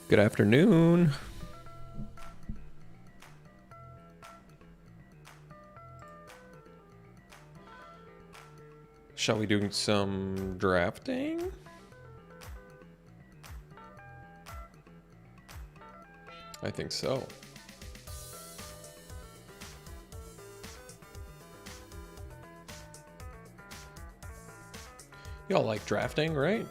Good afternoon. Shall we do some drafting? I think so. Y'all like drafting, right?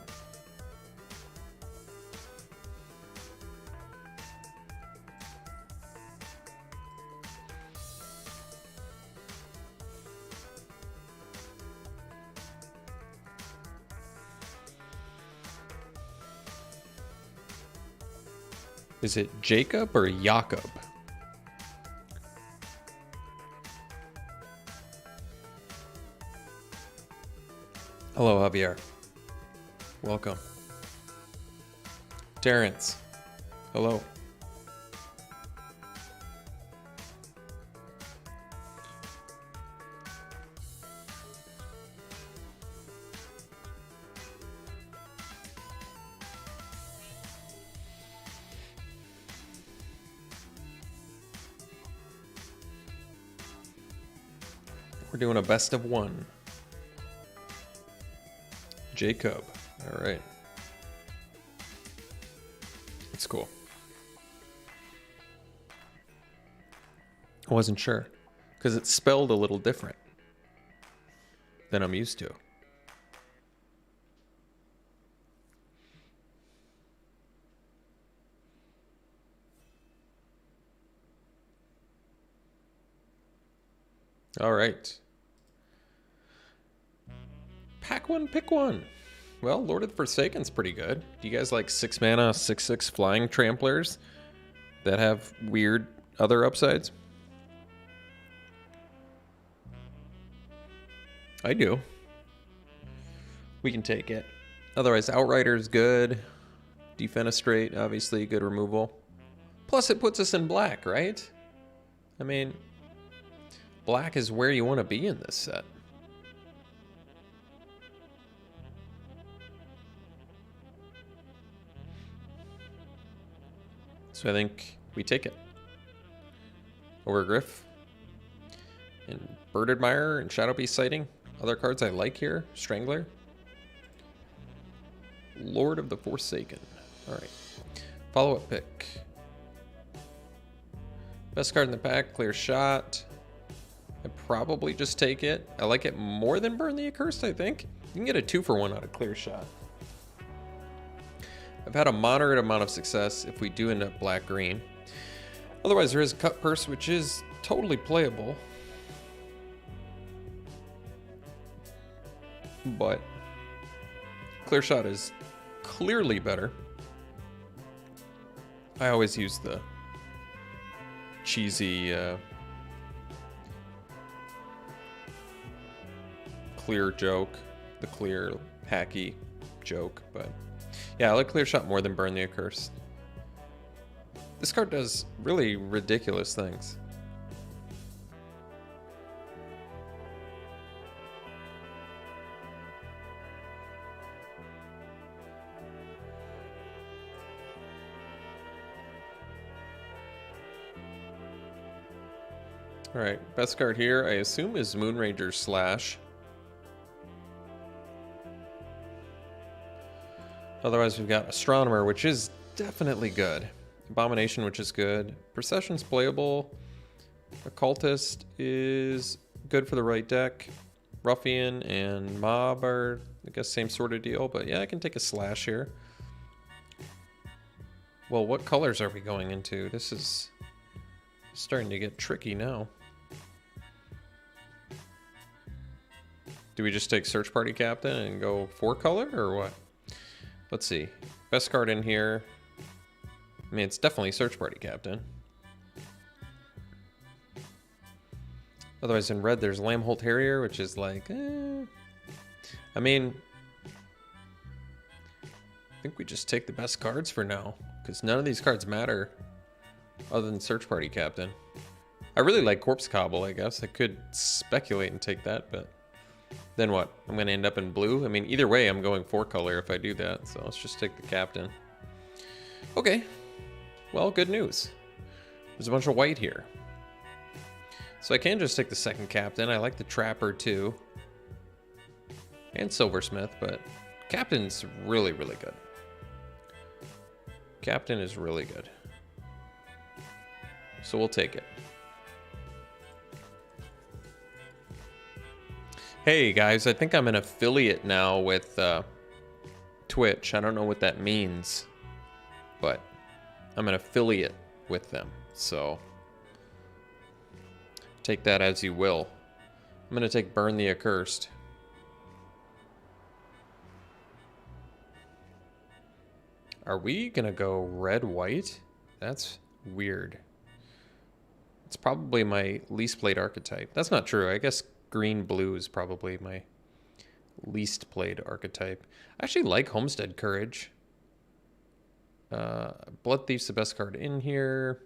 Is it Jacob or Jakob? Hello, Javier. Welcome. Terrence. Hello. We're doing a best of one. Jacob. All right. That's cool. I wasn't sure because it's spelled a little different than I'm used to. All right. Pack one, pick one. Well, Lord of the Forsaken's pretty good. Do you guys like 6 mana, 6/6 flying tramplers that have weird other upsides? I do. We can take it. Otherwise, Outrider's good. Defenestrate, obviously, good removal. Plus, it puts us in black, right? I mean, black is where you want to be in this set. So I think we take it. Over Griff. And Bird Admirer and Shadow Beast Sighting. Other cards I like here. Strangler. Lord of the Forsaken. Alright. Follow-up pick. Best card in the pack. Clear Shot. I'd probably just take it. I like it more than Burn the Accursed, I think. You can get a 2-for-1 out of Clear Shot. I've had a moderate amount of success if we do end up black-green. Otherwise, there is Cut Purse, which is totally playable. But Clear Shot is clearly better. I always use the cheesy clear joke, the clear hacky joke, but yeah, I like Clear Shot more than Burn the Accursed. This card does really ridiculous things. Alright, best card here, I assume, is Moonranger Slash. Otherwise, we've got Astronomer, which is definitely good. Abomination, which is good. Procession's playable. Occultist is good for the right deck. Ruffian and Mob are, I guess, same sort of deal. But yeah, I can take a Slash here. Well, what colors are we going into? This is starting to get tricky now. Do we just take Search Party Captain and go 4-color or what? Let's see. Best card in here. I mean, it's definitely Search Party Captain. Otherwise, in red, there's Lambholt Harrier, which is like, I mean, I think we just take the best cards for now, because none of these cards matter other than Search Party Captain. I really like Corpse Cobble, I guess. I could speculate and take that, but then what? I'm going to end up in blue? I mean, either way, I'm going 4-color if I do that, so let's just take the Captain. Okay, well, good news. There's a bunch of white here. So I can just take the second captain. I like the Trapper too. And Silversmith, but Captain's really, really good. Captain is really good. So we'll take it. Hey guys, I think I'm an affiliate now with Twitch. I don't know what that means, but I'm an affiliate with them. So take that as you will. I'm gonna take Burn the Accursed. Are we gonna go red-white? That's weird. It's probably my least played archetype. That's not true. I guess green-blue is probably my least played archetype. I actually like Homestead Courage. Blood Thief's the best card in here.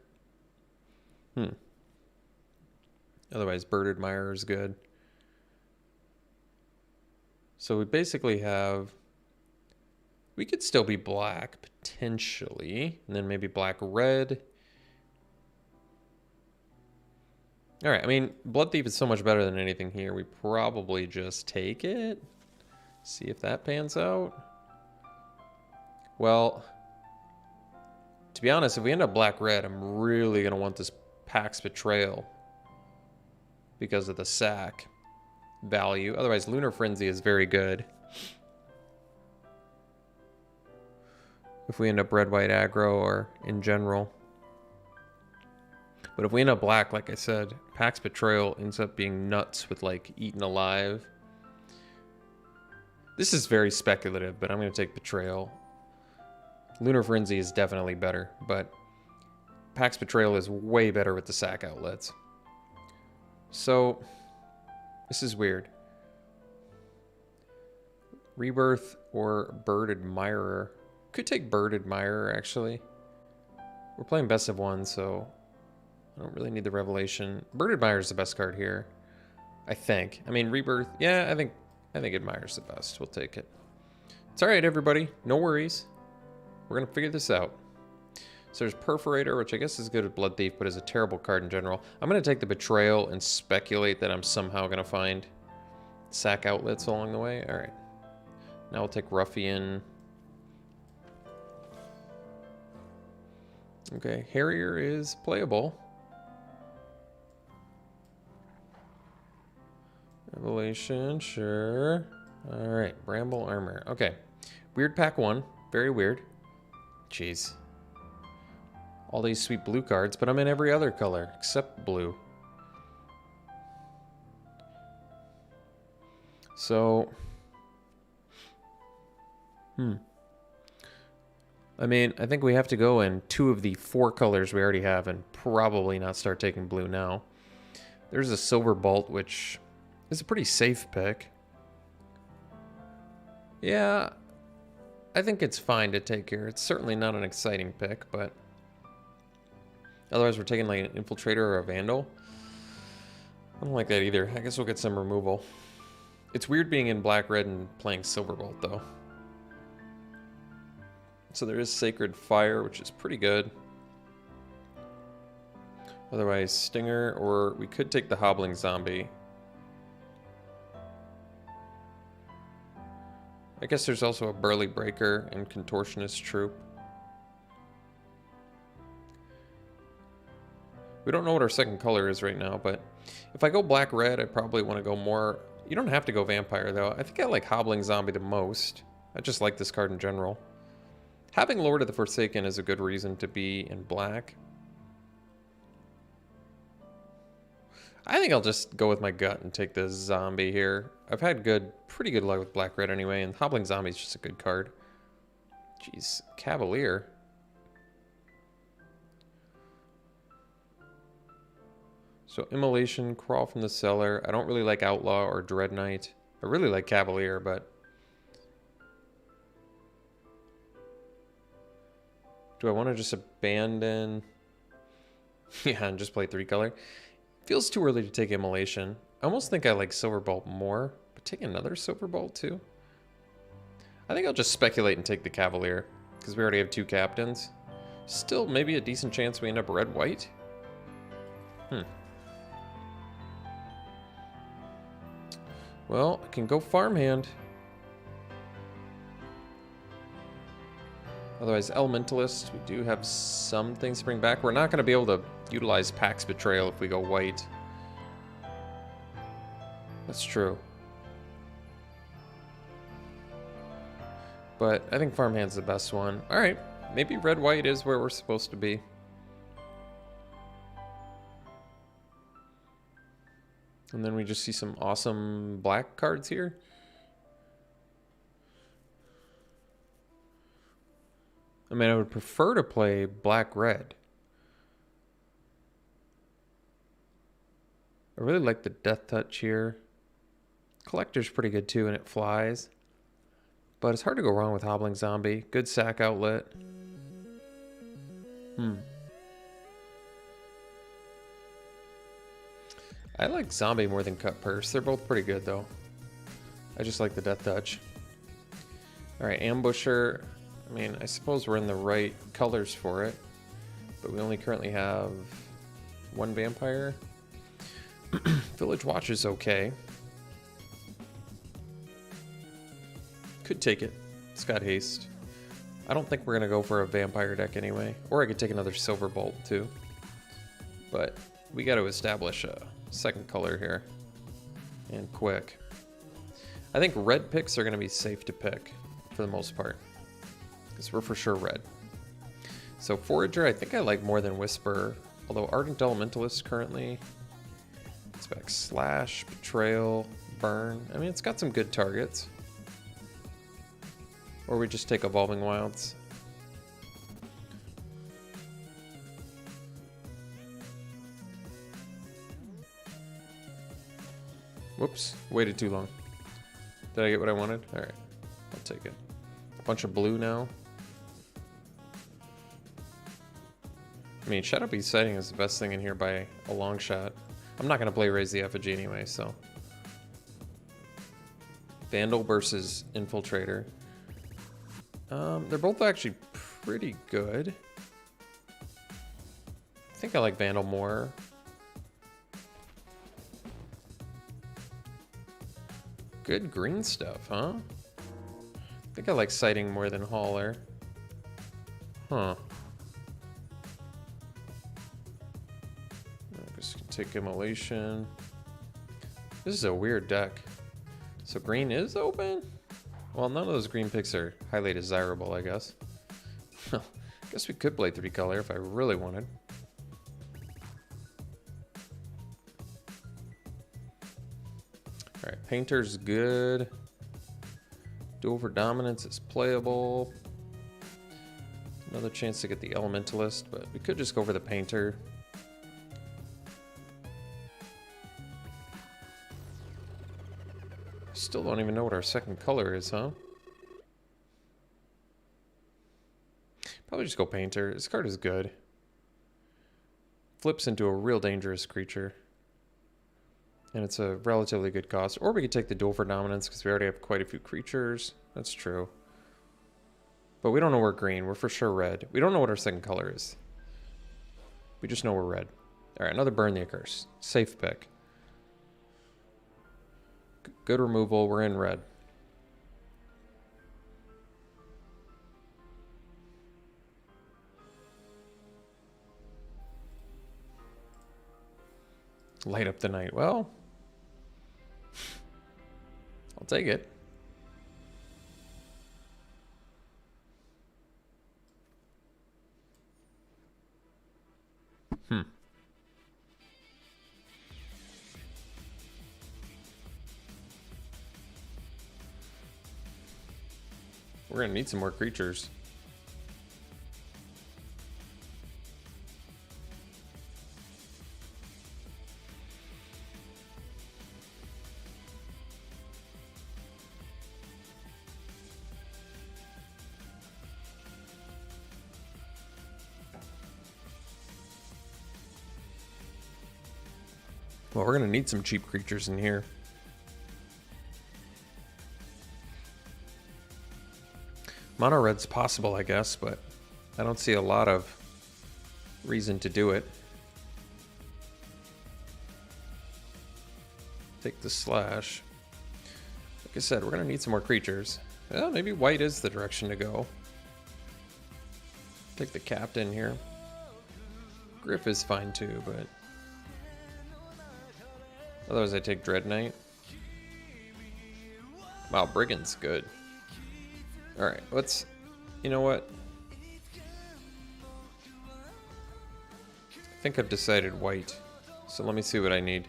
Otherwise, Bird Admirer is good. So we basically have... We could still be black, potentially. And then maybe black-red. Alright, I mean, Blood Thief is so much better than anything here. We probably just take it. See if that pans out. Well, to be honest, if we end up black-red, I'm really going to want this Pax Betrayal. Because of the sack value. Otherwise, Lunar Frenzy is very good. If we end up red-white aggro or in general. But if we end up black, like I said, Pax Betrayal ends up being nuts with, like, Eaten Alive. This is very speculative, but I'm going to take Betrayal. Lunar Frenzy is definitely better, but Pax Betrayal is way better with the sack outlets. So, this is weird. Rebirth or Bird Admirer. Could take Bird Admirer, actually. We're playing best of one, so I don't really need the Revelation. Bird Admirer is the best card here, I think. I mean, Rebirth, yeah, I think Admire's the best. We'll take it. It's all right, everybody. No worries. We're going to figure this out. So there's Perforator, which I guess is good at Blood Thief, but is a terrible card in general. I'm going to take the Betrayal and speculate that I'm somehow going to find sack outlets along the way. All right. Now we'll take Ruffian. Okay, Harrier is playable. Revelation, sure. All right, Bramble Armor. Okay, weird pack 1. Very weird. Jeez. All these sweet blue cards, but I'm in every other color except blue. So, I mean, I think we have to go in 2 of the 4 colors we already have and probably not start taking blue now. There's a Silver Bolt, which is a pretty safe pick. Yeah, I think it's fine to take here. It's certainly not an exciting pick, but otherwise we're taking like an Infiltrator or a Vandal. I don't like that either. I guess we'll get some removal. It's weird being in black-red and playing Silver Bolt, though. So there is Sacred Fire, which is pretty good. Otherwise, Stinger, or we could take the Hobbling Zombie. I guess there's also a Burly Breaker and Contortionist Troop. We don't know what our second color is right now, but if I go black-red, I probably want to go more... You don't have to go Vampire, though. I think I like Hobbling Zombie the most. I just like this card in general. Having Lord of the Forsaken is a good reason to be in black. I think I'll just go with my gut and take the Zombie here. I've had pretty good luck with black-red anyway, and Hobbling Zombie is just a good card. Jeez, Cavalier. So Immolation, Crawl from the Cellar. I don't really like Outlaw or Dread Knight. I really like Cavalier, but... Do I want to just abandon... Yeah, and just play 3-color? Feels too early to take Immolation. I almost think I like Silverbolt more, but take another Silverbolt too? I think I'll just speculate and take the Cavalier, because we already have 2 captains. Still maybe a decent chance we end up red-white. Well, I can go farmhand. Otherwise, Elementalist, we do have some things to bring back. We're not going to be able to utilize Pax Betrayal if we go white. That's true. But I think farmhand's the best one. Alright, maybe red-white is where we're supposed to be. And then we just see some awesome black cards here. I mean, I would prefer to play black-red. I really like the Death Touch here. Collector's pretty good too, and it flies. But it's hard to go wrong with Hobbling Zombie. Good sack outlet. I like Zombie more than Cut Purse. They're both pretty good, though. I just like the Death Touch. Alright, Ambusher. I mean, I suppose we're in the right colors for it. But we only currently have one Vampire. Village Watch is okay. Could take it. It's got haste. I don't think we're going to go for a Vampire deck anyway. Or I could take another Silver Bolt, too. But we got to establish a second color here. And quick. I think red picks are going to be safe to pick for the most part. Because we're for sure red. So Forager I think I like more than Whisper. Although Ardent Elementalist currently. It's back Slash, Betrayal, Burn. I mean, it's got some good targets. Or we just take Evolving Wilds. Whoops, waited too long. Did I get what I wanted? Alright, I'll take it. A bunch of blue now. I mean, Shadow Beast Sighting is the best thing in here by a long shot. I'm not going to play Raise the Effigy anyway, so. Vandal versus Infiltrator. They're both actually pretty good. I think I like Vandal more. Good green stuff, huh? I think I like Sighting more than Hauler. Huh. I guess we can take Immolation. This is a weird deck. So green is open? Well, none of those green picks are highly desirable, I guess. I guess we could play 3-color if I really wanted. Alright, Painter's good. Duel for Dominance is playable. Another chance to get the Elementalist, but we could just go for the Painter. Still don't even know what our second color is, huh? Probably just go Painter. This card is good. Flips into a real dangerous creature. And it's a relatively good cost. Or we could take the Duel for Dominance because we already have quite a few creatures. That's true. But we don't know we're green. We're for sure red. We don't know what our second color is. We just know we're red. Alright, another Burn the Accursed. Safe pick. Good removal. We're in red. Light up the night. Well, I'll take it. We're gonna need some more creatures. Well, we're gonna need some cheap creatures in here. Mono red's possible, I guess, but I don't see a lot of reason to do it. Take the slash. Like I said, we're gonna need some more creatures. Well, maybe white is the direction to go. Take the captain here. Griff is fine too, but otherwise I take Dread Knight. Wow, Brigand's good. Alright, let's... You know what? I think I've decided white. So let me see what I need.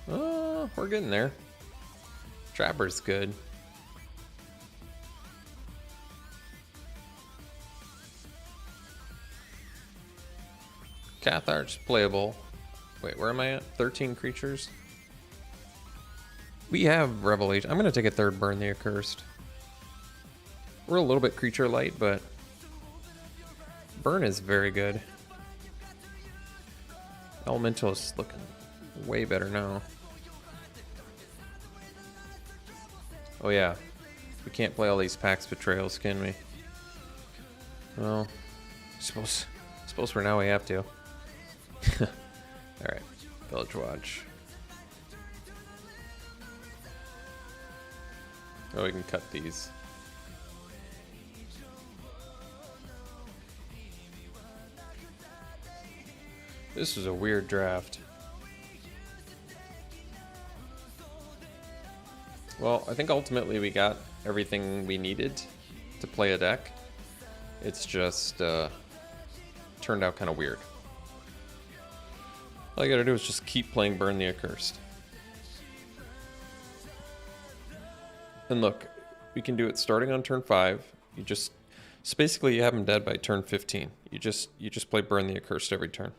Oh, we're getting there. Trapper's good. Cathar's playable. Wait, where am I at? 13 creatures? We have Revelation. I'm going to take a third Burn the Accursed. We're a little bit creature light, but Burn is very good. Elemental is looking way better now. Oh yeah, we can't play all these Pax Betrayals, can we? Well, suppose for now we have to. Alright, Village Watch. Oh, we can cut these. This was a weird draft. Well, I think ultimately we got everything we needed to play a deck. It's just turned out kind of weird. All you gotta do is just keep playing Burn the Accursed. And look, we can do it starting on turn 5. So basically you have him dead by turn 15. You just play Burn the Accursed every turn.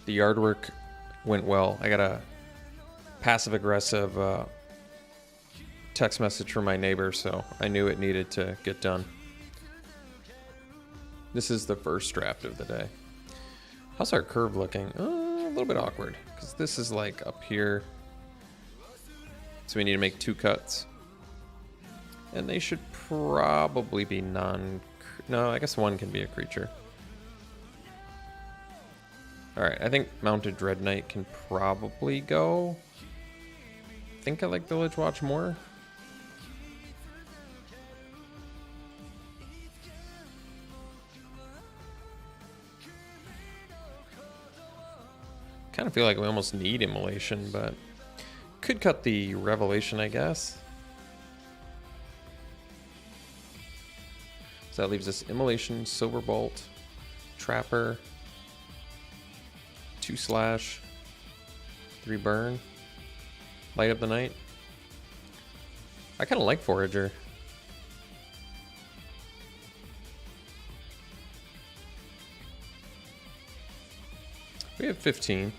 The yard work went well. I got a passive-aggressive text message from my neighbor, so I knew it needed to get done. This is the first draft of the day. How's our curve looking? A little bit awkward, because this is like up here. So we need to make 2 cuts. And they should probably be no, I guess 1 can be a creature. Alright, I think Mounted Dread Knight can probably go. I think I like Village Watch more. Kind of feel like we almost need Immolation, but could cut the Revelation, I guess. So that leaves us Immolation, Silverbolt, Trapper, 2 slash, 3 burn, Light Up the Night. I kind of like Forager. We have 15.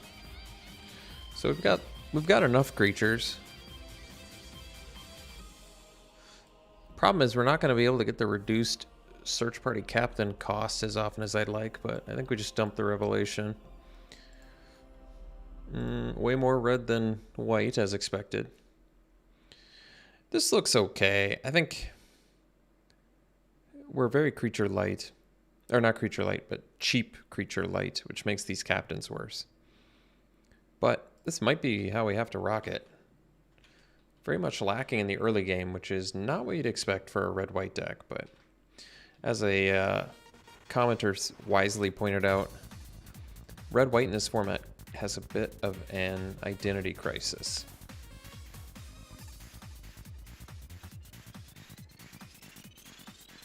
So we've got enough creatures. Problem is we're not going to be able to get the reduced search party captain cost as often as I'd like, but I think we just dump the Revelation. Way more red than white, as expected. This looks okay. I think we're very creature light. Or not creature light, but cheap creature light, which makes these captains worse. But this might be how we have to rock it. Very much lacking in the early game, which is not what you'd expect for a red-white deck, but as a commenter wisely pointed out, red-white in this format has a bit of an identity crisis.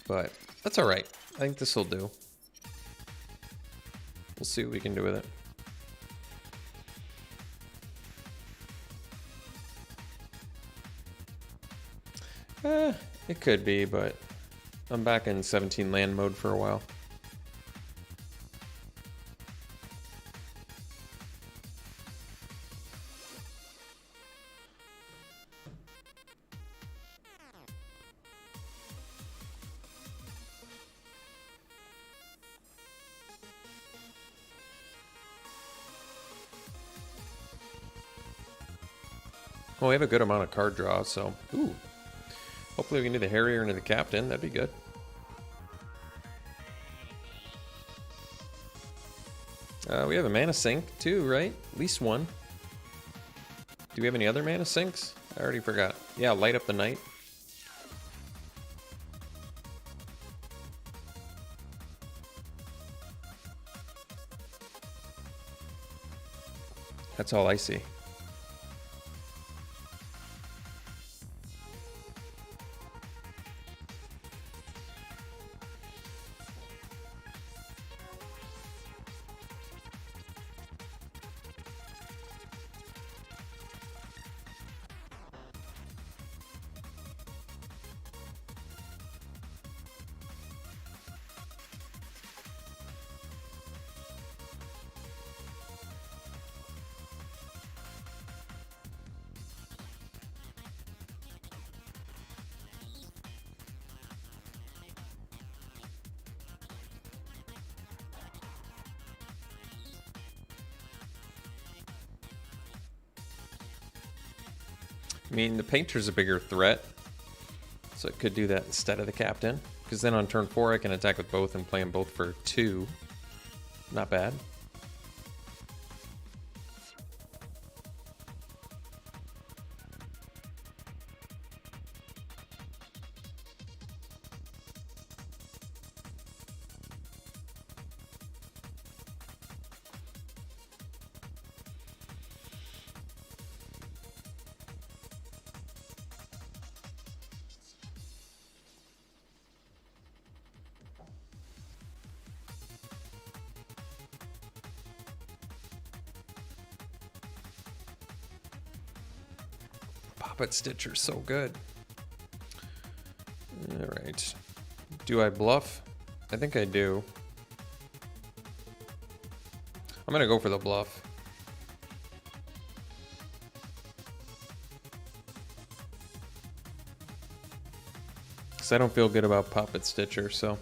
But that's all right. I think this will do. We'll see what we can do with it. It could be, but I'm back in 17 land mode for a while. Oh, we have a good amount of card draw, so ooh. Hopefully we can do the Harrier into the Captain. That'd be good. We have a mana sink too, right? At least one. Do we have any other mana sinks? I already forgot. Yeah, Light Up the Night. That's all I see. I mean, the Painter's a bigger threat, so it could do that instead of the Captain. Because then on turn 4, I can attack with both and play them both for 2. Not bad. Puppet Stitcher's so good. All right. Do I bluff? I think I do. I'm gonna go for the bluff. Because I don't feel good about Puppet Stitcher, so.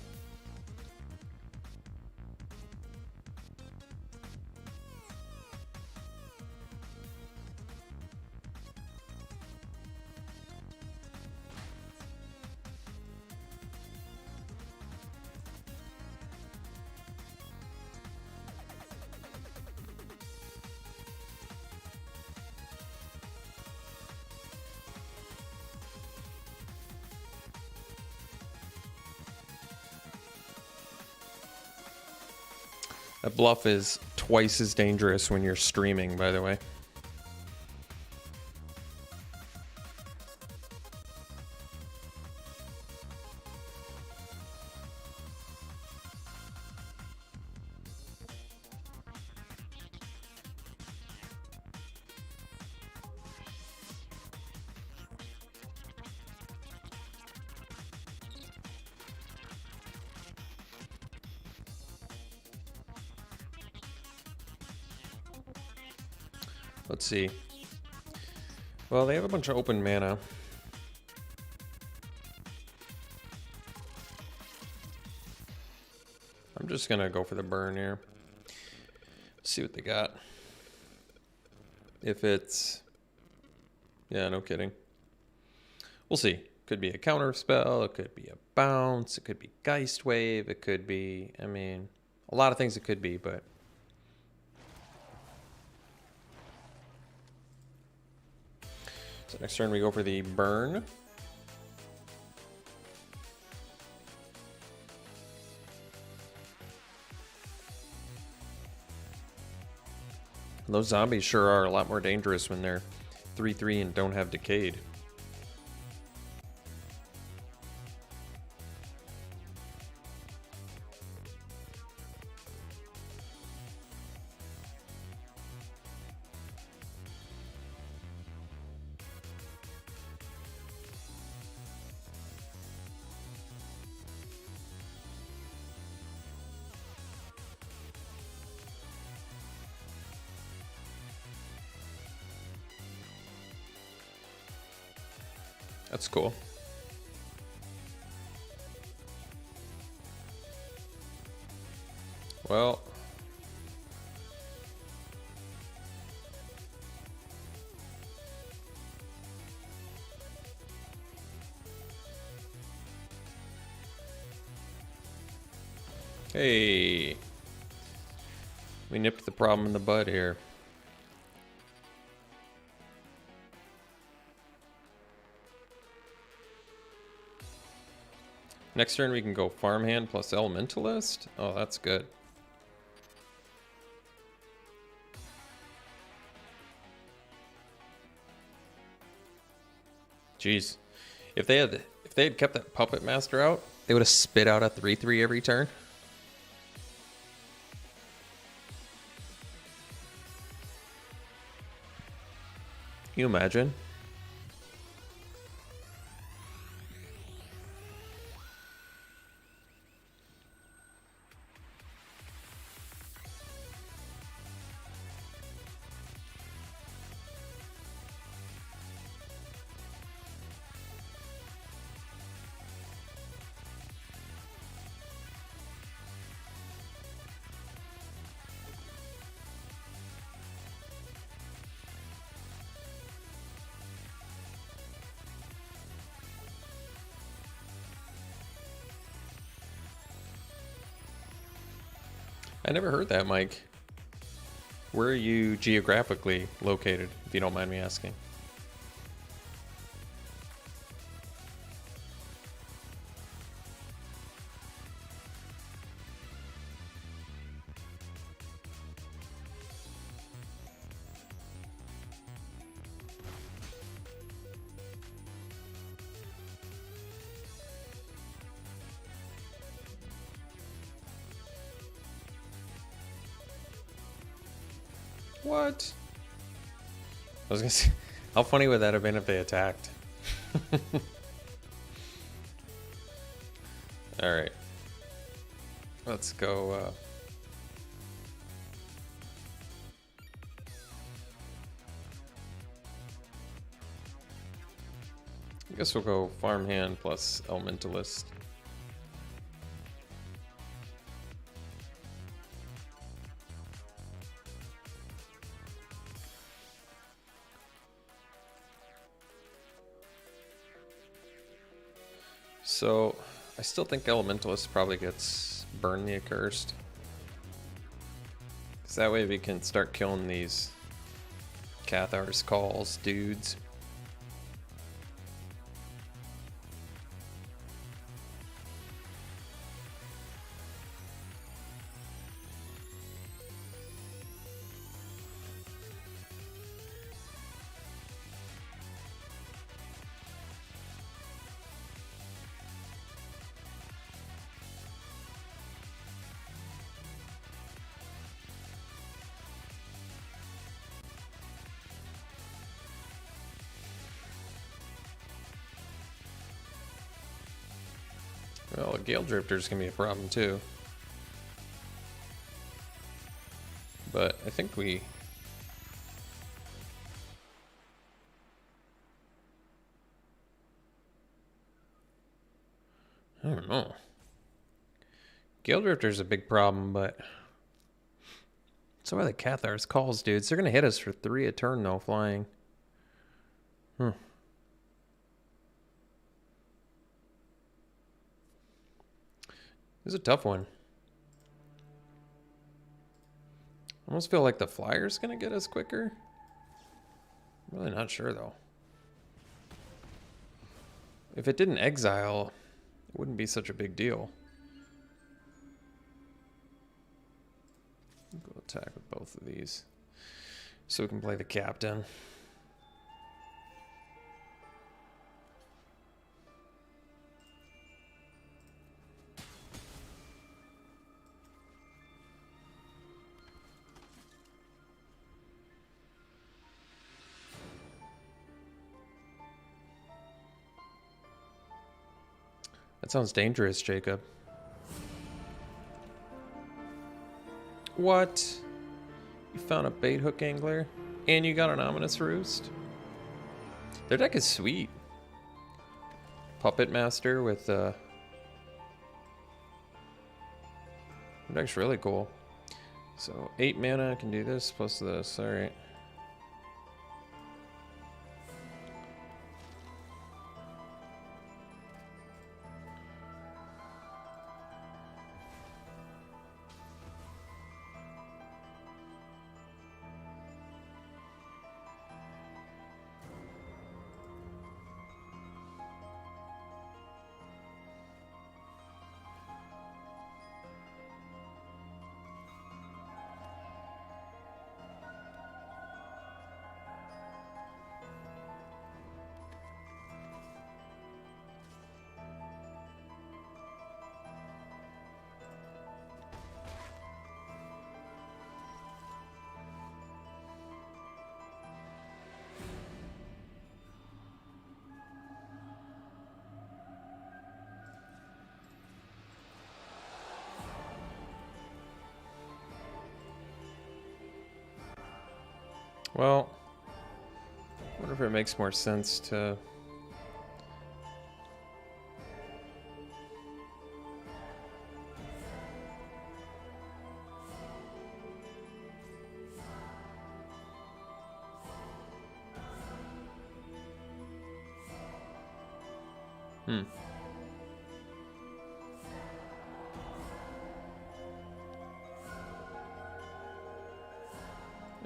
A bluff is twice as dangerous when you're streaming, by the way. Let's see. Well, they have a bunch of open mana. I'm just gonna go for the burn here. See what they got. If it's... Yeah, no kidding. We'll see. Could be a counter spell, it could be a bounce, it could be Geist Wave, it could be... I mean, a lot of things it could be, but... So next turn we go for the burn. Those zombies sure are a lot more dangerous when they're 3/3 and don't have Decayed. That's cool. Well, Hey, we nipped the problem in the bud here. Next turn we can go Farmhand plus Elementalist. Oh, that's good. Jeez, if they had kept that Puppet Master out, they would have spit out a 3/3 every turn. Can you imagine? I never heard that, Mike. Where are you geographically located, if you don't mind me asking? What? I was gonna say, how funny would that have been if they attacked? Alright. Let's go, I guess we'll go Farmhand plus Elementalist. So, I still think Elementalist probably gets Burn the Accursed. Because that way we can start killing these Cathar's Calls dudes. Well, a Gale Drifter's gonna be a problem too. But I think we... I don't know. Gale Drifter's a big problem, but... So are the Cathar's Calls, dudes. They're gonna hit us for 3 a turn though, flying. This is a tough one. I almost feel like the Flyer's gonna get us quicker. I'm really not sure though. If it didn't exile, it wouldn't be such a big deal. Go attack with both of these so we can play the captain. That sounds dangerous, Jacob. What? You found a bait hook angler? And you got an ominous roost? Their deck is sweet. Puppet Master with their deck's really cool. So 8 mana can do this plus this, alright. Well, I wonder if it makes more sense to...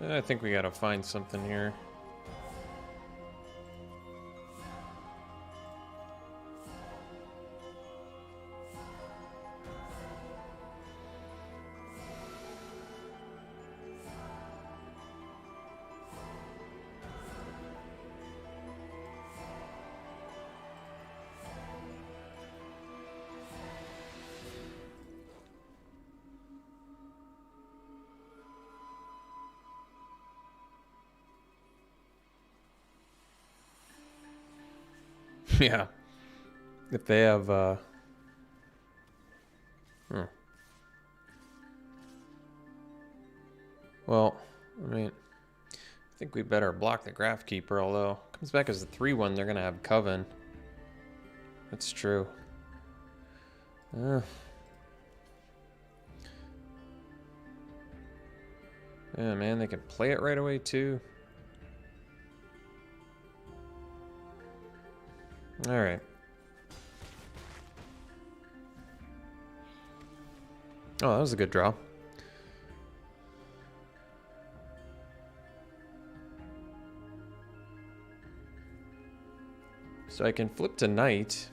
I think we gotta find something here. Yeah. If they have, Well, I mean, I think we better block the Graph Keeper, although it comes back as a 3/1, they're gonna have Coven. That's true. Yeah, man, they can play it right away, too. Alright. Oh, that was a good draw. So I can flip to Knight.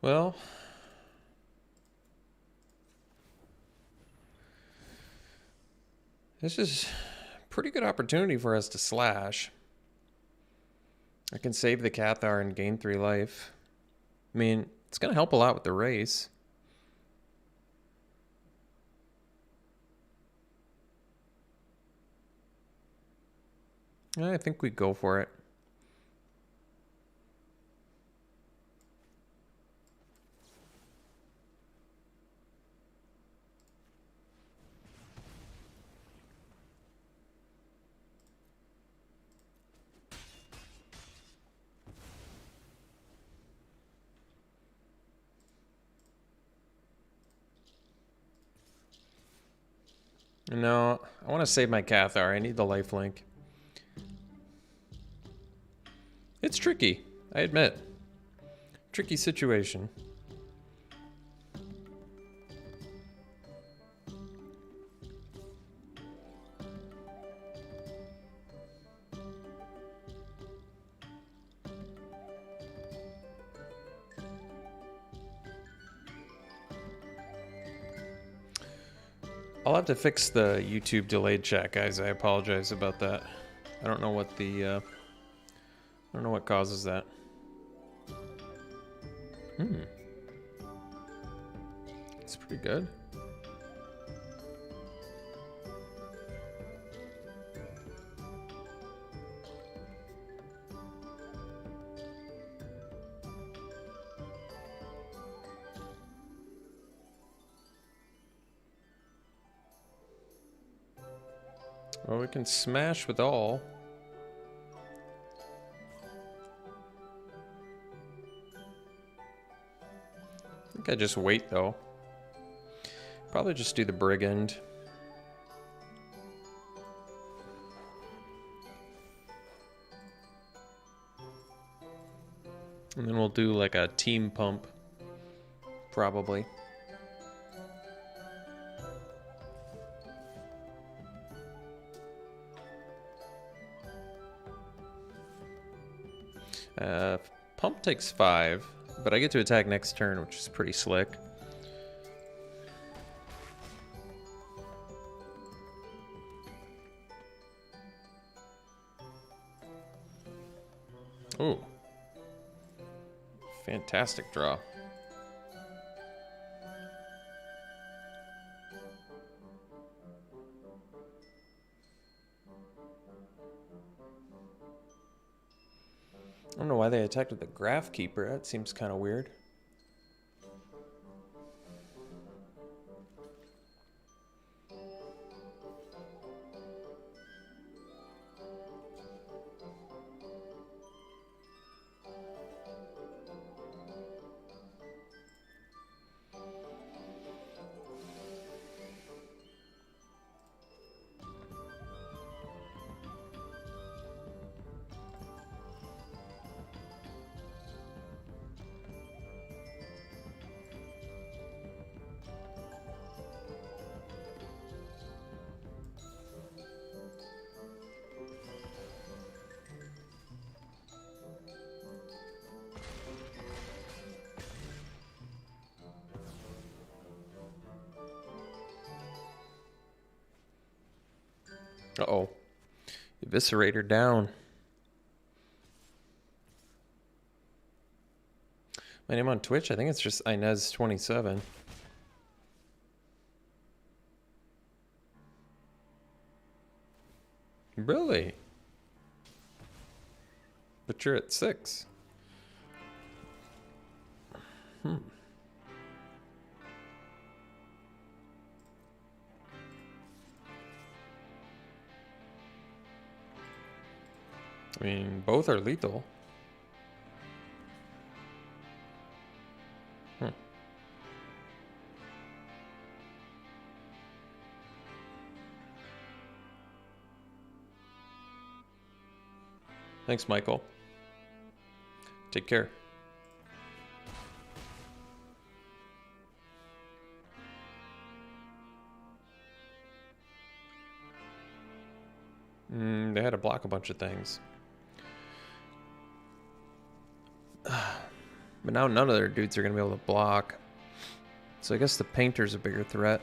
Well, this is a pretty good opportunity for us to slash. I can save the Cathar and gain 3 life. I mean, it's going to help a lot with the race. I think we go for it. No, I want to save my Cathar. I need the lifelink. It's tricky, I admit. Tricky situation. I'll have to fix the YouTube delayed chat, guys. I apologize about that. I don't know what the I don't know what causes that. It's pretty good. Well, we can smash with all. I think I just wait, though. Probably just do the Brigand. And then we'll do like a team pump. Probably. Pump takes 5. But I get to attack next turn, which is pretty slick. Ooh. Fantastic draw. I don't know why they attacked with the Graph Keeper. That seems kind of weird. Uh-oh. Eviscerator down. My name on Twitch? I think it's just Inez27. Really? But you're at 6. Hmm. I mean, both are lethal. Hmm. Thanks, Michael. Take care. They had to block a bunch of things. But now none of their dudes are going to be able to block. So I guess the Painter's a bigger threat.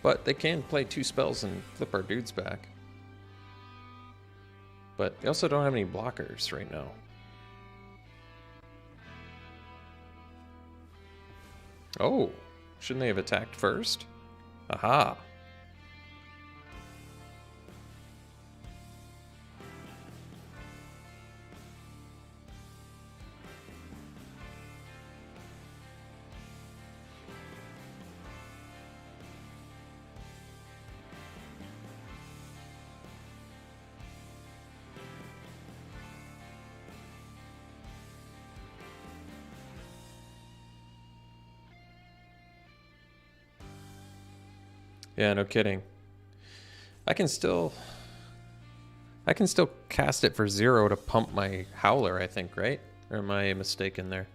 But they can play 2 spells and flip our dudes back. But they also don't have any blockers right now. Oh, shouldn't they have attacked first? Aha. Yeah, no kidding. I can still cast it for 0 to pump my Howler, I think, right? Or am I mistaken there?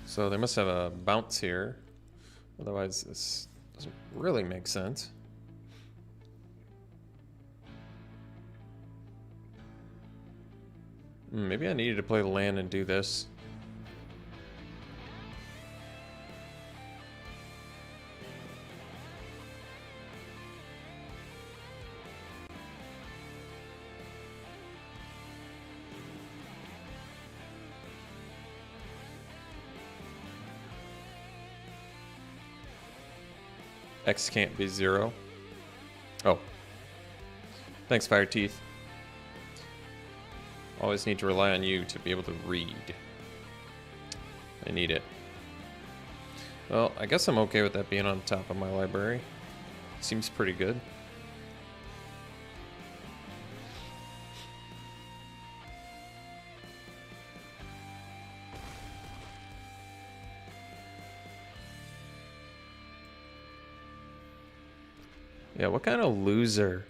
So they must have a bounce here. Otherwise, this doesn't really make sense. Maybe I needed to play the land and do this. X can't be 0. Oh. Thanks, Fire Teeth. Always need to rely on you to be able to read. I need it. Well, I guess I'm okay with that being on top of my library. Seems pretty good. Yeah, what kind of loser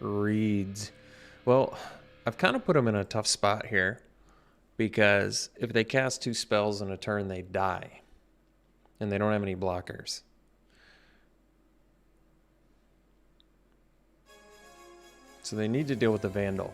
reads? Well, I've kind of put them in a tough spot here because if they cast 2 spells in a turn, they die. And they don't have any blockers. So they need to deal with the Vandal.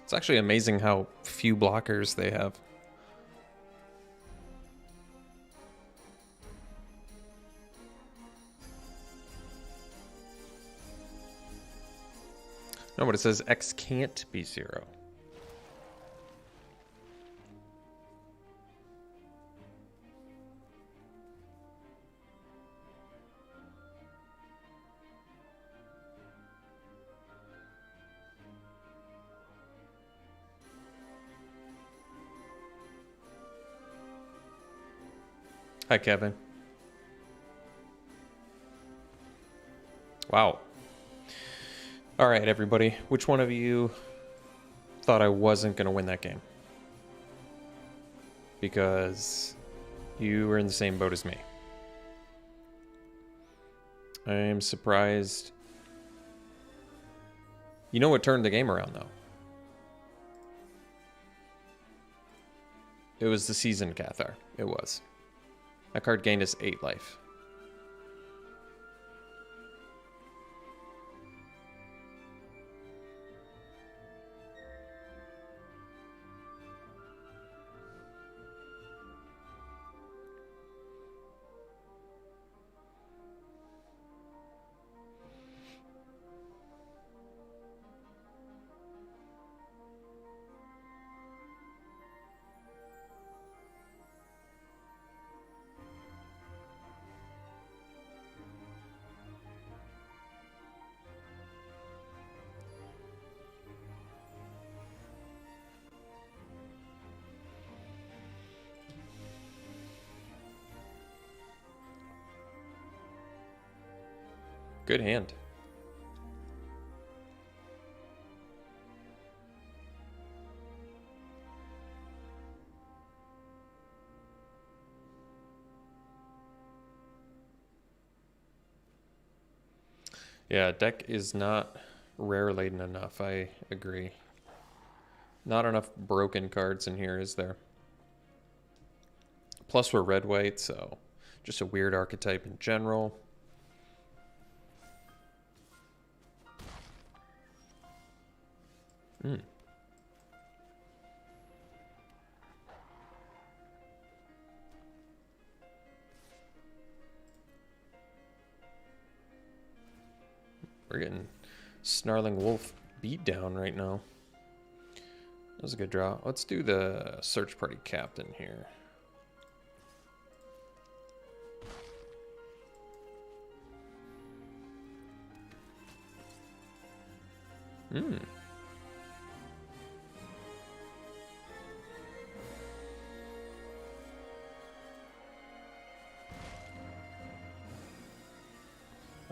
It's actually amazing how few blockers they have. No, but it says X can't be 0. Hi, Kevin. Wow. All right, everybody. Which one of you thought I wasn't going to win that game? Because you were in the same boat as me. I am surprised. You know what turned the game around, though? It was the Seasoned Cathar. It was. That card gained us 8 life. Good hand. Yeah, deck is not rare laden enough. I agree. Not enough broken cards in here, is there? Plus we're red-white, so just a weird archetype in general. We're getting Snarling Wolf beat down right now. That was a good draw. Let's do the Search Party Captain here.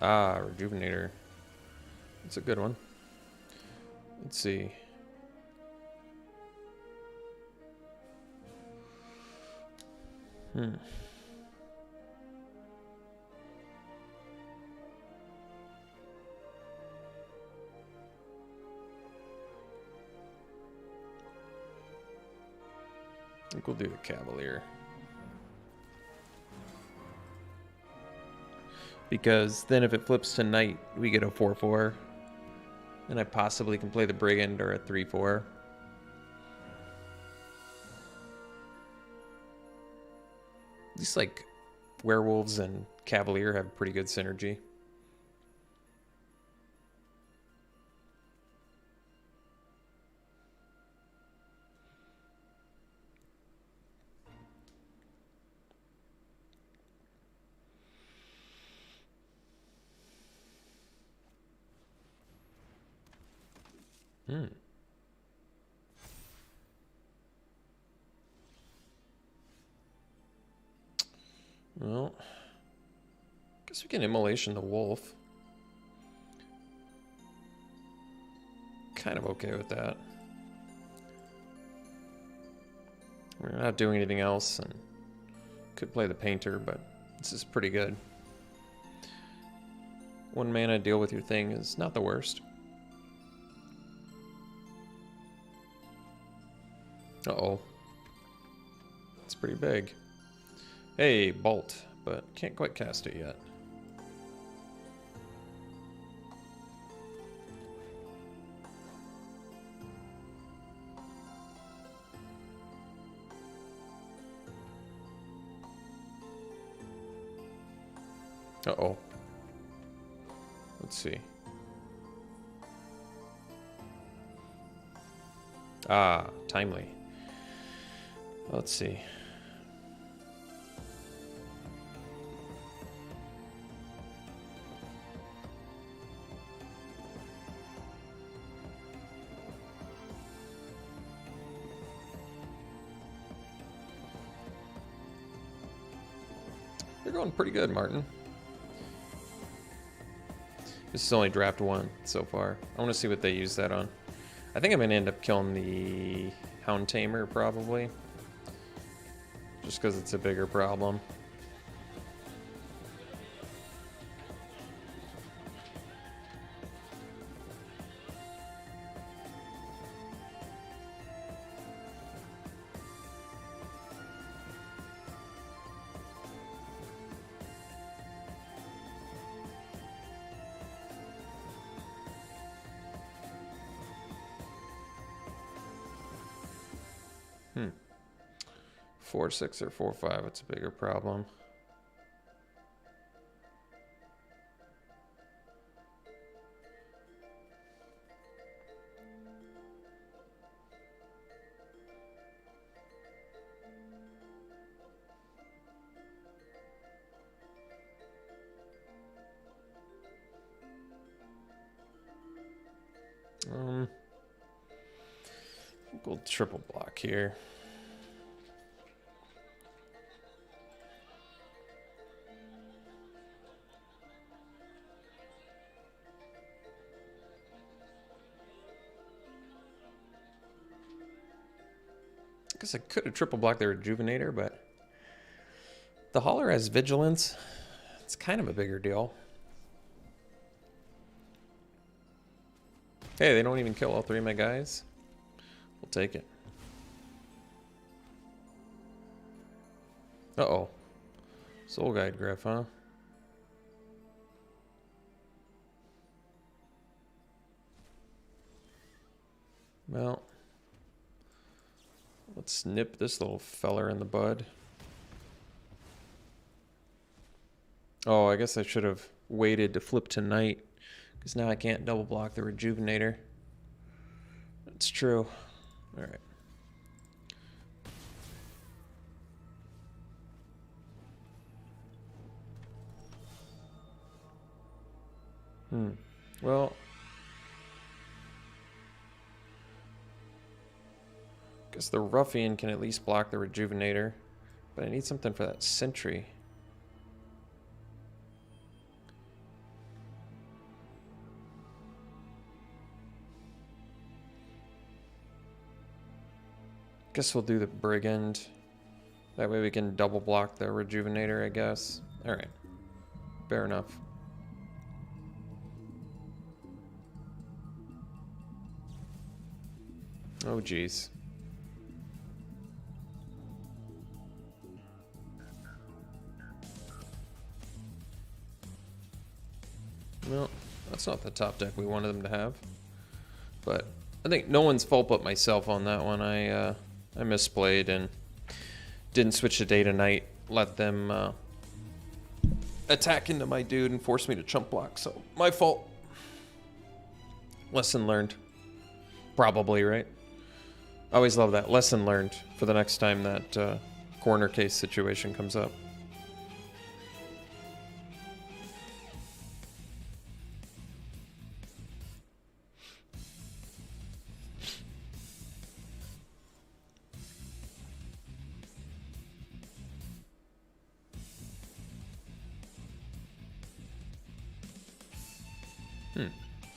Ah, Rejuvenator. It's a good one. Let's see. think we'll do the Cavalier. Because then if it flips to Knight, we get a 4/4. And I possibly can play the Brigand or a 3/4. At least like Werewolves and Cavalier have pretty good synergy. Well, guess we can Immolation the Wolf. Kind of okay with that. We're not doing anything else, and could play the Painter, but this is pretty good. 1 mana, deal with your thing is not the worst. Uh-oh. It's pretty big. Hey, Bolt, but can't quite cast it yet. Uh-oh. Let's see. Ah, timely. Let's see. You're going pretty good, Martin. This is only draft 1 so far. I want to see what they use that on. I think I'm going to end up killing the Hound Tamer, probably. Just because it's a bigger problem. Hmm. 4/6 or 4/5, it's a bigger problem. We'll triple block here. I guess I could have triple blocked the Rejuvenator, but the Hauler has Vigilance. It's kind of a bigger deal. Hey, they don't even kill all 3 of my guys. We'll take it. Uh-oh. Soul Guide Griff, huh? Well, let's nip this little feller in the bud. Oh, I guess I should have waited to flip to Knight, because now I can't double block the Rejuvenator. That's true. All right. Well, guess the Ruffian can at least block the Rejuvenator, but I need something for that Sentry. Guess we'll do the Brigand. That way we can double block the Rejuvenator, I guess. Alright. Fair enough. Oh, geez. Well, that's not the top deck we wanted them to have. But I think no one's fault but myself on that one. I misplayed and didn't switch to day to night. Let them attack into my dude and force me to chump block. So my fault. Lesson learned. Probably, right? I always love that. Lesson learned for the next time that corner case situation comes up.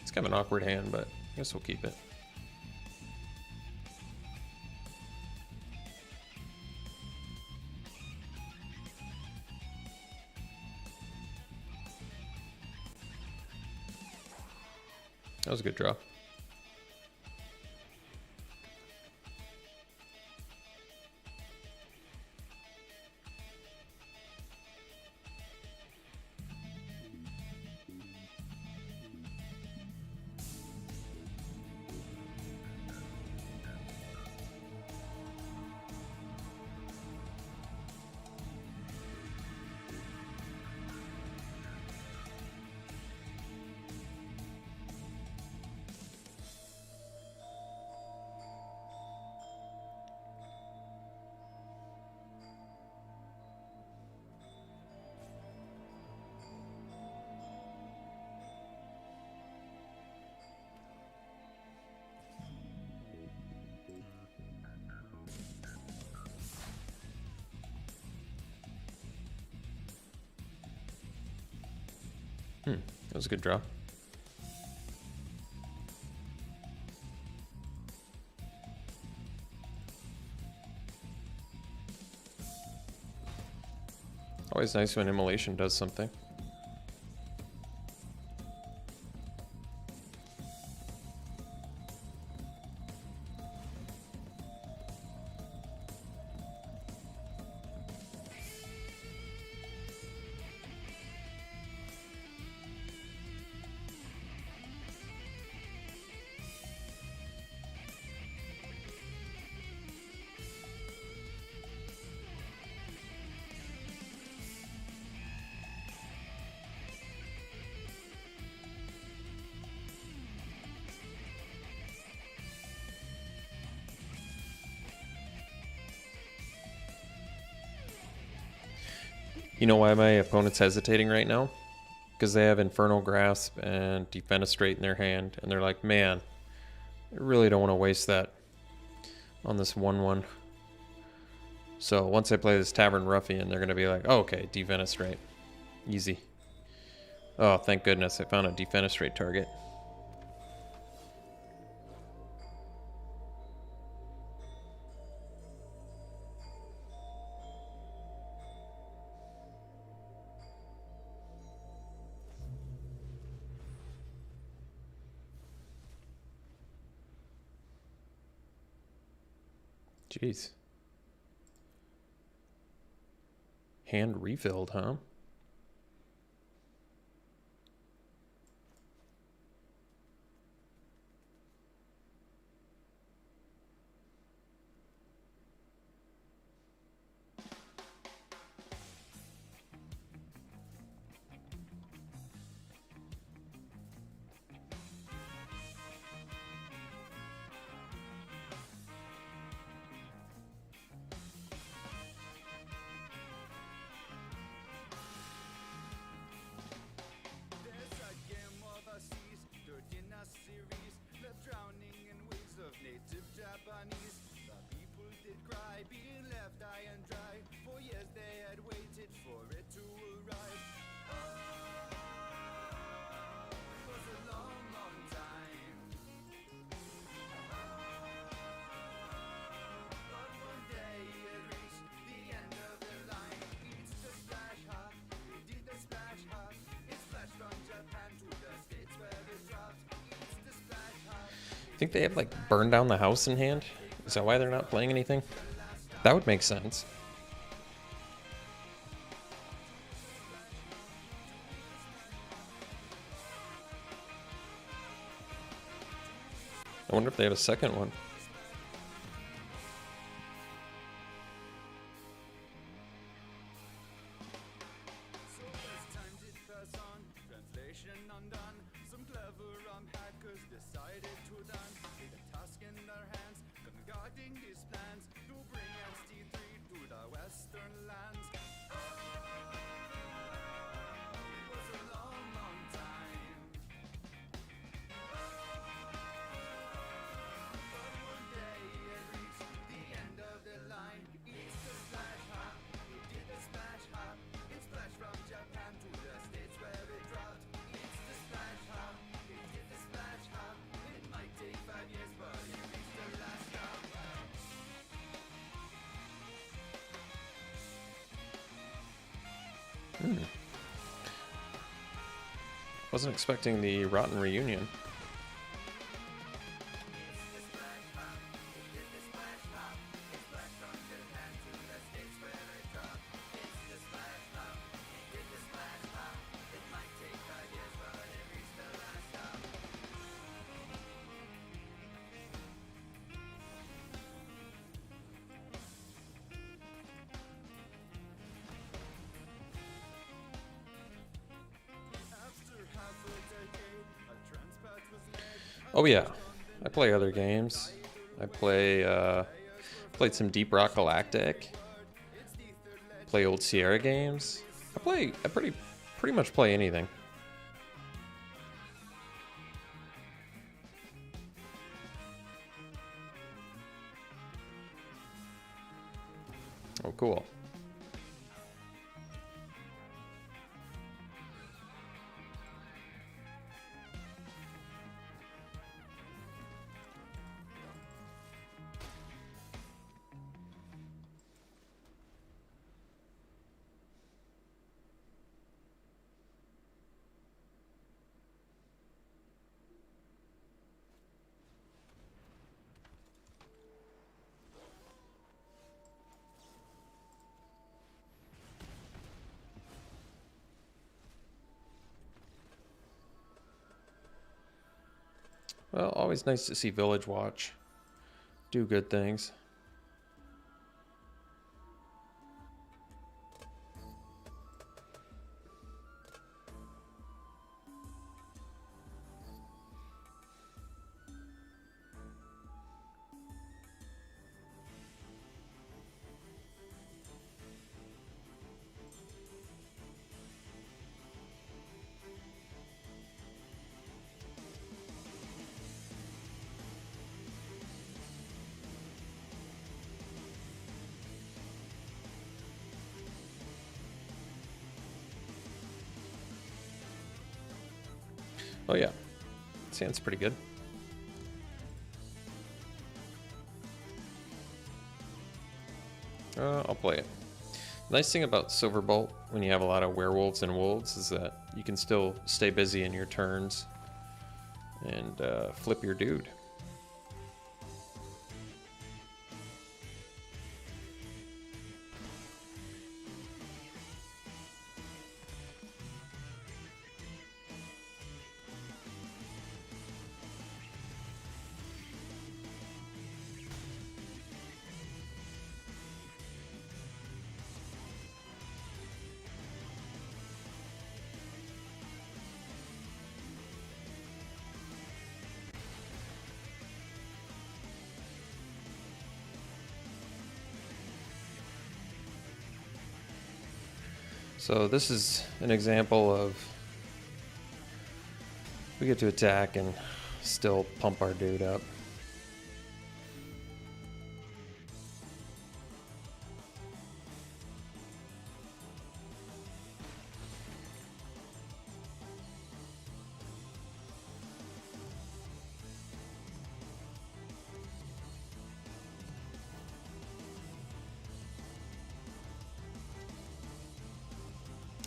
It's kind of an awkward hand, but I guess we'll keep it. That was a good draw. That was a good draw. Always nice when immolation does something. You know why my opponent's hesitating right now? Because they have Infernal Grasp and Defenestrate in their hand, and they're like, man, I really don't want to waste that on this 1/1. So once I play this Tavern Ruffian, they're going to be like, oh, okay, Defenestrate. Easy. Oh, thank goodness, I found a Defenestrate target. Jeez. Hand refilled, huh? Think they have like burned down the house in hand? Is that why they're not playing anything? That would make sense. I wonder if they have a second one. Wasn't expecting the Rotten Reunion. Oh yeah, I play other games. I played some Deep Rock Galactic. Play old Sierra games. I pretty much play anything. Oh, cool. Well, always nice to see Village Watch do good things. Oh yeah, sounds pretty good. I'll play it. Nice thing about Silverbolt, when you have a lot of werewolves and wolves, is that you can still stay busy in your turns and flip your dude. So this is an example of we get to attack and still pump our dude up.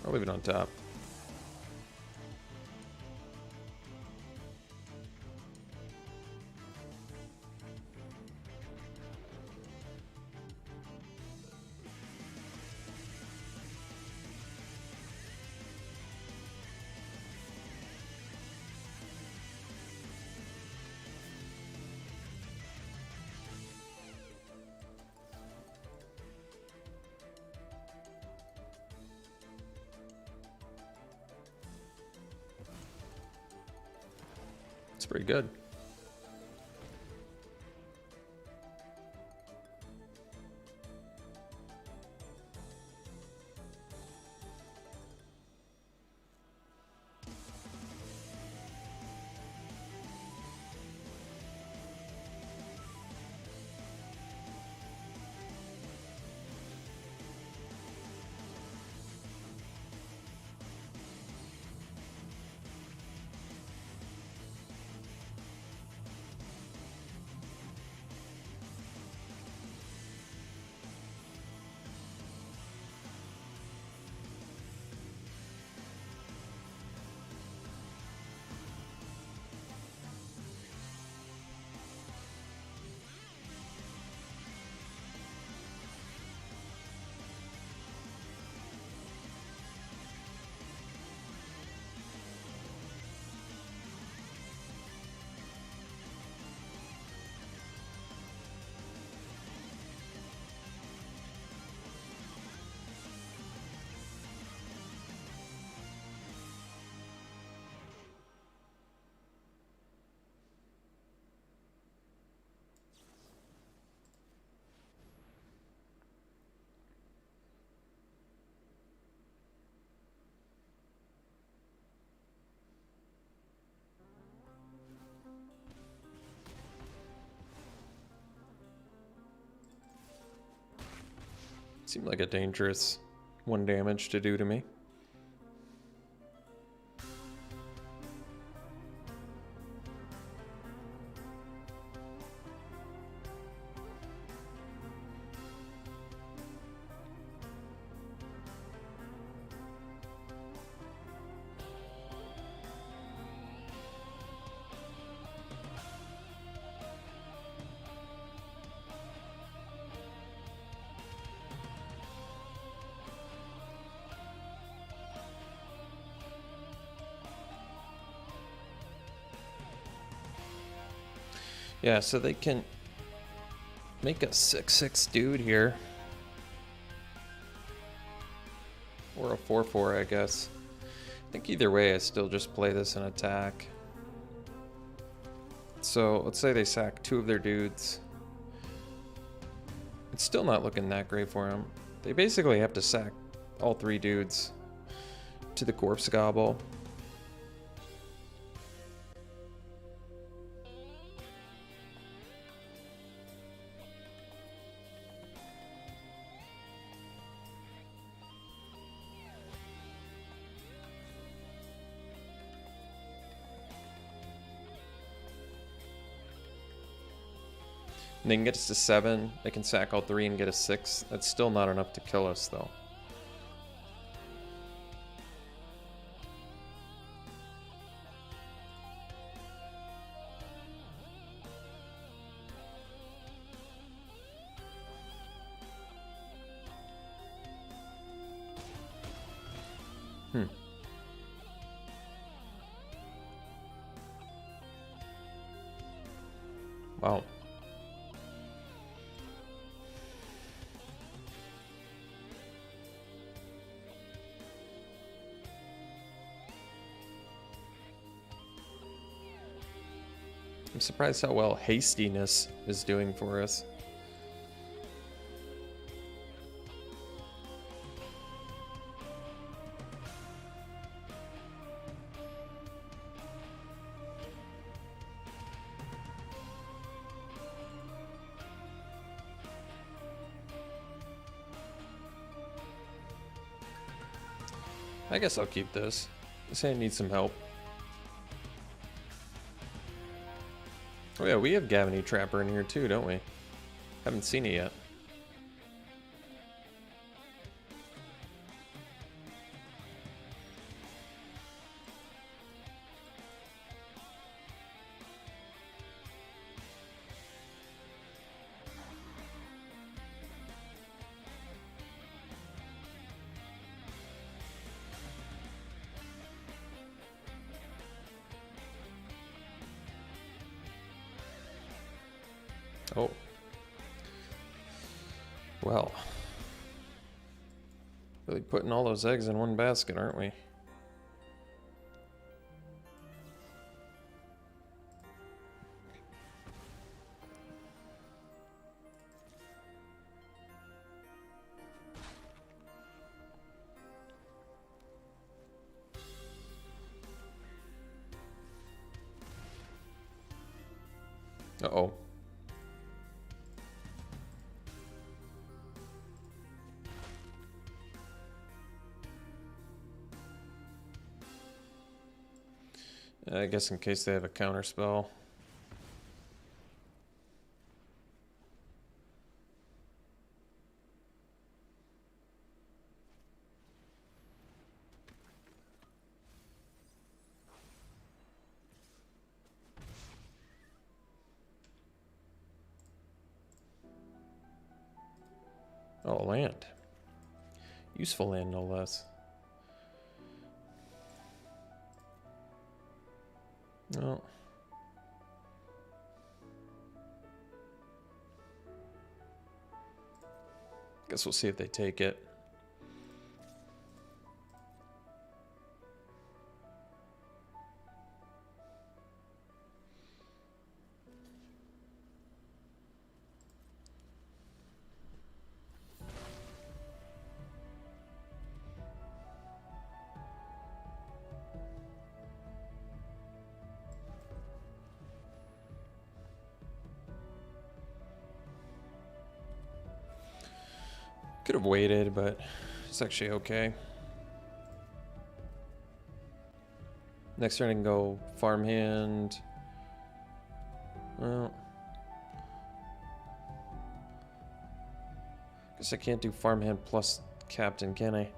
I'll leave it on top. It's pretty good. Seemed like a dangerous 1 damage to do to me. Yeah, so they can make a 6/6 dude here. Or a 4/4, I guess. I think either way, I still just play this in attack. So let's say they sack 2 of their dudes. It's still not looking that great for them. They basically have to sack all 3 dudes to the Corpse Gobble. And they can get us to 7. They can sack all 3 and get a 6. That's still not enough to kill us, though. Wow. I'm surprised how well hastiness is doing for us. I guess I'll keep this. This hand needs some help. Oh yeah, we have Gavany Trapper in here too, don't we? Haven't seen it yet. Oh. Well. Really putting all those eggs in one basket, aren't we? Uh-oh. I guess in case they have a counter spell. Oh, land. Useful land, no less. Well. Guess we'll see if they take it. Could have waited, but it's actually okay. Next turn I can go farmhand. Well, guess I can't do farmhand plus captain, can I?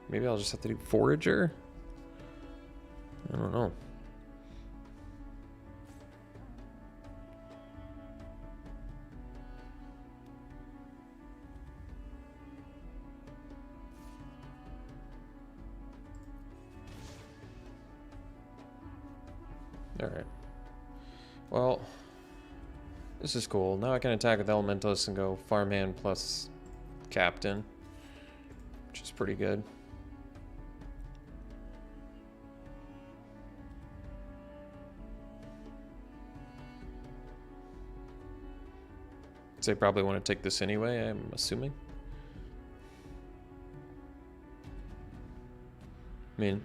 Maybe I'll just have to do forager? I don't know. Alright. Well, this is cool. Now I can attack with Elementalist and go farmhand plus captain, which is pretty good. They probably want to take this anyway, I'm assuming. I mean,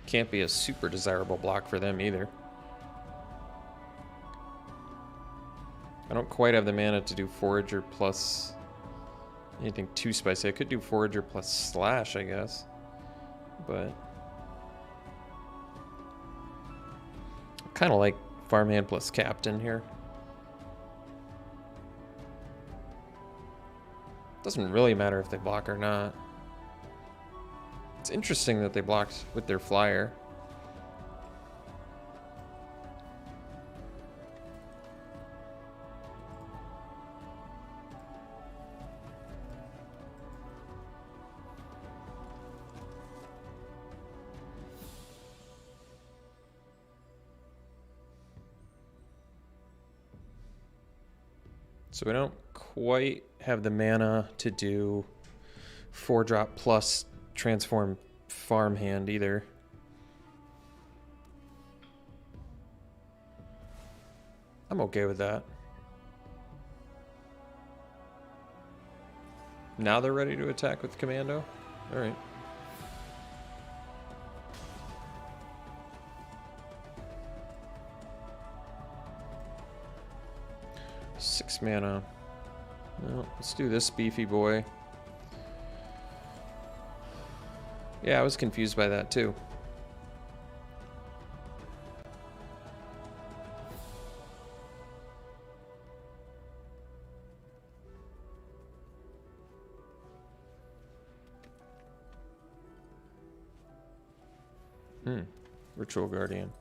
can't be a super desirable block for them either. I don't quite have the mana to do Forager plus anything too spicy. I could do Forager plus Slash, I guess. But I kind of like farmhand plus captain here. Doesn't really matter if they block or not. It's interesting that they blocked with their flyer. So we don't quite have the mana to do 4-drop plus transform farmhand either. I'm okay with that. Now they're ready to attack with commando? Alright. Six mana. Well, let's do this beefy boy. Yeah, I was confused by that too. Ritual Guardian.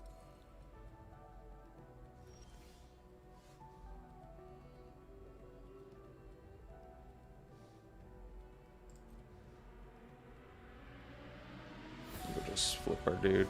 We'll just flip our dude.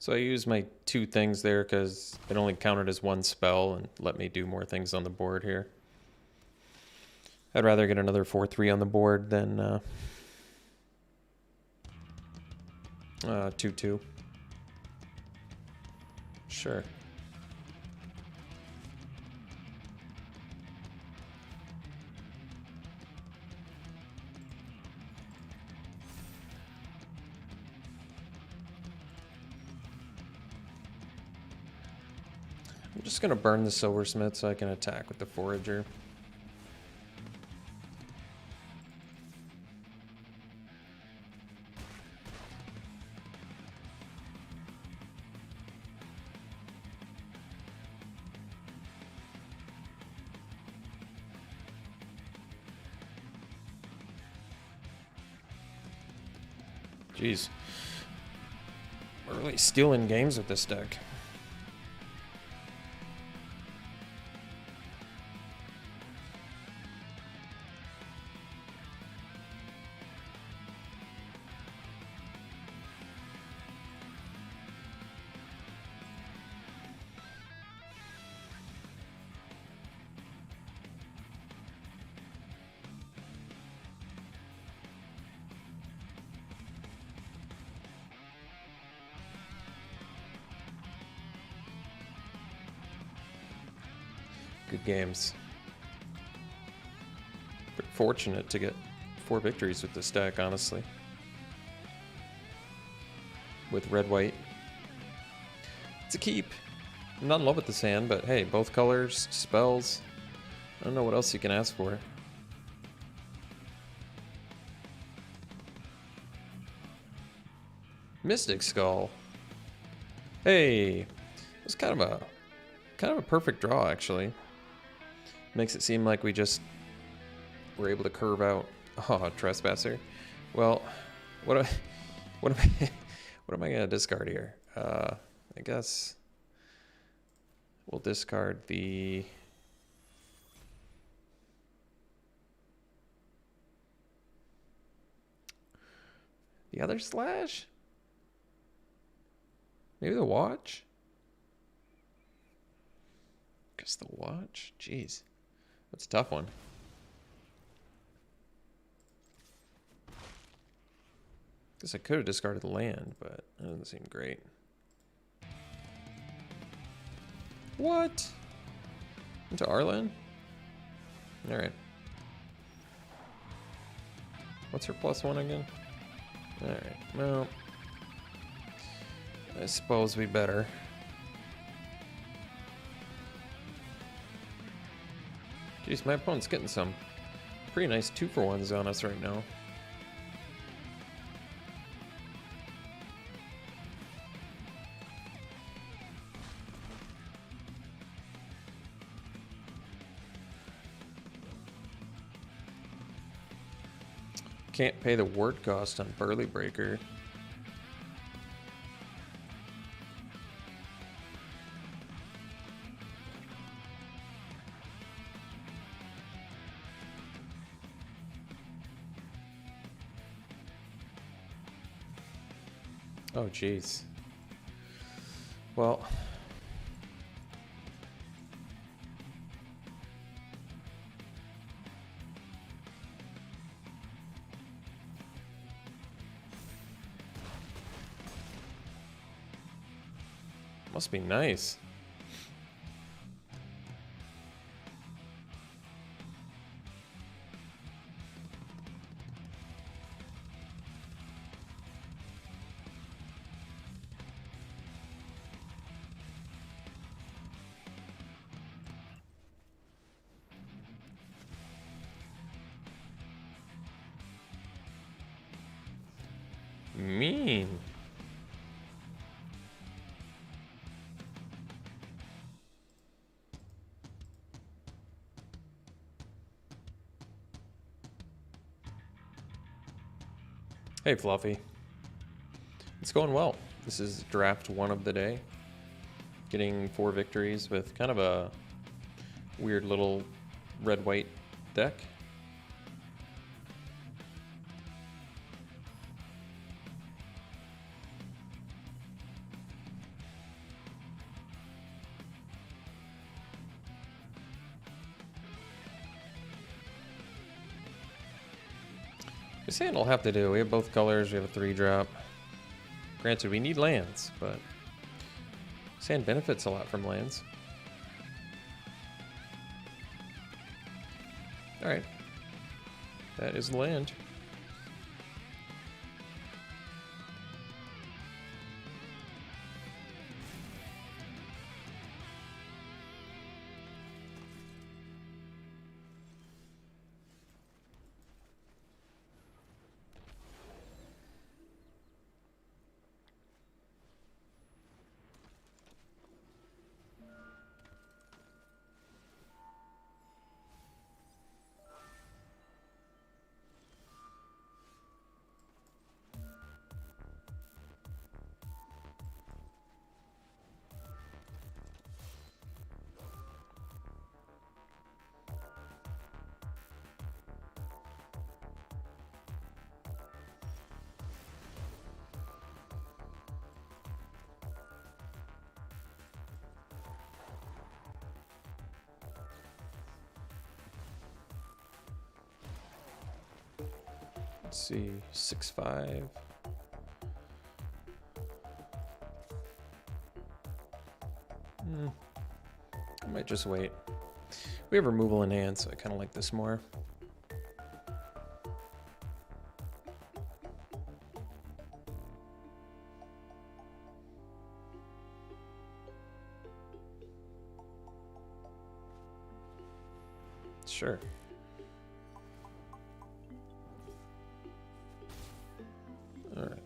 So I used my 2 things there because it only counted as 1 spell and let me do more things on the board here. I'd rather get another 4/3 on the board than 2/2. Sure. I'm just gonna burn the silversmith so I can attack with the forager. Jeez. We're really stealing games with this deck. Good games. Pretty fortunate to get 4 victories with this deck, honestly. With red-white. It's a keep. I'm not in love with this hand, but hey, both colors, spells. I don't know what else you can ask for. Mystic Skull. Hey, it was kind of a perfect draw, actually. Makes it seem like we just were able to curve out. Oh, Trespasser. Well, what am I gonna discard here? I guess we'll discard the other slash. Maybe the watch. Guess the watch. Jeez. That's a tough one. Guess I could have discarded the land, but that doesn't seem great. What? Into our land? Alright. What's her +1 again? Alright, well, I suppose we better. Jeez, my opponent's getting some pretty nice 2-for-1s on us right now. Can't pay the word cost on Burly Breaker. Oh, jeez. Well, must be nice. Mean. Hey, Fluffy. It's going well. This is draft 1 of the day. Getting 4 victories with kind of a weird little red-white deck. This hand will have to do. We have both colors. We have a 3-drop. Granted, we need lands, but this hand benefits a lot from lands. Alright. That is land. Let's see, 6/5. I might just wait. We have removal in hand, so I kind of like this more. Sure. All right.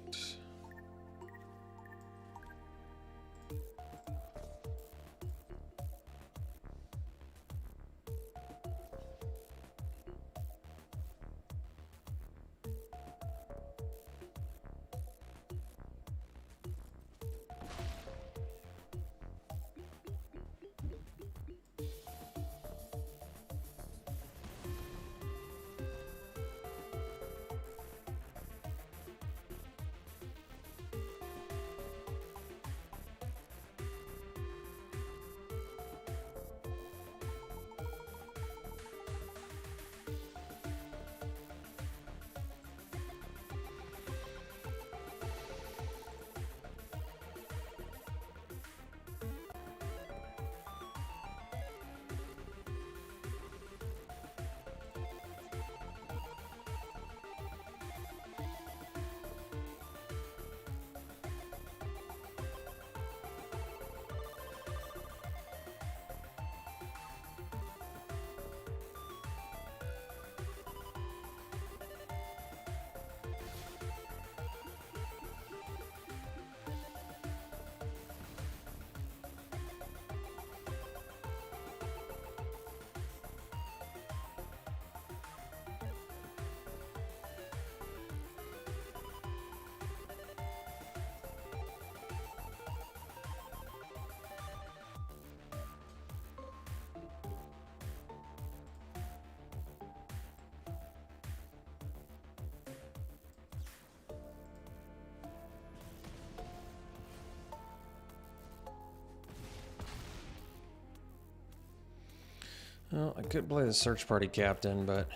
Well, I could play the search party captain, but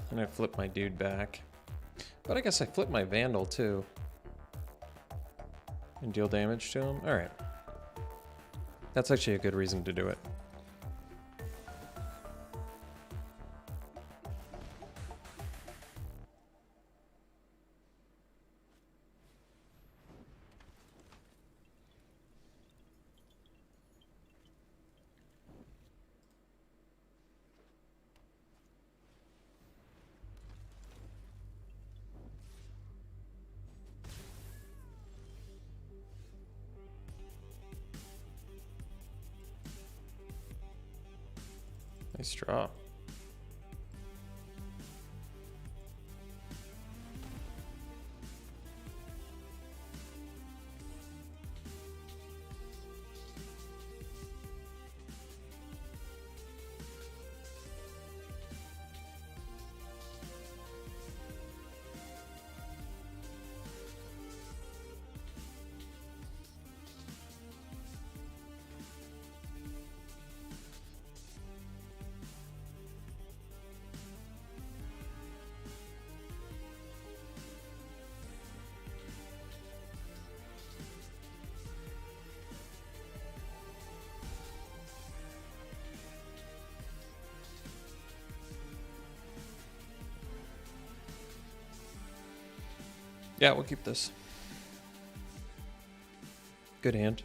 then I flip my dude back. But I guess I flip my vandal too. And deal damage to him? Alright. That's actually a good reason to do it. Nice draw. Yeah, we'll keep this. Good hand.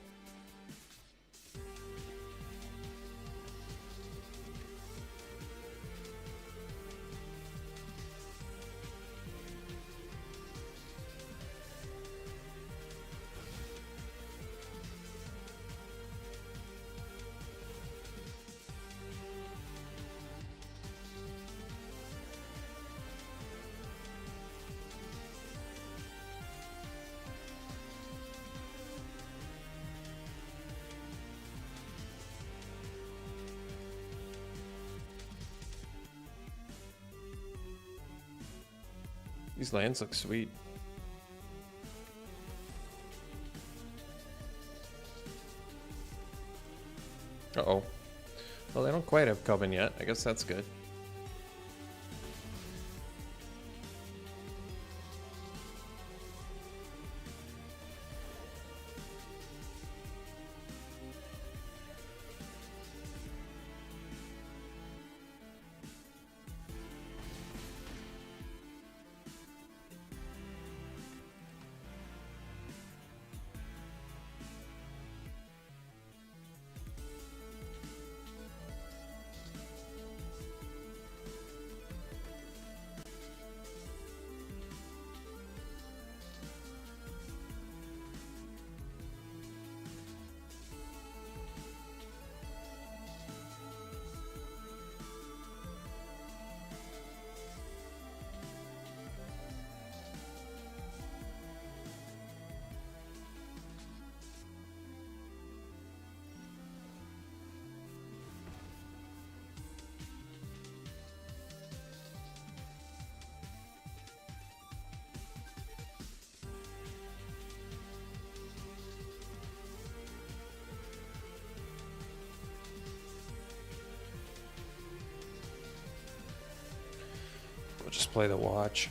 These lands look sweet. Uh-oh. Well, they don't quite have Coven yet. I guess that's good. We'll just play the watch.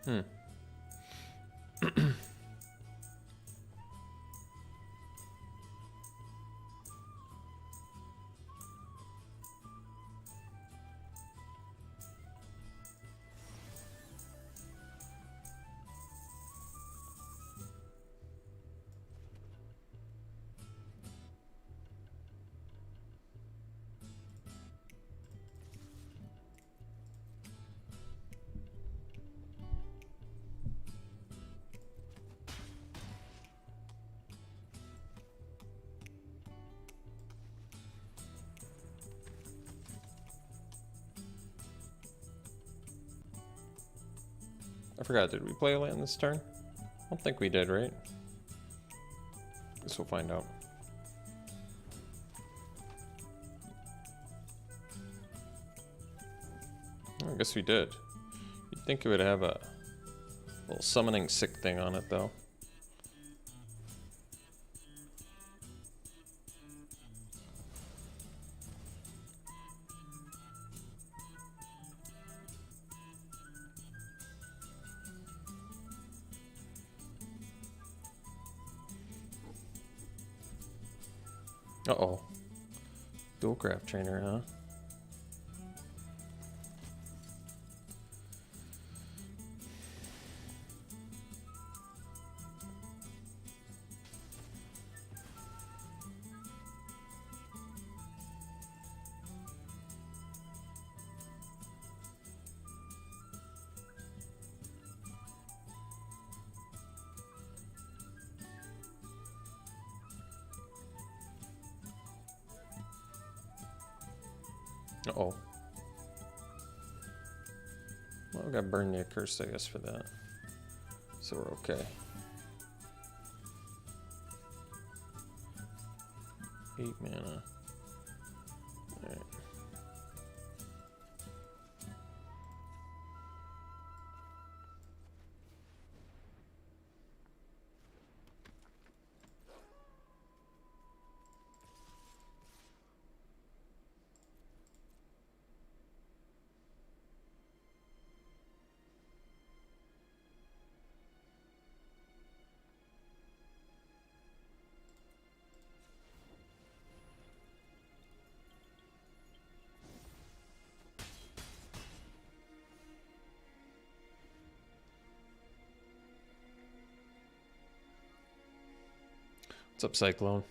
Hmm. I forgot, did we play a land this turn? I don't think we did, right? Guess we'll find out. I guess we did. You'd think it would have a little summoning sick thing on it, though. Uh-oh. Dual craft trainer, huh? Uh-oh. Well, we got burn the accursed, I guess, for that. So we're okay. 8 mana. Alright. What's up, Cyclone?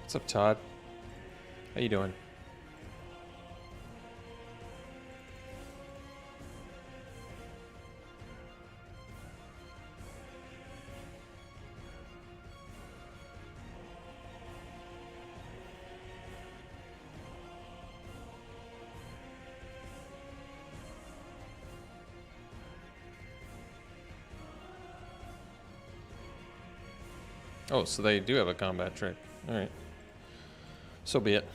What's up, Todd? How you doing? Oh, so they do have a combat trick. All right. So be it.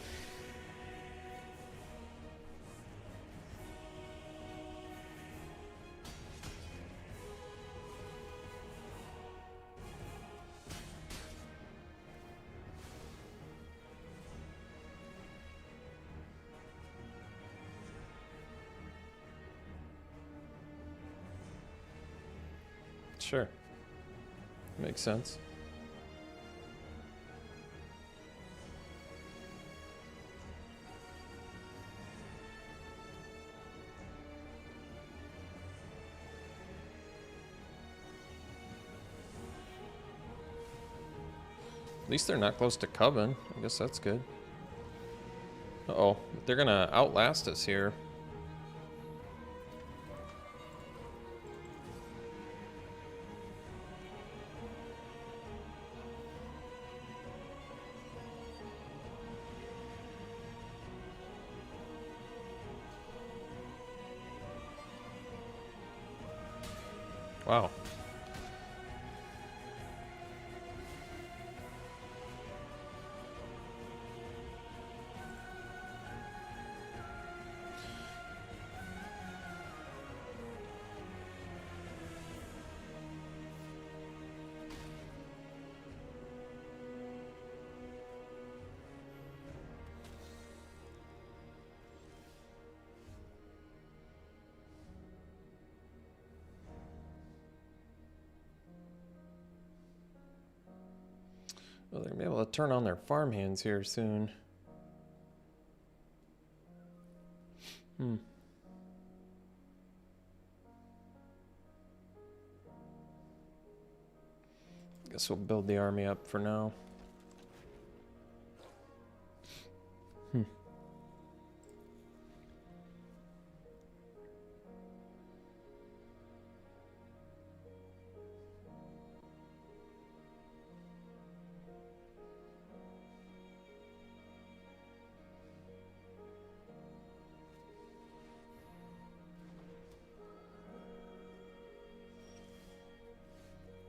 Sure. Makes sense. least they're not close to Coven. I guess that's good. Uh-oh. They're gonna outlast us here. Wow. Well, they're gonna be able to turn on their farm hands here soon. Guess we'll build the army up for now.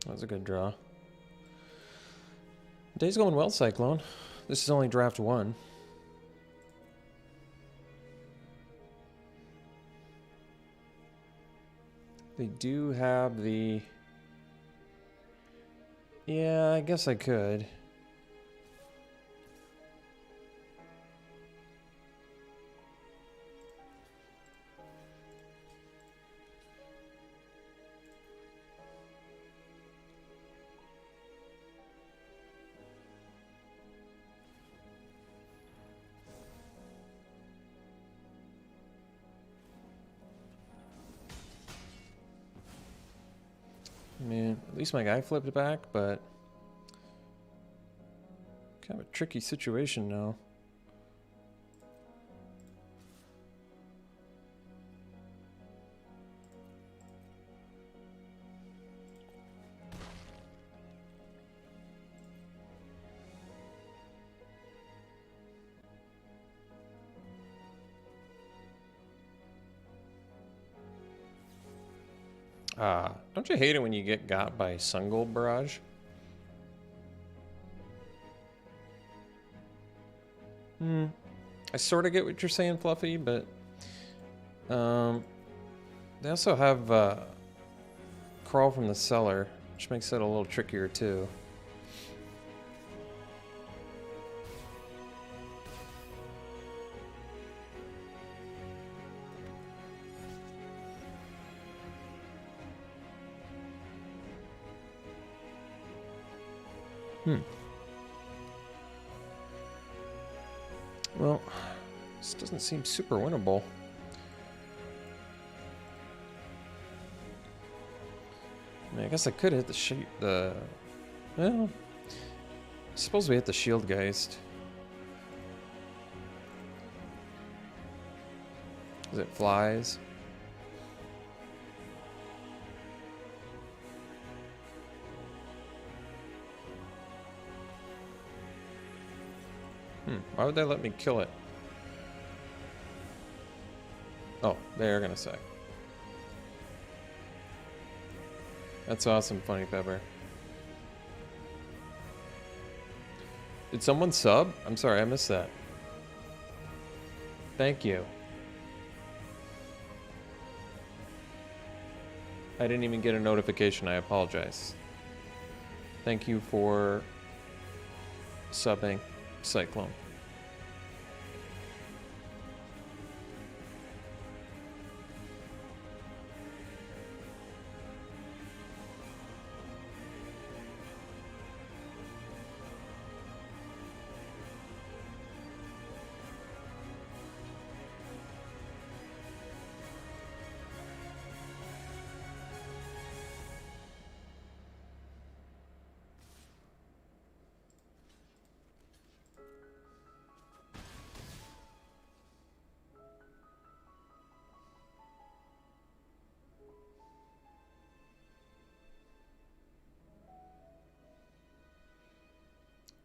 That was a good draw. Day's going well, Cyclone. This is only draft 1. They do have the... Yeah, I guess I could. I mean, at least my guy flipped back, but kind of a tricky situation now. Don't you hate it when you get got by Sungold Barrage? I sort of get what you're saying, Fluffy, but they also have Crawl from the Cellar, which makes it a little trickier too. Well, this doesn't seem super winnable. I mean, I guess I could hit the well, I suppose we hit the Shield Geist. As it flies. Why would they let me kill it? Oh, they're gonna say. That's awesome, Funny Pepper. Did someone sub? I'm sorry, I missed that. Thank you. I didn't even get a notification, I apologize. Thank you for subbing, Cyclone.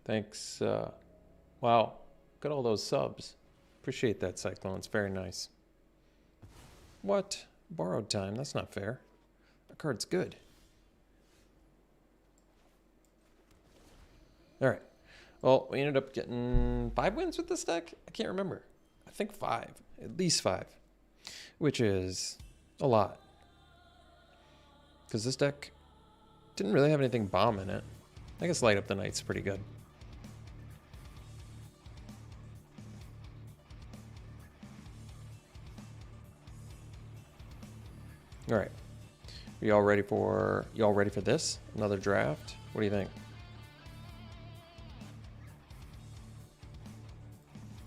Thanks. Wow. Look at all those subs. Appreciate that, Cyclone. It's very nice. What? Borrowed time? That's not fair. That card's good. All right. Well, we ended up getting 5 wins with this deck? I can't remember. I think 5. At least 5. Which is a lot. Because this deck didn't really have anything bomb in it. I guess Light Up the Night's pretty good. All right. Y'all ready for this? Another draft? What do you think?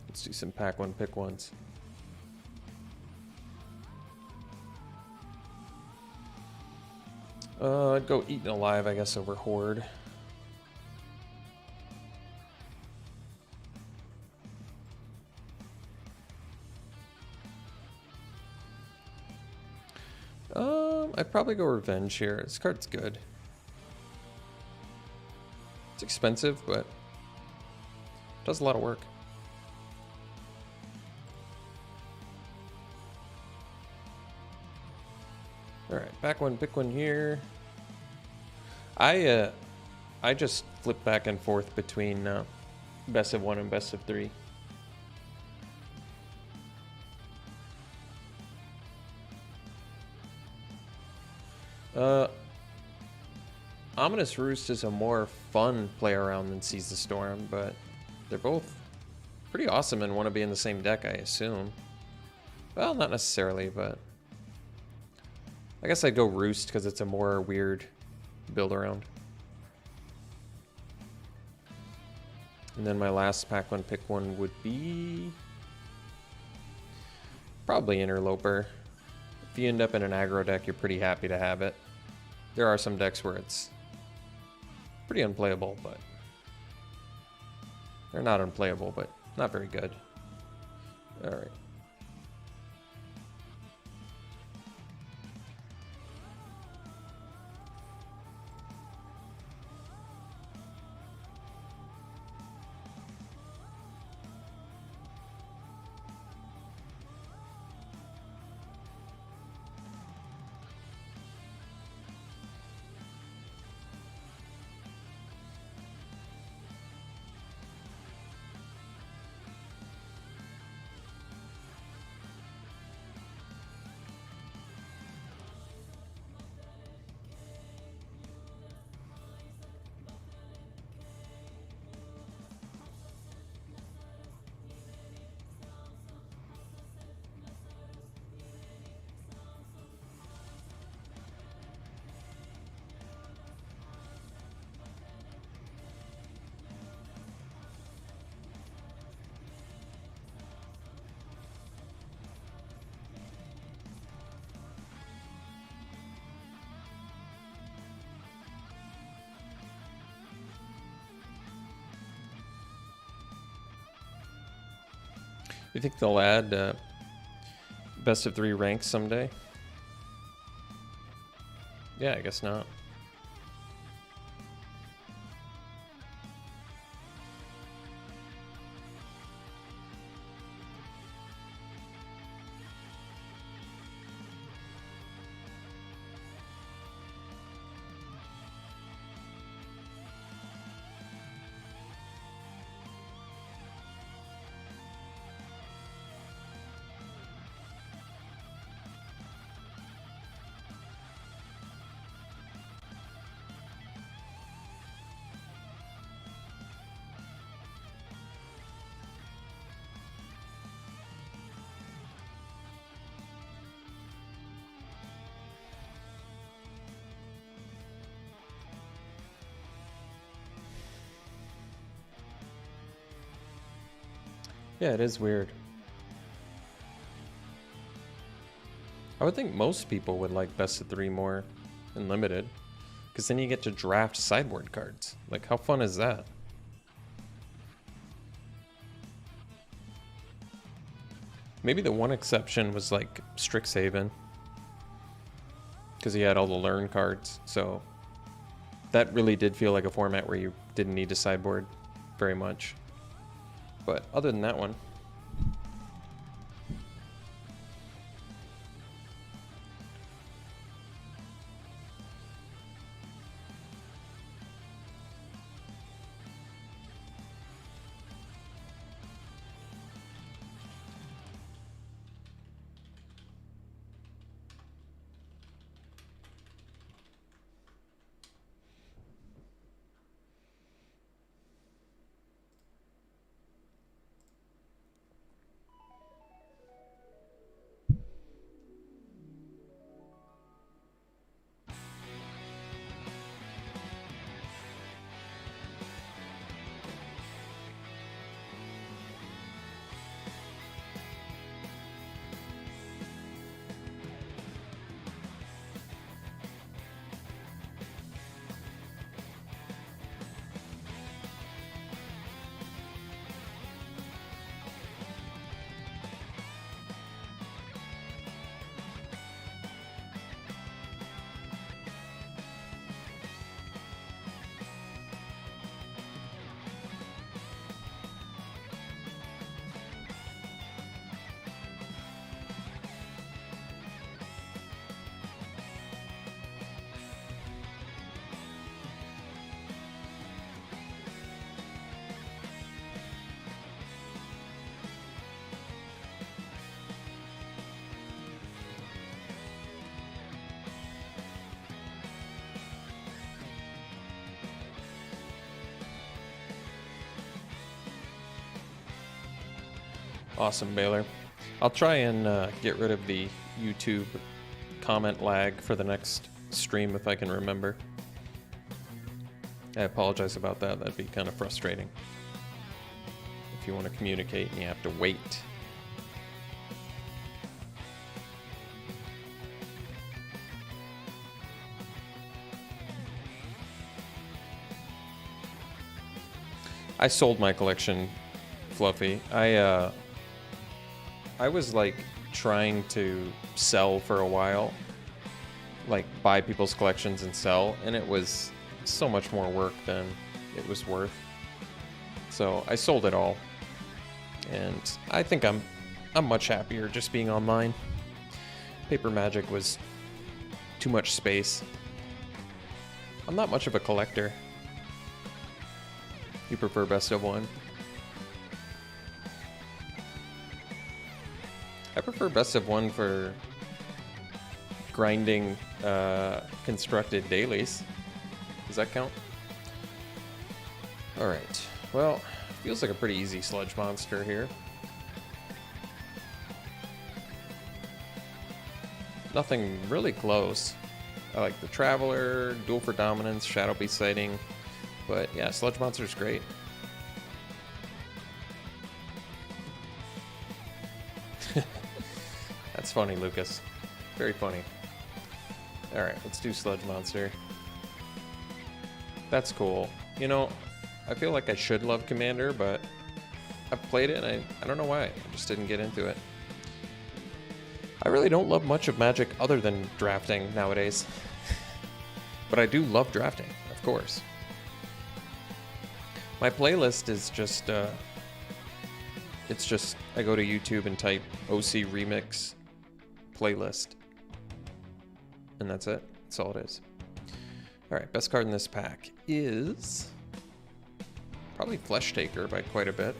Let's do some pack one, pick ones. I'd go Eaten Alive, I guess, over Horde. I'd probably go Revenge here. This card's good. It's expensive, but does a lot of work. All right, back one, pick one here. I just flip back and forth between best of 1 and best of 3. Ominous Roost is a more fun play around than Seize the Storm, but they're both pretty awesome and want to be in the same deck, I assume. Well, not necessarily, but I guess I'd go Roost because it's a more weird build around. And then my last pack one, pick one would be probably Interloper. If you end up in an aggro deck, you're pretty happy to have it. There are some decks where it's pretty unplayable, but they're not unplayable, but not very good. All right. You think they'll add best of 3 ranks someday? Yeah, I guess not. Yeah, it is weird. I would think most people would like best of 3 more than limited, because then you get to draft sideboard cards. Like, how fun is that? Maybe the one exception was like Strixhaven, because he had all the learn cards, so that really did feel like a format where you didn't need to sideboard very much. But other than that one, awesome, Baylor. I'll try and get rid of the YouTube comment lag for the next stream if I can remember. I apologize about that. That'd be kind of frustrating if you want to communicate and you have to wait. I sold my collection, Fluffy. I was like trying to sell for a while, like buy people's collections and sell, and it was so much more work than it was worth. So I sold it all, and I think I'm much happier just being online. Paper Magic was too much space. I'm not much of a collector. You prefer best of one? I prefer best of one for grinding constructed dailies. Does that count? Alright, well, feels like a pretty easy sludge monster here. Nothing really close. I like the Traveler, Duel for Dominance, Shadow Beast Sighting, but yeah, sludge monster's great. That's funny, Lucas. Very funny. Alright, let's do Sludge Monster. That's cool. You know, I feel like I should love Commander, but I've played it and I don't know why. I just didn't get into it. I really don't love much of Magic other than drafting nowadays. But I do love drafting, of course. My playlist is just, it's just, I go to YouTube and type OC Remix playlist. And that's it. That's all it is. Alright, best card in this pack is probably Flesh Taker by quite a bit.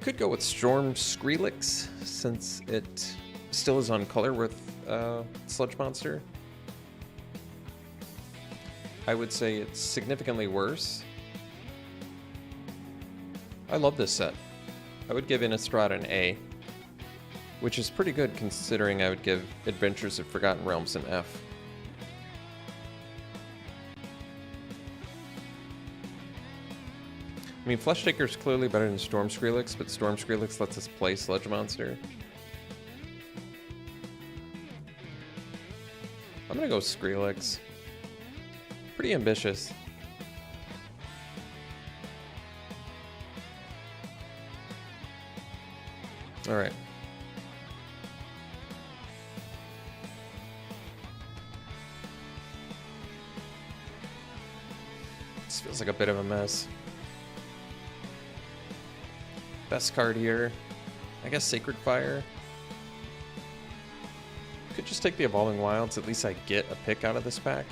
Could go with Storm Skrillex since it still is on color with Sludge Monster. I would say it's significantly worse. I love this set. I would give Innistrad an A, which is pretty good considering I would give Adventures of Forgotten Realms an F. I mean, Flesh Taker is clearly better than Storm Skrillex, but Storm Skrillex lets us play Sludge Monster. I'm gonna go Skrillex. Pretty ambitious. Alright. This feels like a bit of a mess. Best card here, I guess Sacred Fire. Could just take the Evolving Wilds, at least I get a pick out of this pack.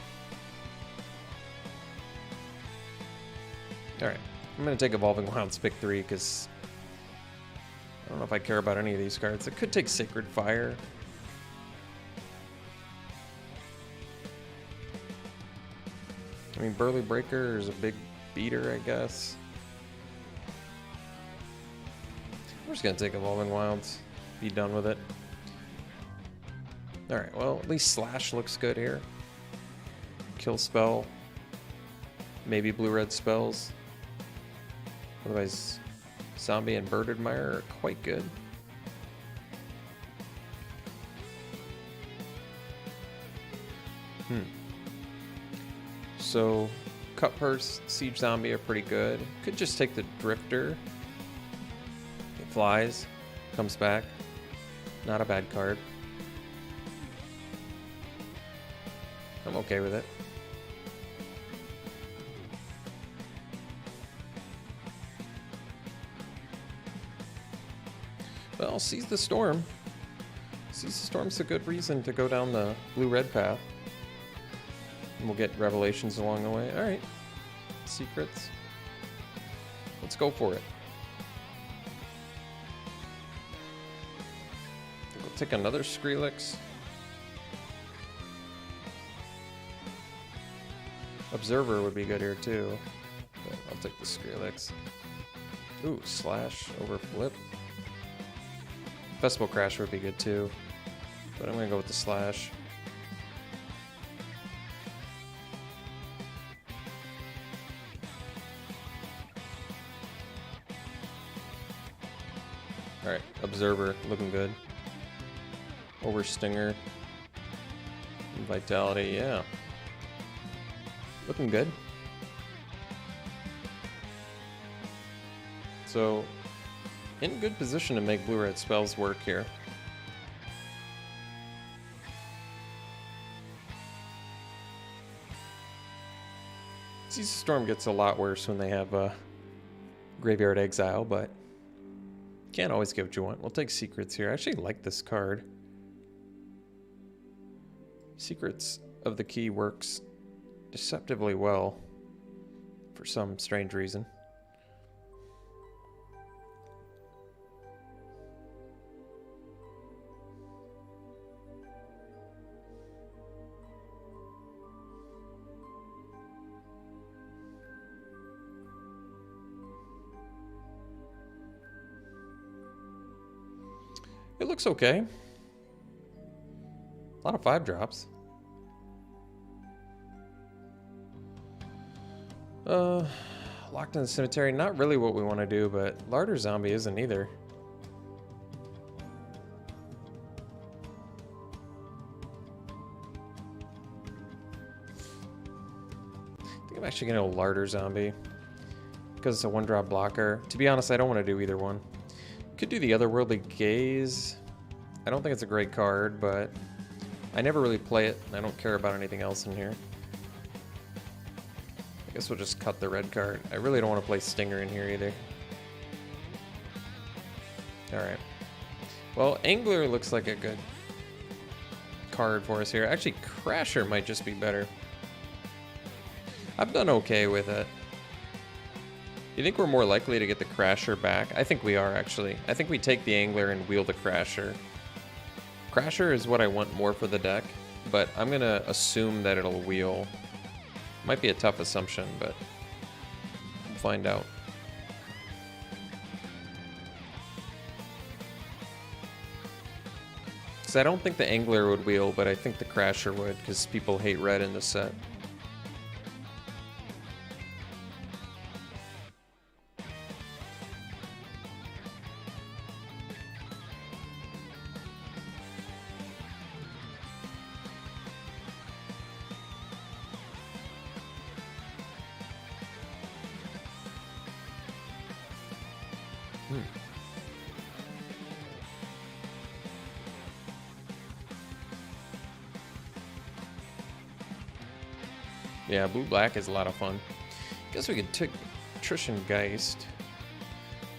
Alright, I'm going to take Evolving Wilds pick 3 because I don't know if I care about any of these cards. I could take Sacred Fire. I mean, Burly Breaker is a big beater, I guess. We're just going to take Evolving Wilds, be done with it. Alright, well, at least Slash looks good here. Kill spell. Maybe blue-red spells. Otherwise, Zombie and Bird Admirer are quite good. So, Cut Purse, Siege Zombie are pretty good. Could just take the Drifter. It flies, comes back. Not a bad card. I'm okay with it. Well, Seize the Storm. Seize the Storm's a good reason to go down the blue-red path. And we'll get revelations along the way. Alright. Secrets. Let's go for it. I think we'll take another Skrillex. Observer would be good here too. But I'll take the Skrillex. Ooh, Slash over Flip. Festival Crash would be good too. But I'm gonna go with the Slash. Alright, Observer, looking good. Over Stinger. Vitality, yeah. Looking good. So, in good position to make blue-red spells work here. Seize the Storm gets a lot worse when they have Graveyard Exile, but can't always get what you want. We'll take Secrets here. I actually like this card. Secrets of the Key works deceptively well for some strange reason. It looks okay. A lot of 5-drops. Locked in the Cemetery, not really what we want to do, but Larder Zombie isn't either. I think I'm actually going to go Larder Zombie because it's a 1-drop blocker. To be honest, I don't want to do either one. Could do the Otherworldly Gaze. I don't think it's a great card, but I never really play it. I don't care about anything else in here. I guess we'll just cut the red card. I really don't want to play Stinger in here either. Alright. Well, Angler looks like a good card for us here. Actually, Crasher might just be better. I've done okay with it. You think we're more likely to get the Crasher back? I think we are, actually. I think we take the Angler and wheel the Crasher. Crasher is what I want more for the deck, but I'm going to assume that it'll wheel. Might be a tough assumption, but we'll find out. Because I don't think the Angler would wheel, but I think the Crasher would, because people hate red in this set. Yeah, blue-black is a lot of fun. Guess we could take Trishan Geist.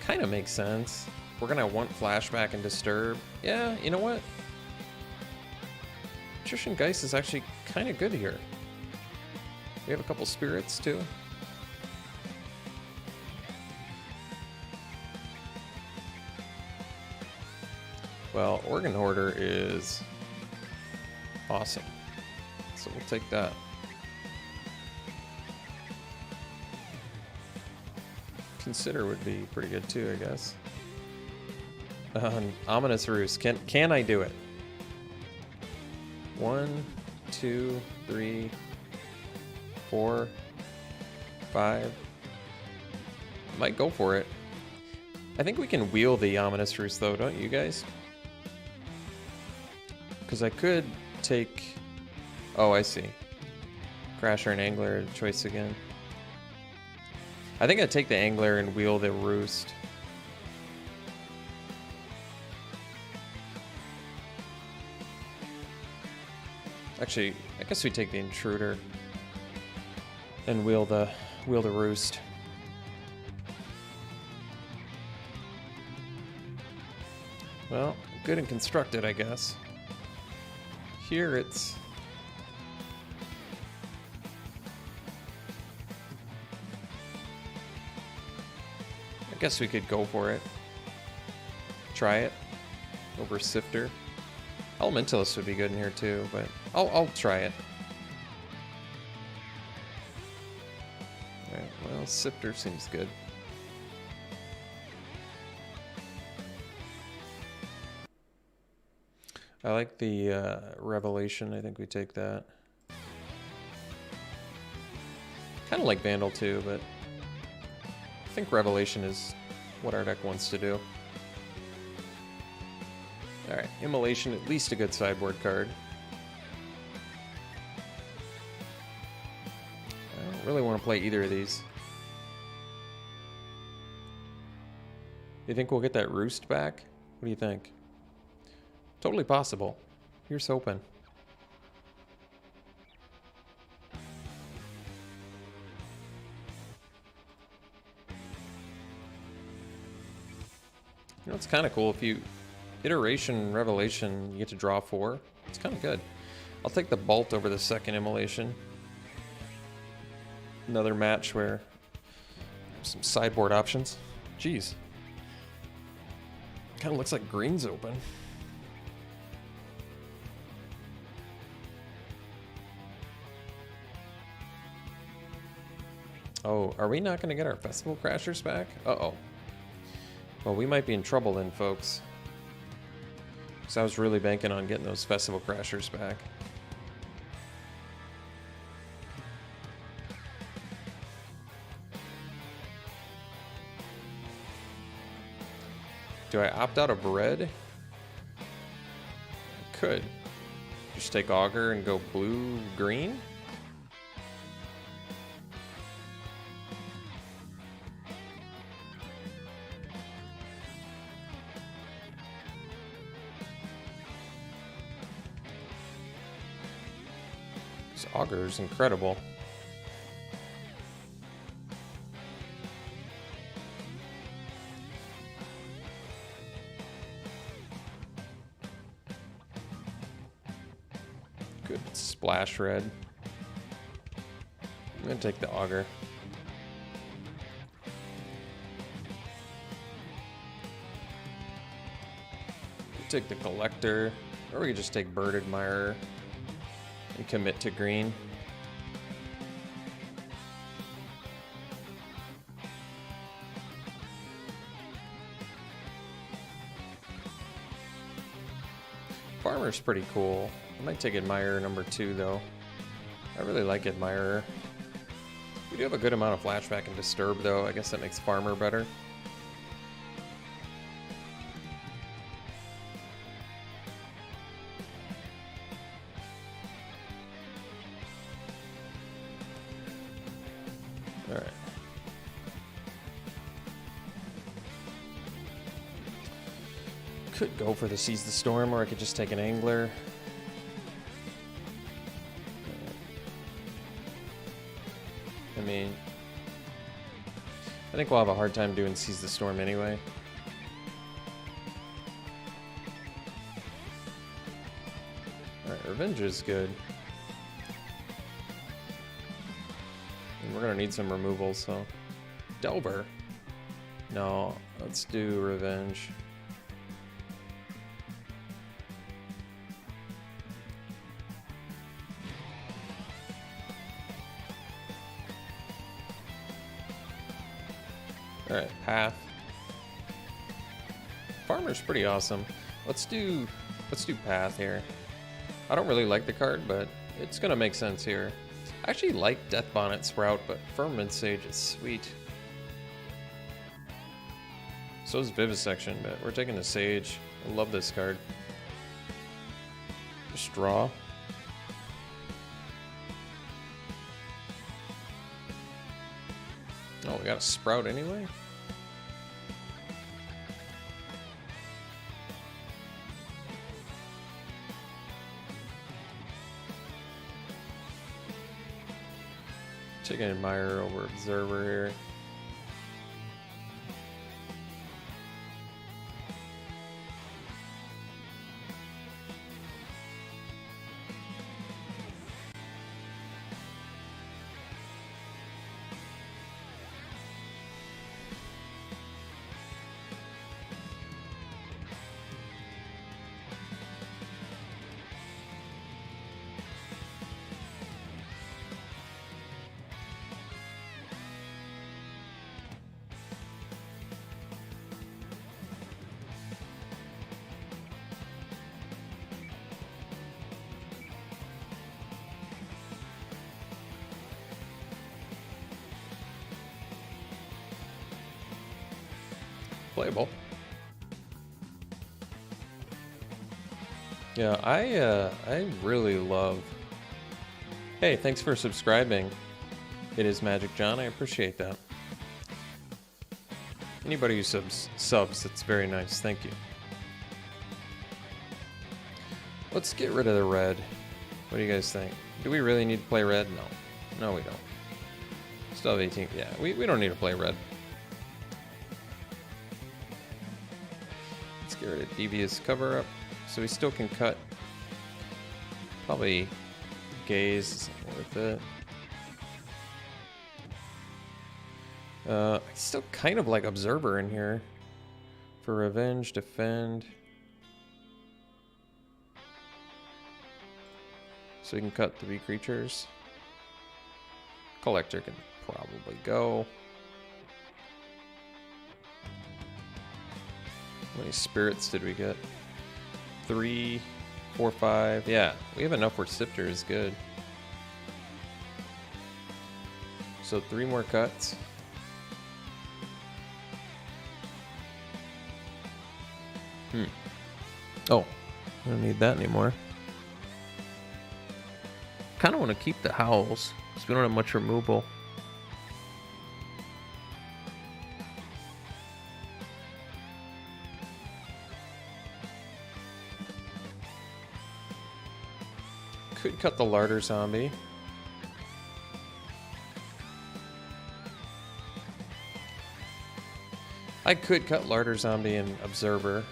kind of makes sense. We're gonna want flashback and disturb. Yeah, you know what? Magician Geist is actually kind of good here. We have a couple spirits too. Well, Organ Hoarder is awesome, so we'll take that. Consider would be pretty good too, I guess. Ominous Roost. Can I do it? 1, 2, 3, 4, 5. Might go for it. I think we can wheel the Ominous Roost though, don't you guys? Because I could take... Oh, I see. Crasher and Angler choice again. I think I'd take the Angler and wheel the Roost. Actually, I guess we take the Intruder and wheel the Roost. Well, good and constructed, I guess. Here it's... I guess we could go for it. Try it over Sifter. Elementalist would be good in here too, but I'll try it. Alright, well, Sifter seems good. I like the Revelation. I think we take that. Kind of like Vandal too, but I think Revelation is what our deck wants to do. Alright, Immolation, at least a good sideboard card. I don't really want to play either of these. You think we'll get that Roost back? What do you think? Totally possible. Here's hoping. You know, it's kind of cool if you Iteration Revelation, you get to draw 4. It's kind of good. I'll take the Bolt over the second Immolation. Another match where some sideboard options. Jeez. Kind of looks like green's open. Oh, are we not going to get our Festival Crashers back? Uh-oh. Well, we might be in trouble then, folks. Because I was really banking on getting those Festival Crashers back. Do I opt out of red? I could. Just take Augur and go blue-green? Augur is incredible. Good splash red. I'm gonna take the Augur. Take the Collector, or we could just take Bird Admirer and commit to green. Farmer's pretty cool. I might take Admirer number 2 though. I really like Admirer. We do have a good amount of flashback and disturb though. I guess that makes Farmer better. Alright. Could go for the Seize the Storm, or I could just take an Angler. I mean, I think we'll have a hard time doing Seize the Storm anyway. Alright, Revenge is good. And we're gonna need some removal, so... Delver? No, let's do Revenge. Alright, Path. Farmer's pretty awesome. Let's do Path here. I don't really like the card, but it's gonna make sense here. I actually like Death Bonnet Sprout, but Firmament Sage is sweet. So is Vivisection, but we're taking the Sage. I love this card. Just draw. Oh, we got a Sprout anyway? Taking Admirer over Observer here. Playable. Yeah, I really love... Hey, thanks for subscribing. It is Magic John. I appreciate that. Anybody who subs, it's very nice. Thank you. Let's get rid of the red. What do you guys think? Do we really need to play red? No. No, we don't. Still have 18. Yeah, we don't need to play red. Let's get rid of Devious Cover Up. So we still can cut. Probably Gaze isn't worth it. I still kind of like Observer in here. For Revenge, Defend. So we can cut 3 creatures. Collector can probably go. How many spirits did we get? 3, 4, 5. Yeah, we have enough where Sifter is good. So 3 more cuts. Oh, I don't need that anymore. Kind of want to keep the Howls, because we don't have much removal. Could cut the Larder Zombie. I could cut Larder Zombie and Observer.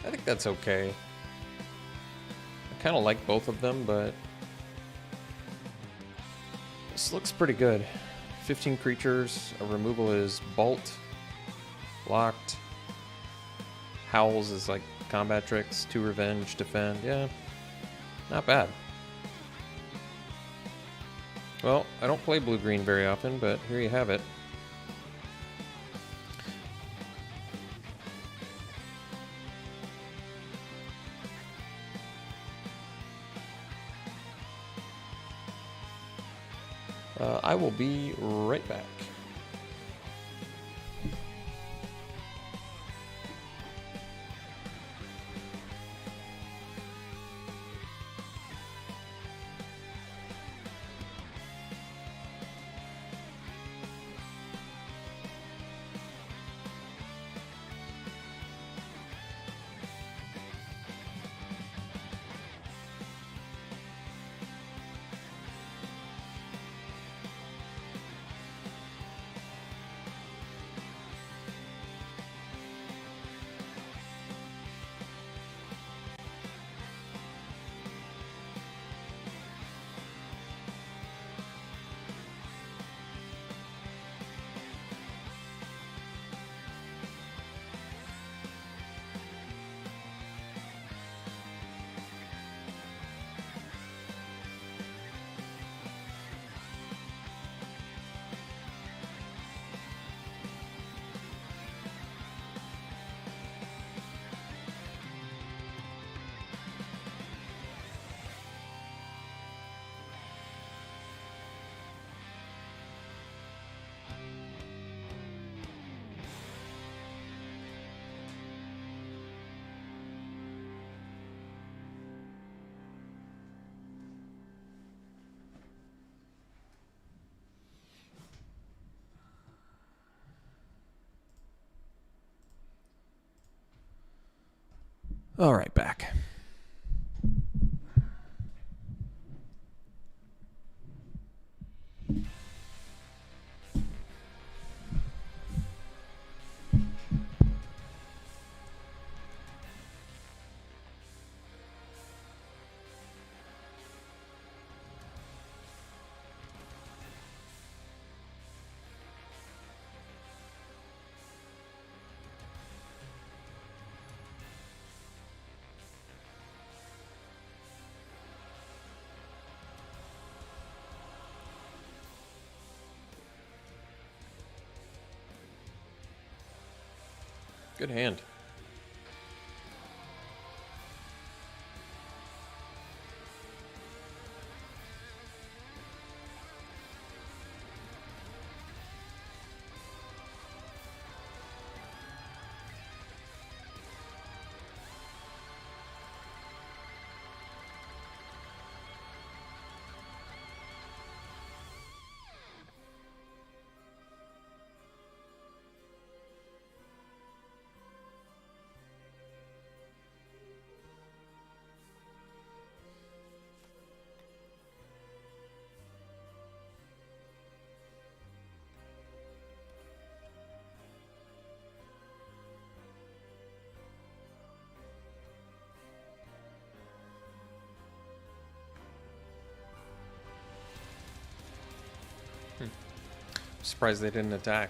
I think that's okay. I kind of like both of them, but this looks pretty good. 15 creatures. A removal is Bolt. Locked. Howls is like combat tricks. 2 Revenge, Defend. Yeah, not bad. Well, I don't play blue-green very often, but here you have it. I will be right back. All right, back. Good hand. Surprised they didn't attack.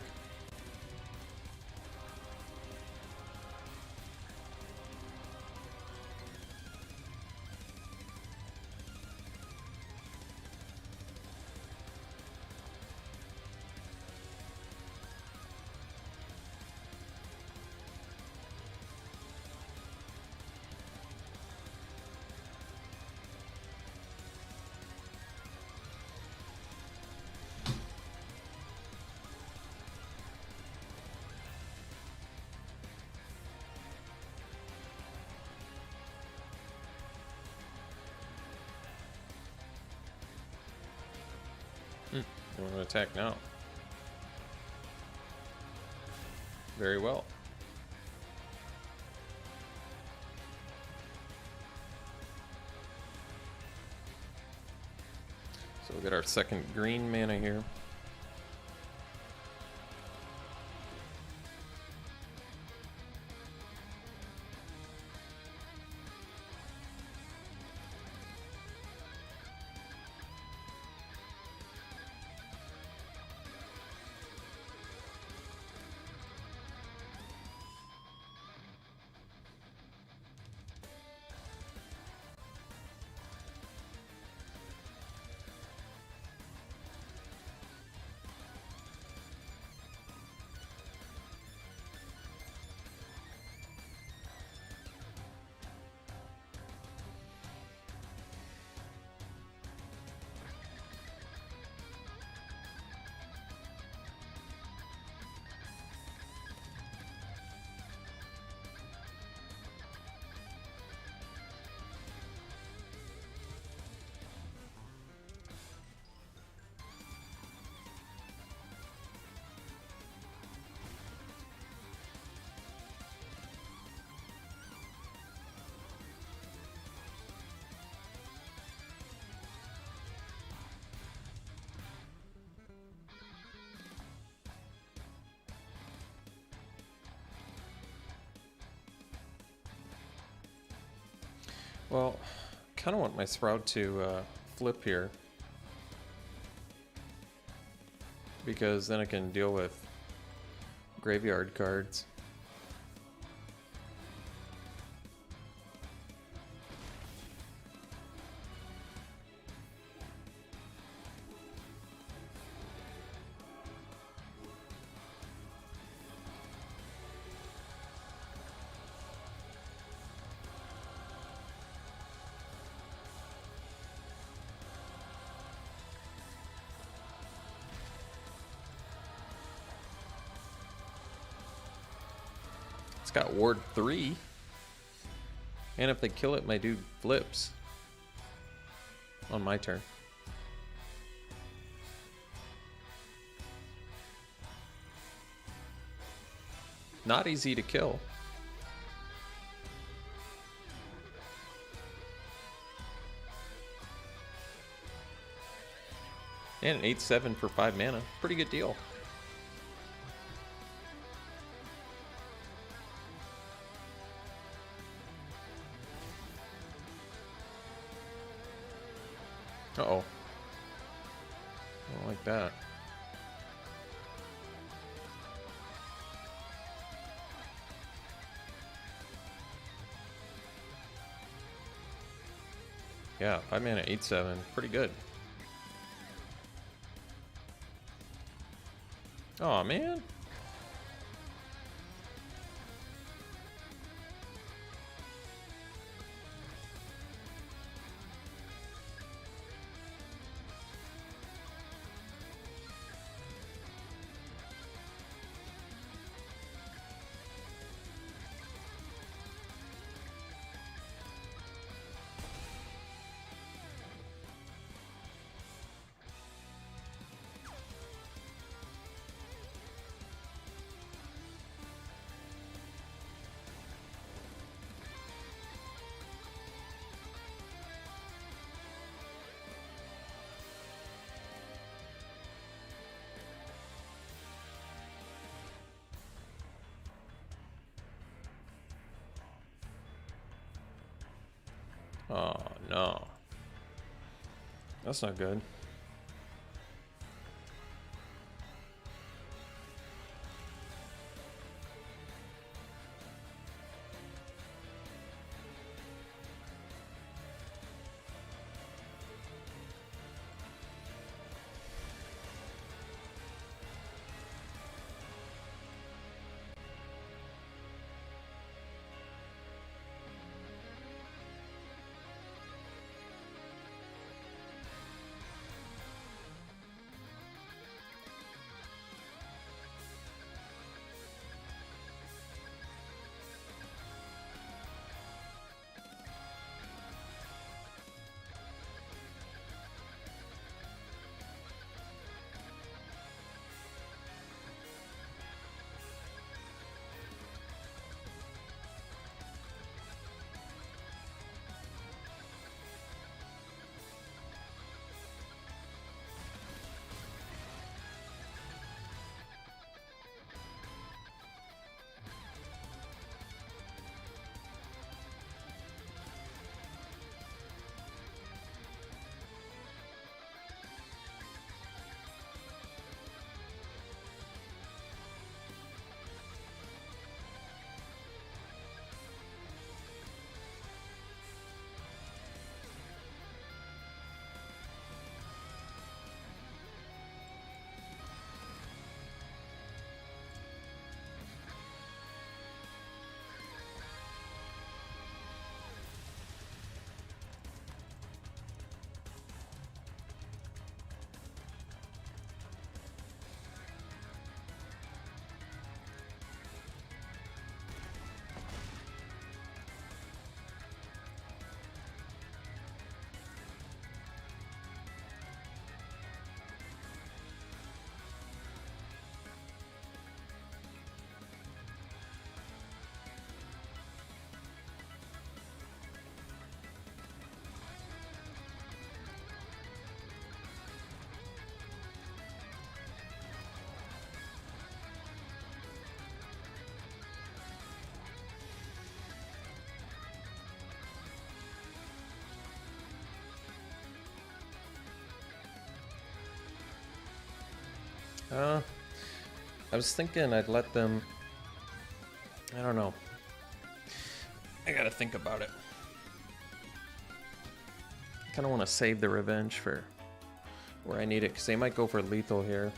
They want to attack now. Very well. So we'll get our second green mana here. Well, kind of want my Sprout to flip here, because then I can deal with graveyard cards. It's got Ward 3. And if they kill it, my dude flips on my turn. Not easy to kill. And an 8/7 for 5 mana. Pretty good deal. Uh-oh. I don't like that. Yeah, 5 mana, 8/7. Pretty good. Aw, man. Oh, no. That's not good. I was thinking I'd let them... I don't know. I gotta think about it. I kind of want to save the revenge for where I need it, because they might go for lethal here.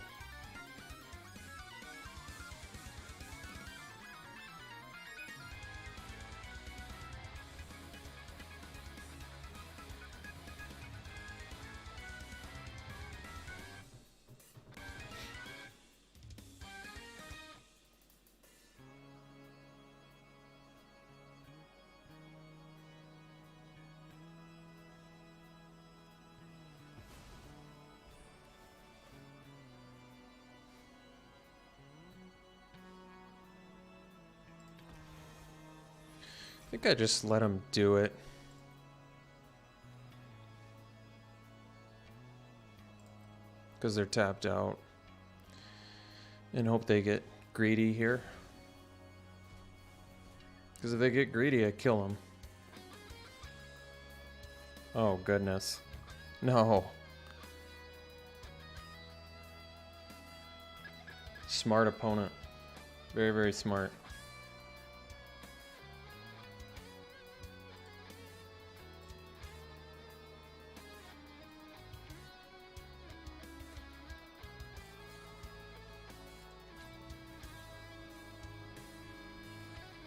I think I just let him do it. because they're tapped out. And hope they get greedy here. Because if they get greedy, I kill them. Oh, goodness. No. Smart opponent. Very, very smart.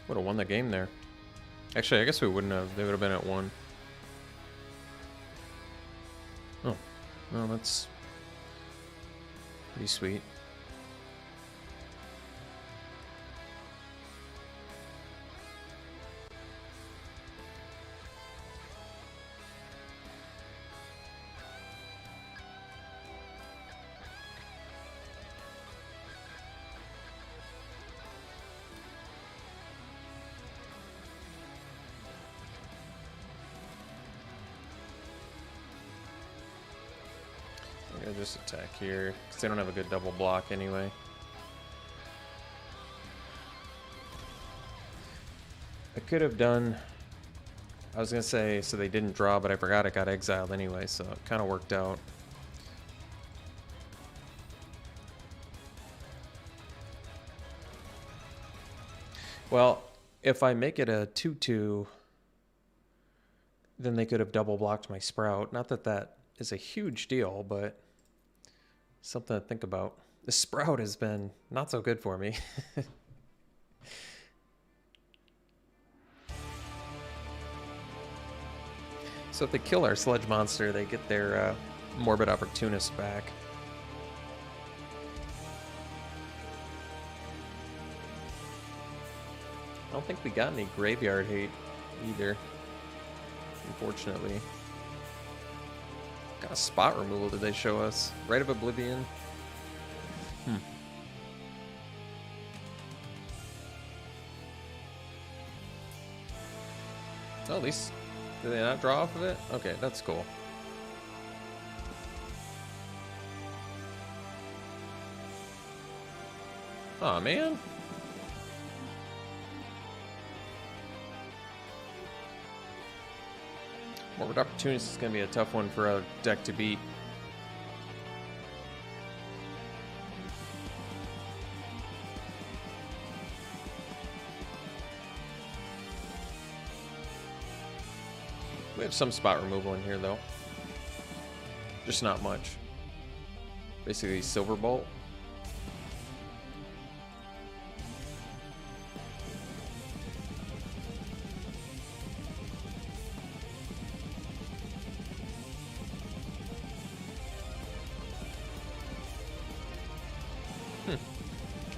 Would have won the game there. Actually, I guess we wouldn't have. They would have been at 1. Oh, well, that's pretty sweet. I'll just attack here, because they don't have a good double block anyway. I could have done... I was going to say, so they didn't draw, but I forgot it got exiled anyway, so it kind of worked out. Well, if I make it a 2-2, then they could have double blocked my Sprout. Not that that is a huge deal, but something to think about. The Sprout has been not so good for me. So if they kill our Sludge Monster, they get their Morbid Opportunist back. I don't think we got any graveyard hate either, unfortunately. What kind of spot removal did they show us? Rite of Oblivion? Oh, at least, did they not draw off of it? Okay, that's cool. Aw, man. Morbid Opportunist is going to be a tough one for a deck to beat. We have some spot removal in here, though. Just not much. Basically, Silver Bolt.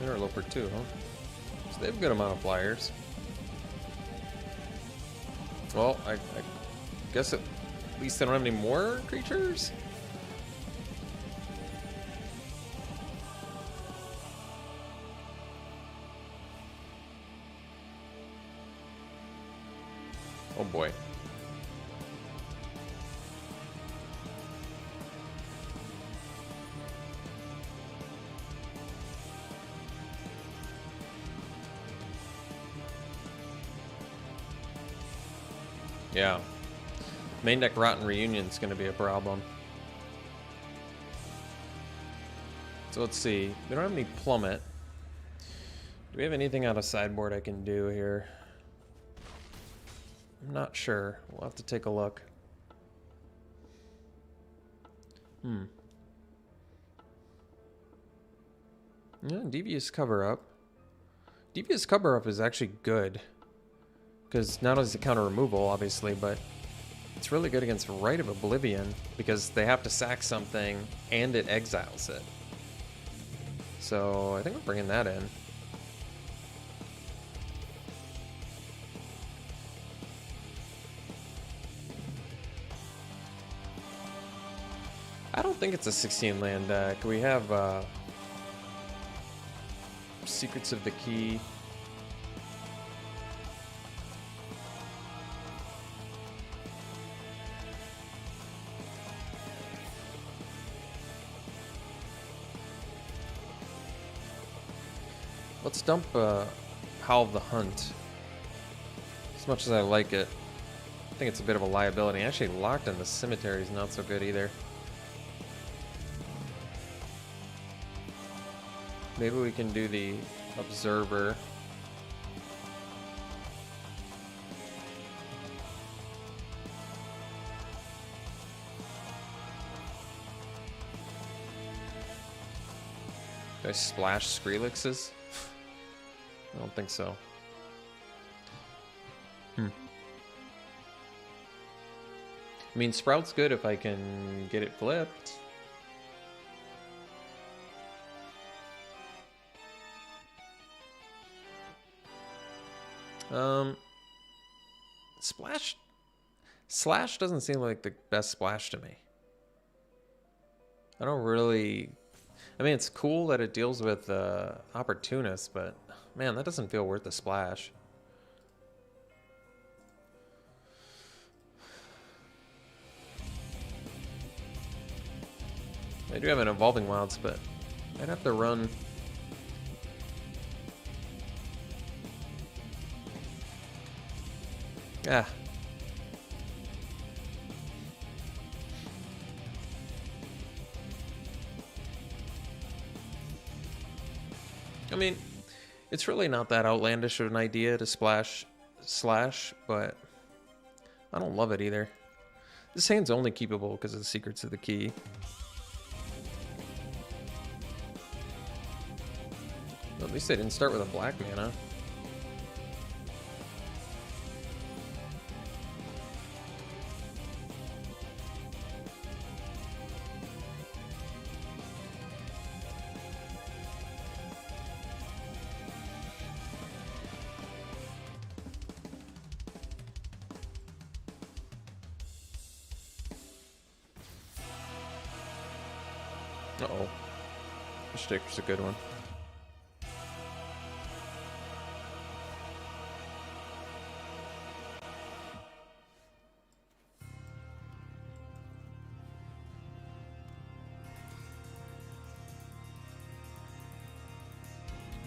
Interloper too, huh? So they have a good amount of flyers. Well, I guess at least they don't have any more creatures? Oh boy. Yeah. Main deck Rotten Reunion is going to be a problem. So let's see. We don't have any Plummet. Do we have anything out of sideboard I can do here? I'm not sure. We'll have to take a look. Yeah, Devious Cover-Up. Devious Cover-Up is actually good. Because not only is it counter removal, obviously, but it's really good against Rite of Oblivion because they have to sack something and it exiles it. So I think we're bringing that in. I don't think it's a 16 land deck. We have Secrets of the Key. Let's dump Howl of the Hunt. As much as I like it, I think it's a bit of a liability. Actually, Locked in the Cemetery is not so good either. Maybe we can do the Observer. Do I splash Skrelixes? I don't think so. I mean, Sprout's good if I can get it flipped. Slash doesn't seem like the best splash to me. I don't really... I mean, it's cool that it deals with Opportunists, but man, that doesn't feel worth the splash. I do have an Evolving Wilds, but I'd have to run... Ah. I mean, it's really not that outlandish of an idea to splash Slash, but I don't love it either. This hand's only keepable because of the Secrets of the Key. Well, at least they didn't start with a black mana. Uh-oh. Mistaker's a good one.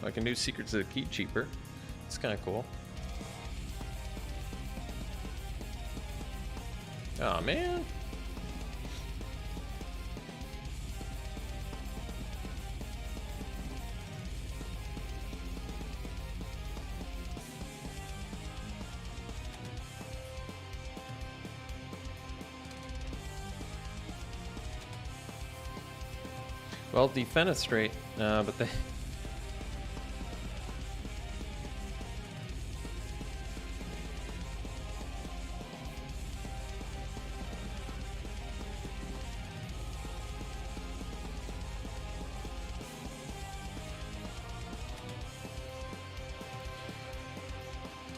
I can do Secrets of the Key cheaper. It's kind of cool. Oh man. Well, Defenestrate, but they...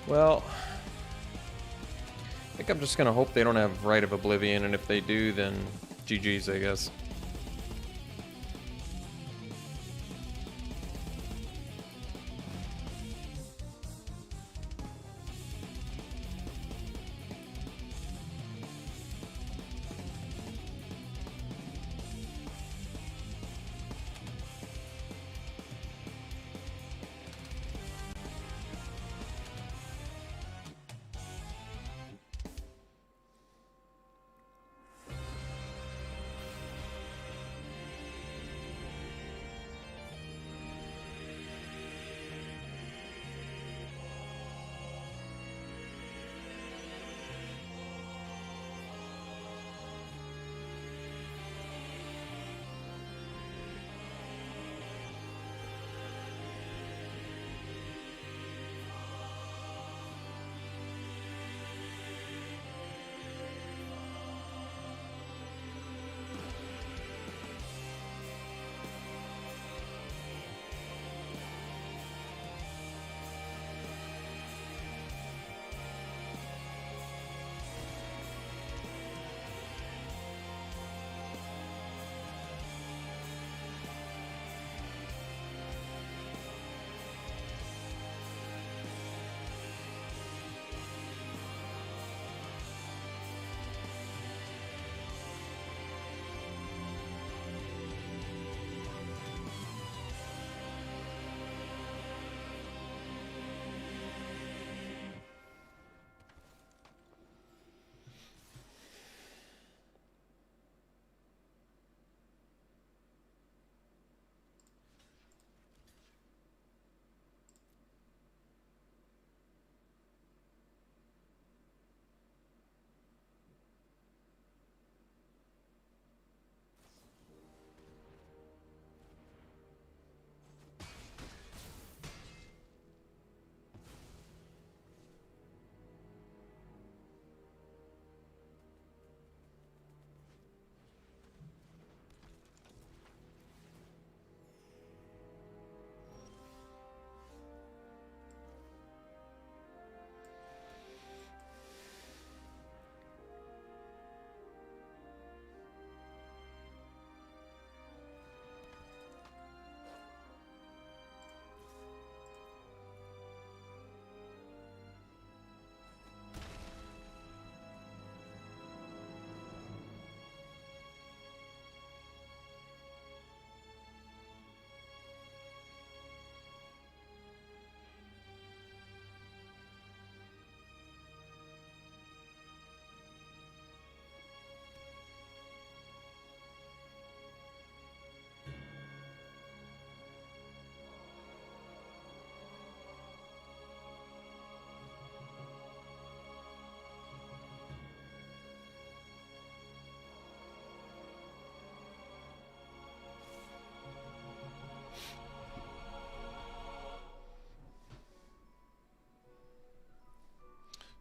Well, I think I'm just gonna hope they don't have Rite of Oblivion, and if they do, then GG's, I guess.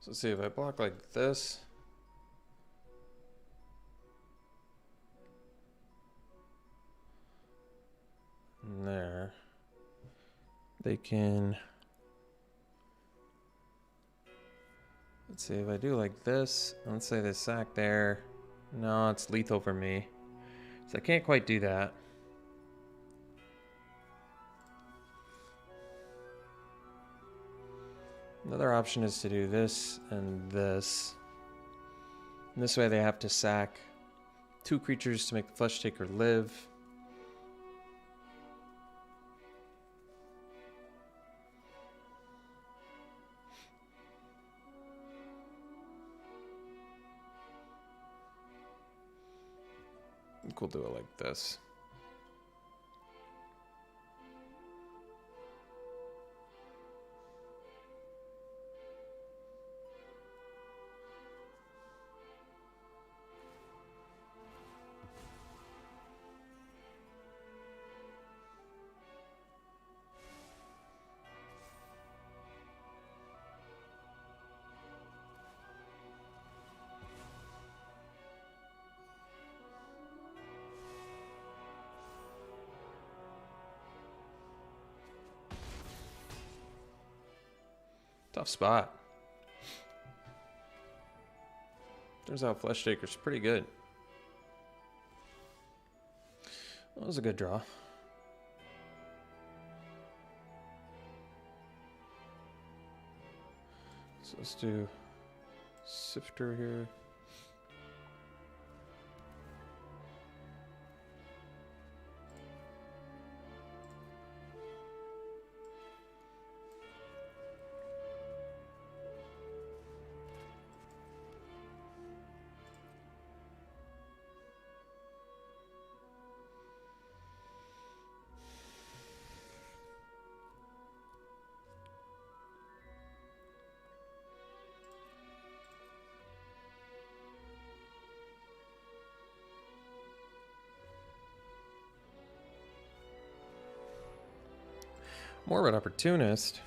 So let's see if I block like this. And there. They can... Let's see if I do like this. Let's say they sack there. No, it's lethal for me. So I can't quite do that. Another option is to do this and this. And this way they have to sack 2 creatures to make the Flesh Taker live. I think we'll do it like this. Tough spot. Turns out Flesh Taker's pretty good. That was a good draw. So let's do Sifter here. More of an opportunist.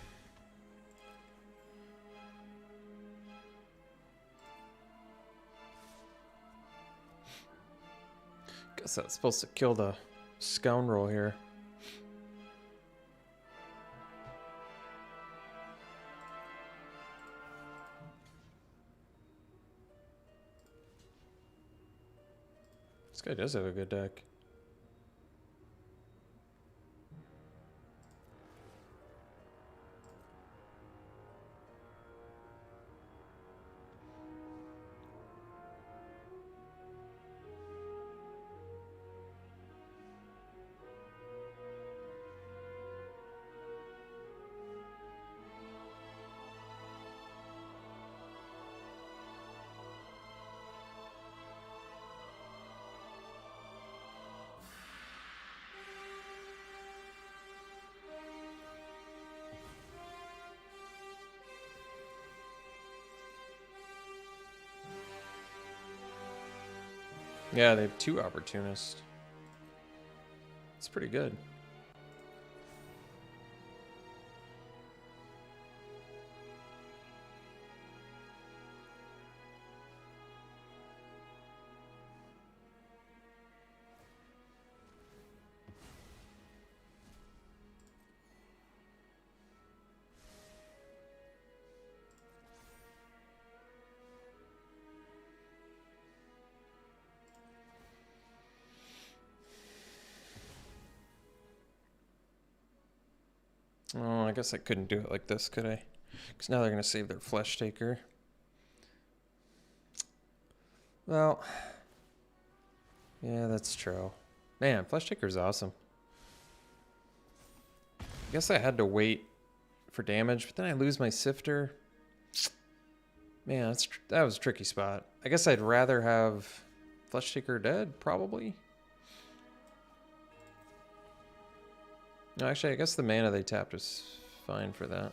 Guess that's supposed to kill the scoundrel here. This guy does have a good deck. Yeah, they have 2 opportunists. It's pretty good. Oh, I guess I couldn't do it like this, could I? Because now they're going to save their Flesh Taker. Well, yeah, that's true. Man, Flesh Taker's awesome. I guess I had to wait for damage, but then I lose my Sifter. Man, that was a tricky spot. I guess I'd rather have Flesh Taker dead, probably. No, actually, I guess the mana they tapped was fine for that.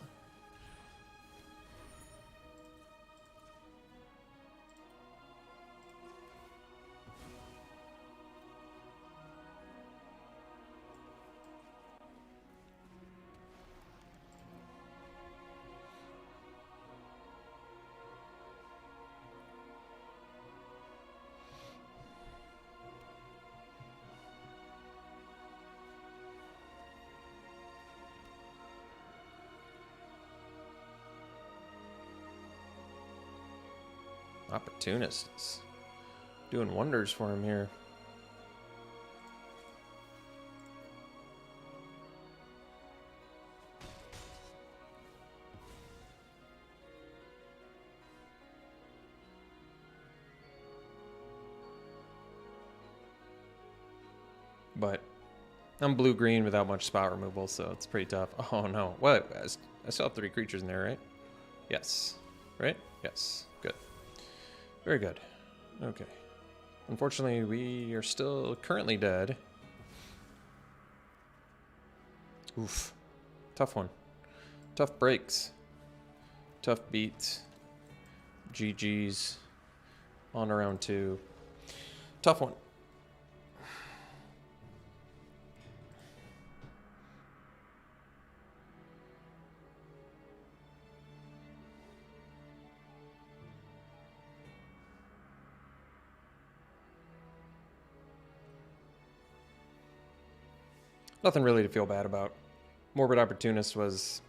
Opportunist is doing wonders for him here. But I'm blue-green without much spot removal, so it's pretty tough. Oh no, what? I still have 3 creatures in there, right? Yes. Right? Yes. Good. Very good. Okay. Unfortunately, we are still currently dead. Oof. Tough one. Tough breaks. Tough beats. GG's. On to round 2. Tough one. Nothing really to feel bad about. Morbid Opportunist was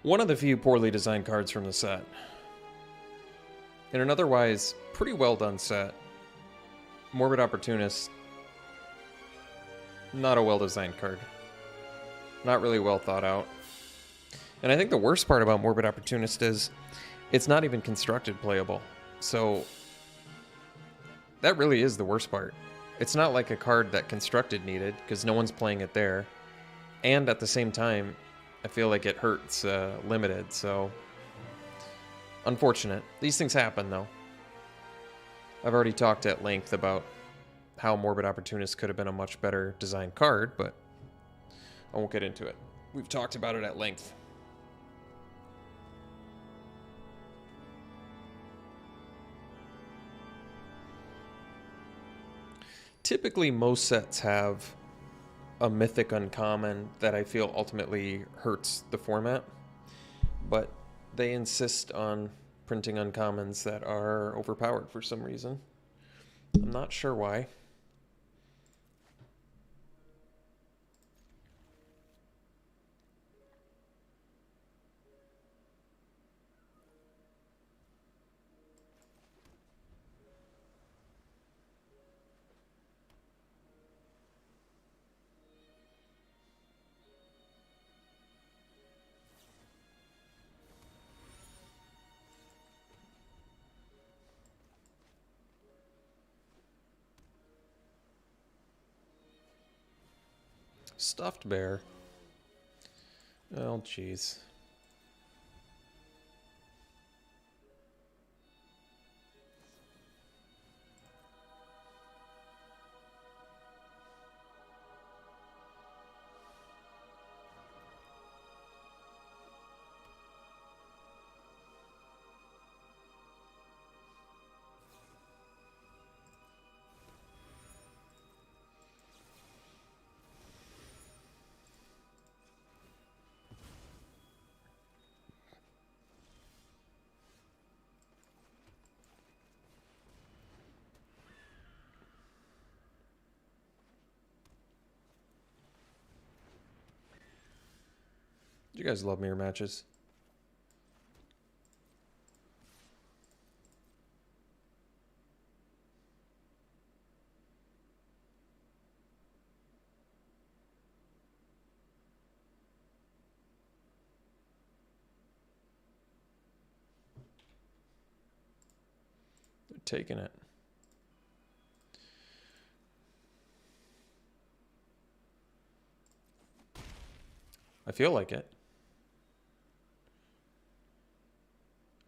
one of the few poorly designed cards from the set. In an otherwise pretty well done set, Morbid Opportunist, not a well designed card. Not really well thought out. And I think the worst part about Morbid Opportunist is it's not even constructed playable. So that really is the worst part. It's not like a card that constructed needed, because no one's playing it there. And at the same time, I feel like it hurts limited, so unfortunate. These things happen, though. I've already talked at length about how Morbid Opportunist could have been a much better designed card, but I won't get into it. We've talked about it at length. Typically, most sets have a mythic uncommon that I feel ultimately hurts the format, but they insist on printing uncommons that are overpowered for some reason. I'm not sure why. Stuffed bear. Oh, jeez. You guys love mirror matches. They're taking it. I feel like it.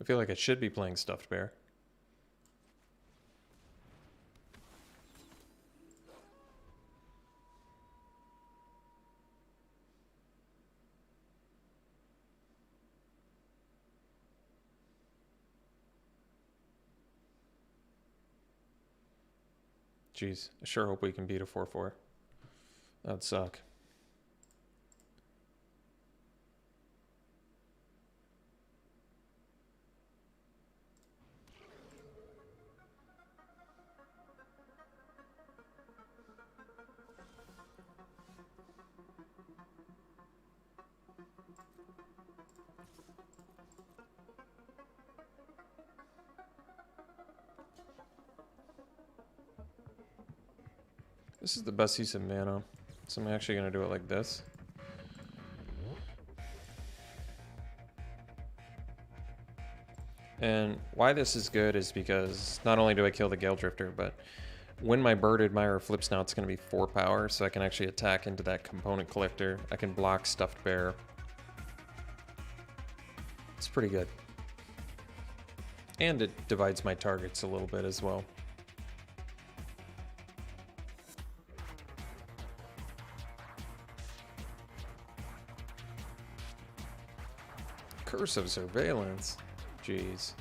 I feel like I should be playing Stuffed Bear. Jeez, I sure hope we can beat a 4-4. That'd suck. This is the best use of mana, so I'm actually going to do it like this. And why this is good is because not only do I kill the Gale Drifter, but when my Bird Admirer flips now, it's going to be 4 power, so I can actually attack into that Component Collector. I can block Stuffed Bear. It's pretty good. And it divides my targets a little bit as well. Curse of Surveillance. Jeez.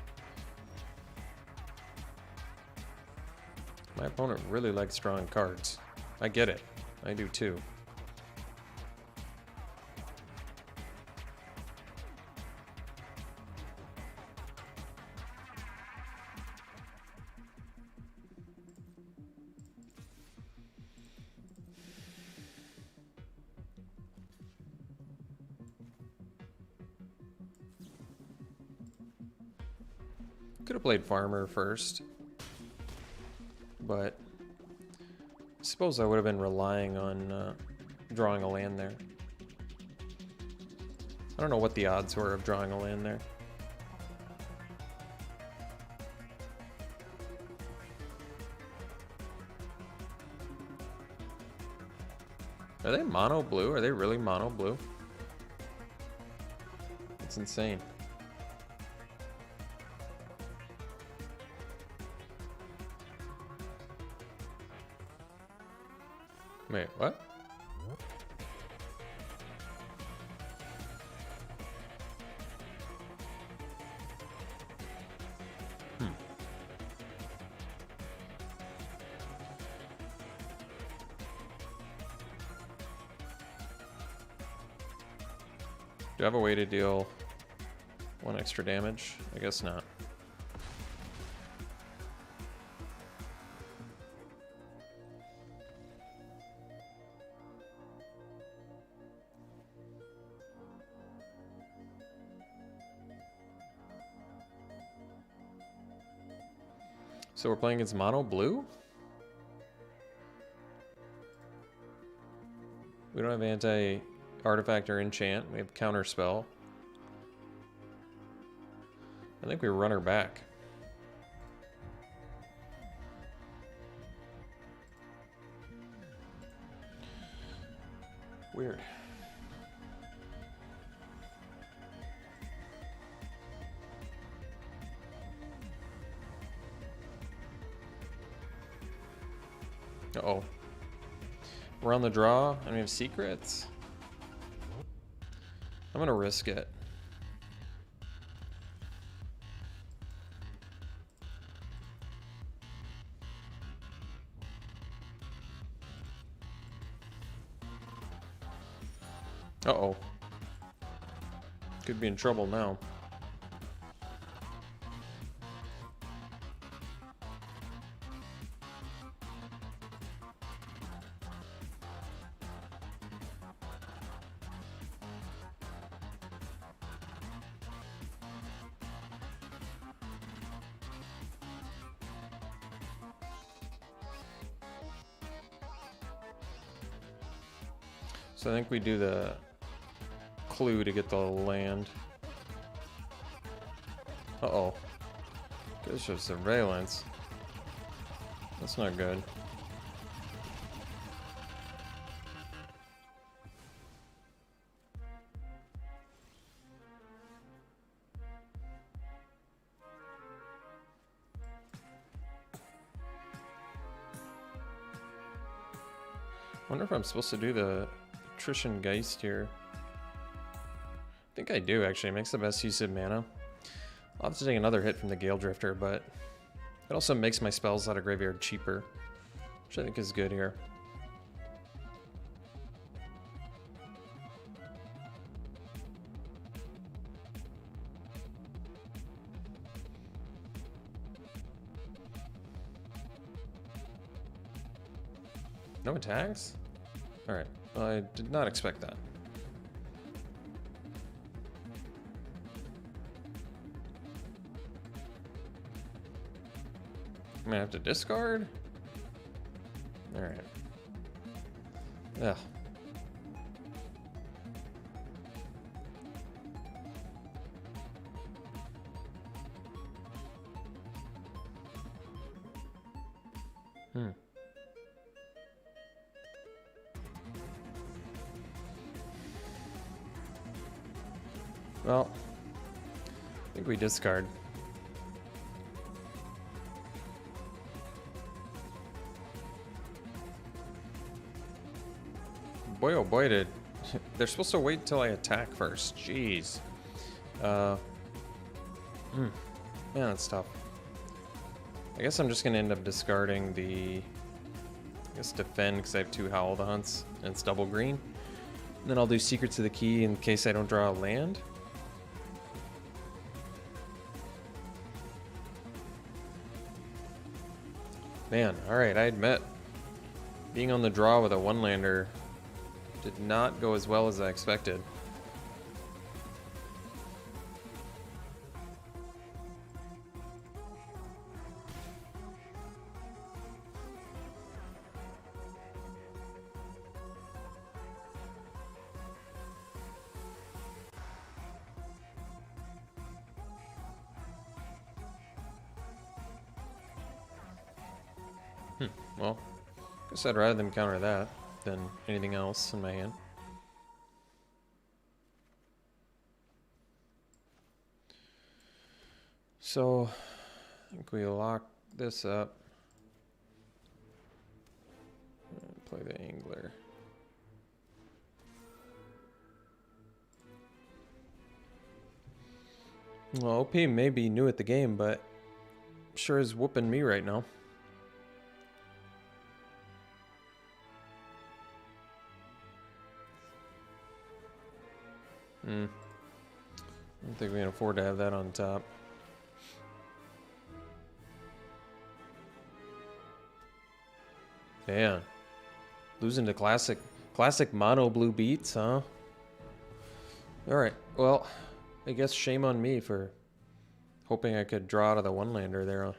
My opponent really likes drawing cards. I get it. I do too. Could have played Farmer first, but I suppose I would have been relying on drawing a land there. I don't know what the odds were of drawing a land there. Are they mono blue? Are they really mono blue? It's insane. Wait, what? Do I have a way to deal 1 extra damage? I guess not. So we're playing against mono blue? We don't have anti-artifact or enchant. We have counter spell. I think we run her back. Weird. Uh-oh. We're on the draw and we have secrets. I'm gonna risk it. Uh-oh. Could be in trouble now. So I think we do the clue to get the land. Uh-oh. Good show surveillance. That's not good. Wonder if I'm supposed to do the Patrician Geist here. I think I do, actually. It makes the best use of mana. I'll have to take another hit from the Gale Drifter, but it also makes my spells out of graveyard cheaper, which I think is good here. No attacks? Alright, well, I did not expect that. I'm gonna have to discard? Alright. Ugh. Well, I think we discard. Boy, oh boy, they're supposed to wait till I attack first. Jeez. Man, that's tough. I guess I'm just gonna end up discarding the, I guess, defend, because I have 2 Howl the Hunts and it's double green. And then I'll do Secrets of the Key in case I don't draw a land. Man, alright, I admit, being on the draw with a 1-lander did not go as well as I expected. Well, guess I'd rather them counter that than anything else in my hand. So, I think we lock this up. And play the Angler. Well, OP may be new at the game, but sure is whooping me right now. I don't think we can afford to have that on top. Man, losing to classic mono blue beats, huh? Alright, well, I guess shame on me for hoping I could draw out of the 1-lander there.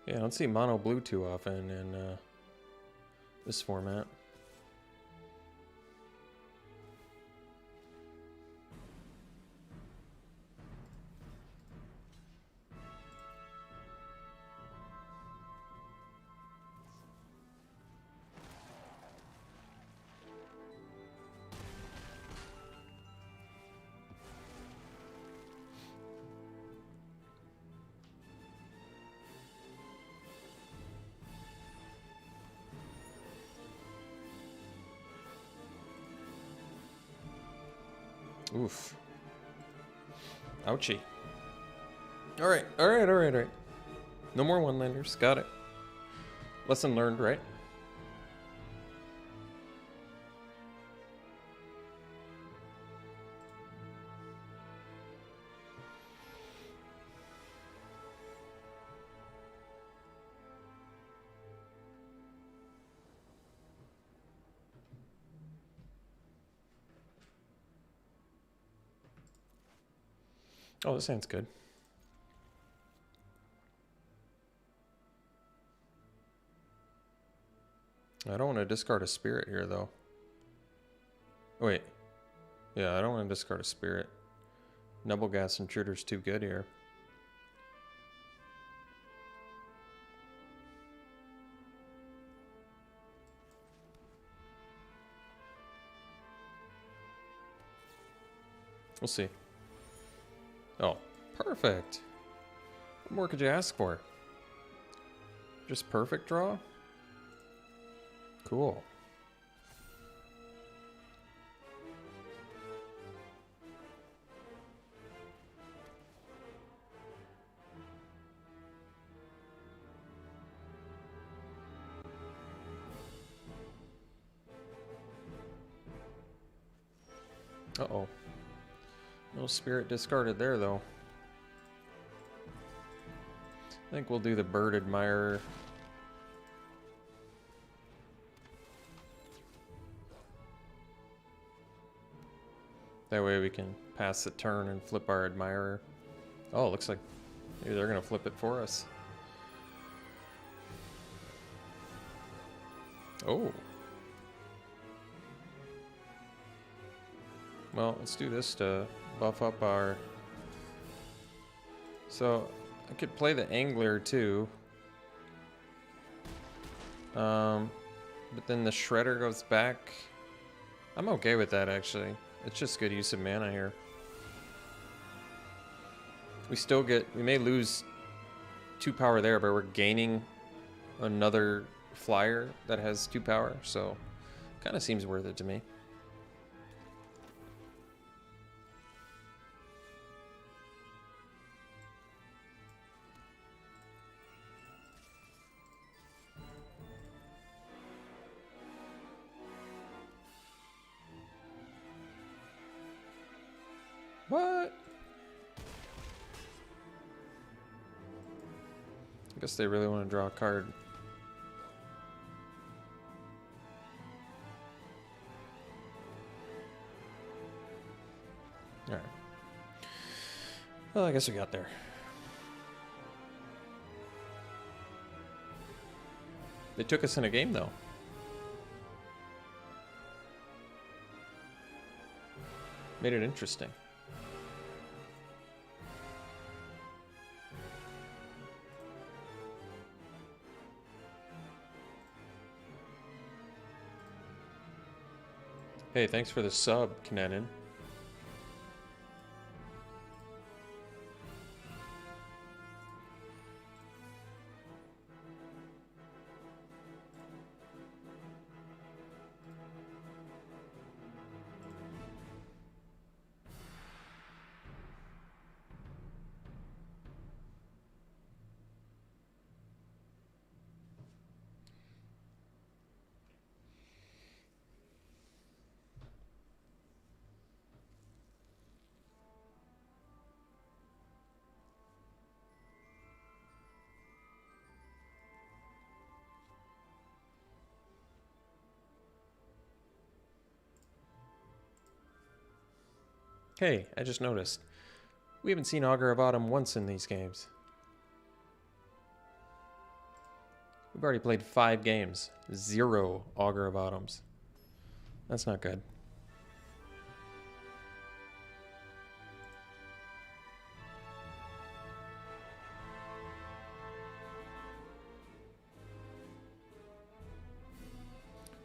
Yeah, I don't see mono blue too often in this format. Oof. Ouchie. Alright. No more 1-landers. Got it. Lesson learned, right? Oh, this hand's good. I don't want to discard a spirit here, though. Wait. Yeah, I don't want to discard a spirit. Nubblegas Intruder's too good here. We'll see. Oh, perfect. What more could you ask for? Just perfect draw? Cool. Uh-oh. No spirit discarded there, though. I think we'll do the Bird Admirer. That way we can pass the turn and flip our Admirer. Oh, it looks like maybe they're going to flip it for us. Oh. Well, let's do this to buff up our... So, I could play the Angler too. But then the Shredder goes back. I'm okay with that, actually. It's just good use of mana here. We still get... We may lose 2 power there, but we're gaining another flyer that has 2 power, so kind of seems worth it to me. What? I guess they really want to draw a card. Alright. Well, I guess we got there. They took us in a game, though. Made it interesting. Hey, thanks for the sub, Knenin. Hey, I just noticed. We haven't seen Augur of Autumn once in these games. We've already played 5 games. 0 Augur of Autumns. That's not good.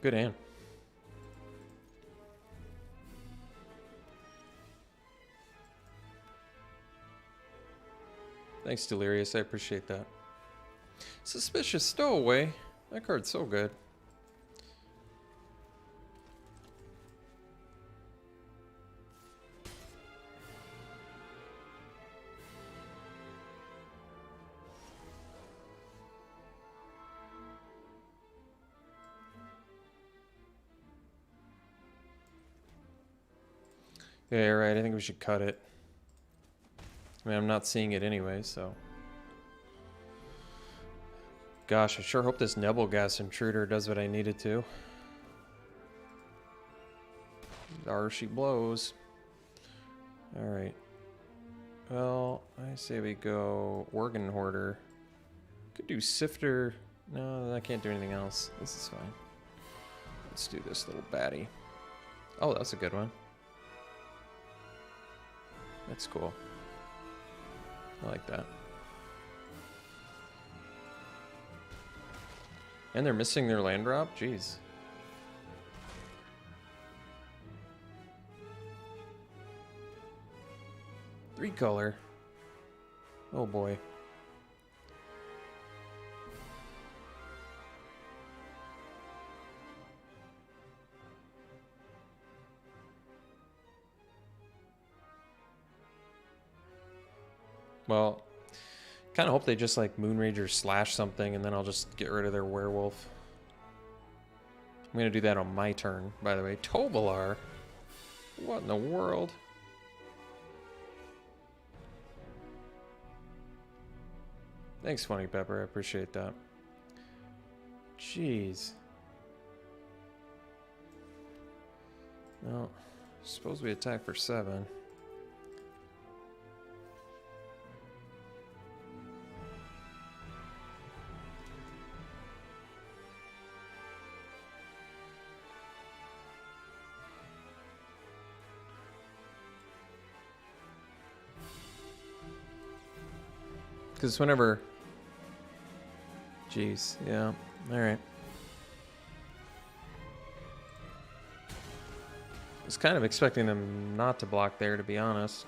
Good hand. Thanks, Delirious. I appreciate that. Suspicious Stowaway. That card's so good. Yeah, right. I think we should cut it. I mean, I'm not seeing it anyway, so... Gosh, I sure hope this Nebelgas Intruder does what I needed to. There she blows. Alright. Well, I say we go Organ Hoarder. Could do Sifter. No, I can't do anything else. This is fine. Let's do this little baddie. Oh, that's a good one. That's cool. I like that. And they're missing their land drop? Jeez. 3 color. Oh boy. Well, kind of hope they just like Moonrager slash something and then I'll just get rid of their werewolf. I'm going to do that on my turn, by the way. Tobalar? What in the world? Thanks, Funny Pepper. I appreciate that. Jeez. Well, suppose we attack for 7. Because whenever... Jeez, yeah. Alright. I was kind of expecting them not to block there, to be honest.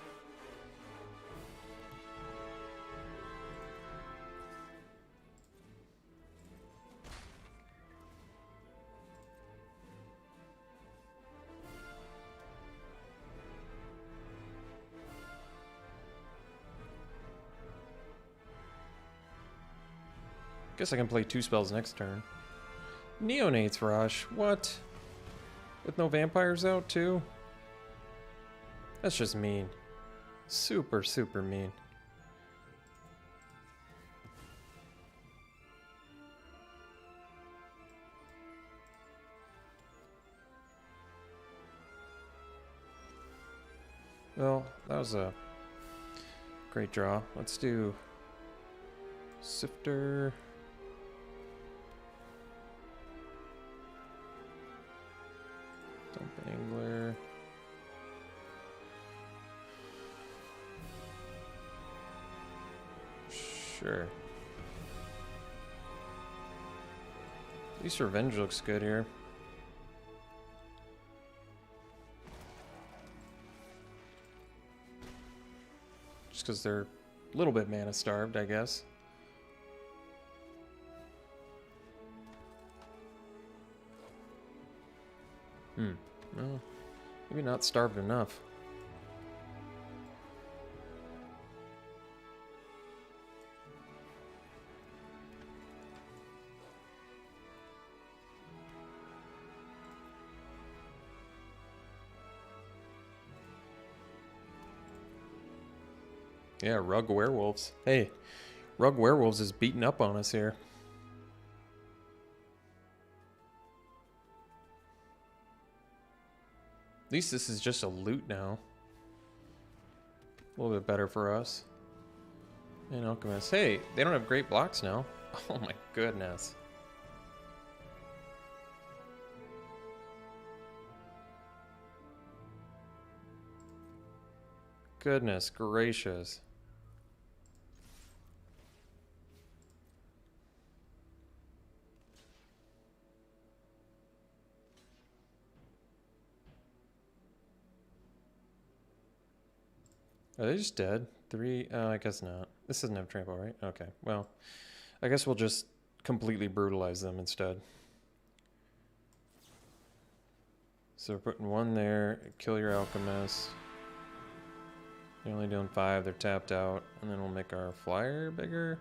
Guess I can play 2 spells next turn. Neonates Rush, what? With no vampires out too? That's just mean. Super, super mean. Well, that was a great draw. Let's do Sifter. Dump Angler. Sure. At least Revenge looks good here. Just because they're a little bit mana starved, I guess. Well, maybe not starved enough. Yeah, Rug Werewolves. Hey, Rug Werewolves is beating up on us here. At least this is just a loot now. A little bit better for us. And Alchemist. Hey, they don't have great blocks now. Oh my goodness. Goodness gracious. Are they just dead? 3? I guess not. This doesn't have trample, right? Okay, well, I guess we'll just completely brutalize them instead. So we're putting 1 there, kill your Alchemist. They're only doing 5, they're tapped out, and then we'll make our flyer bigger.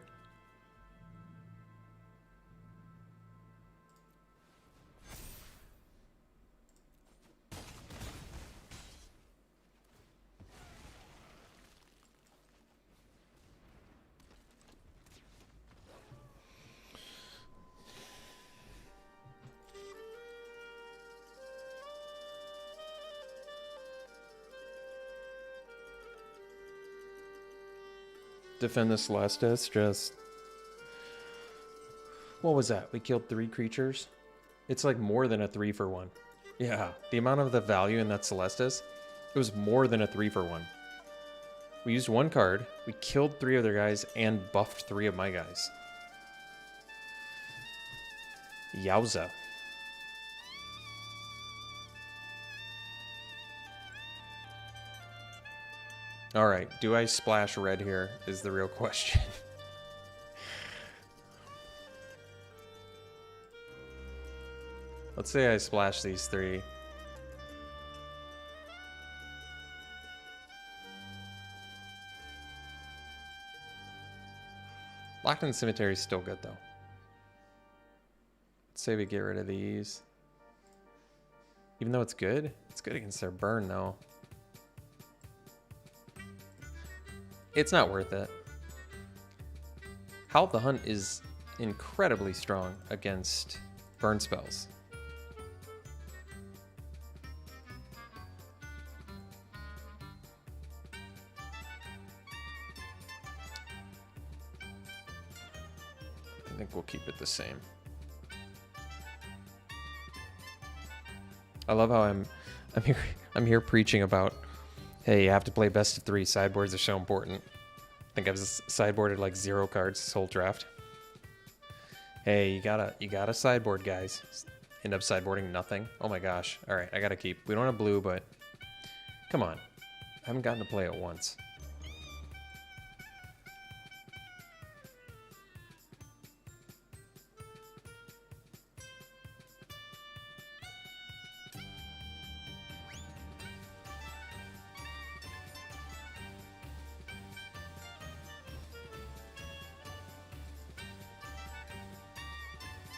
Defend the Celestis, just... What was that? We killed 3 creatures? It's like more than a 3 for 1. Yeah, the amount of the value in that Celestis, it was more than a 3 for 1. We used 1 card, we killed 3 of their guys, and buffed 3 of my guys. Yowza. All right, do I splash red here is the real question. Let's say I splash these three. Locked in Cemetery is still good, though. Let's say we get rid of these. Even though it's good against their burn, though. It's not worth it. Howl of the Hunt is incredibly strong against burn spells. I think we'll keep it the same. I love how I'm here preaching about, hey, you have to play best of 3. Sideboards are so important. I think I've sideboarded like 0 cards this whole draft. Hey, you gotta sideboard, guys. End up sideboarding nothing. Oh my gosh. All right, I gotta keep. We don't have blue, but come on. I haven't gotten to play it once.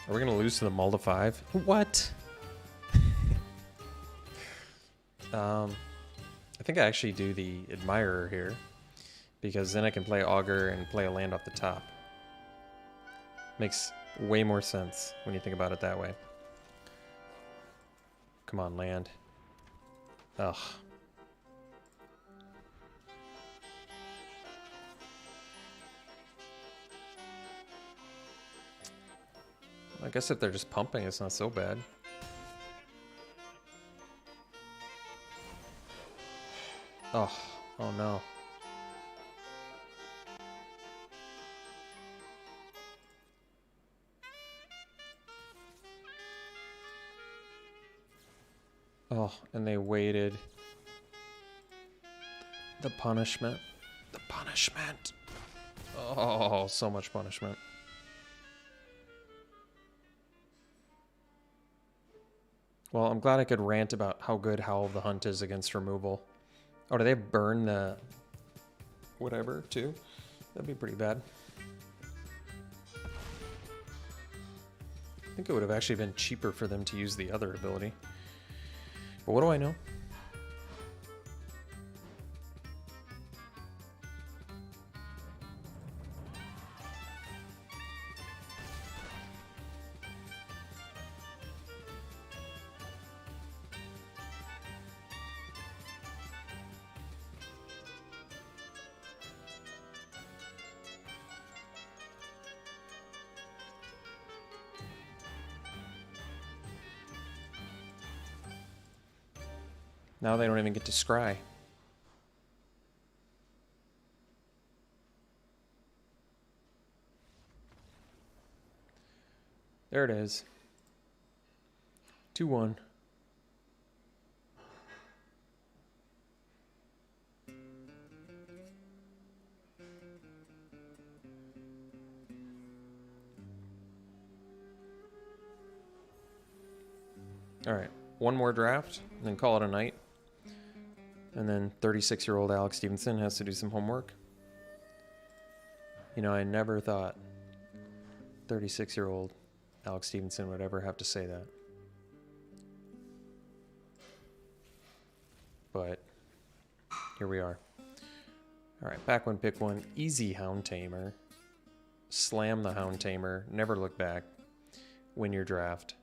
Are we gonna lose to the Mull to 5? What? I think I actually do the Admirer here, because then I can play Augur and play a land off the top. Makes way more sense when you think about it that way. Come on, land. Ugh. I guess if they're just pumping, it's not so bad. Oh no. Oh, and they waited. The punishment. The punishment. Oh, so much punishment. Well, I'm glad I could rant about how good Howl of the Hunt is against removal. Oh, do they burn the whatever, too? That'd be pretty bad. I think it would have actually been cheaper for them to use the other ability. But what do I know? Now they don't even get to scry. There it is. 2-1. All right, one more draft, and then call it a night. And then 36-year-old Alex Stephenson has to do some homework. You know, I never thought 36-year-old Alex Stephenson would ever have to say that. But here we are. All right, back one, pick one. Easy Hound Tamer. Slam the Hound Tamer. Never look back. Win your draft.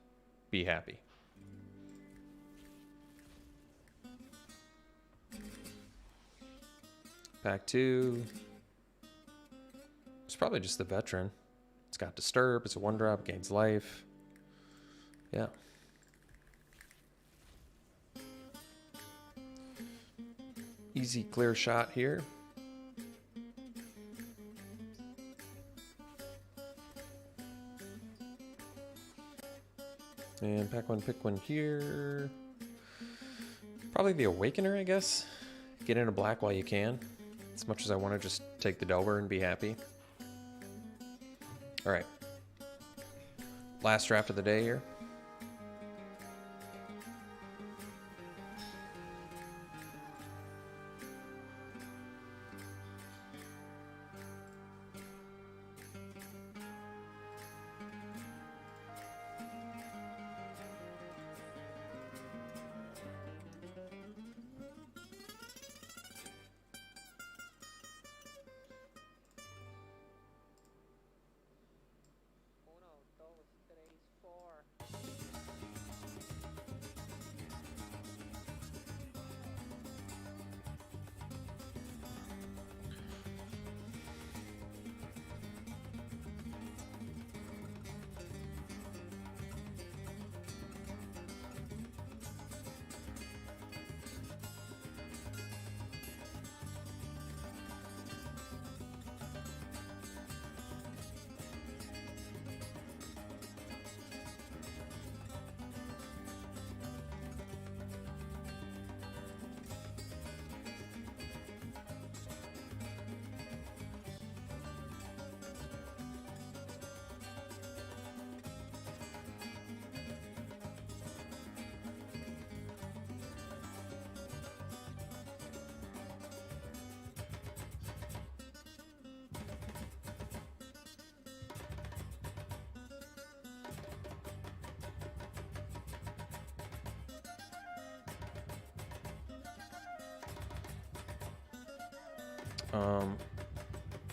Be happy. Pack 2. It's probably just the veteran. It's got Disturb. It's a 1-drop. Gains life. Yeah. Easy clear shot here. And pack one, pick one here. Probably the Awakener, I guess. Get into black while you can. As much as I want to just take the Delver and be happy. Alright. Last draft of the day here.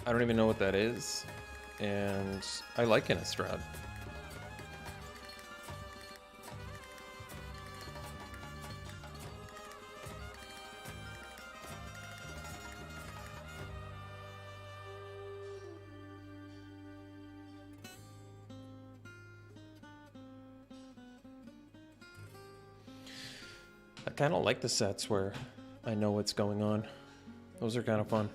I don't even know what that is, and I like Innistrad. I kind of like the sets where I know what's going on. Those are kind of fun.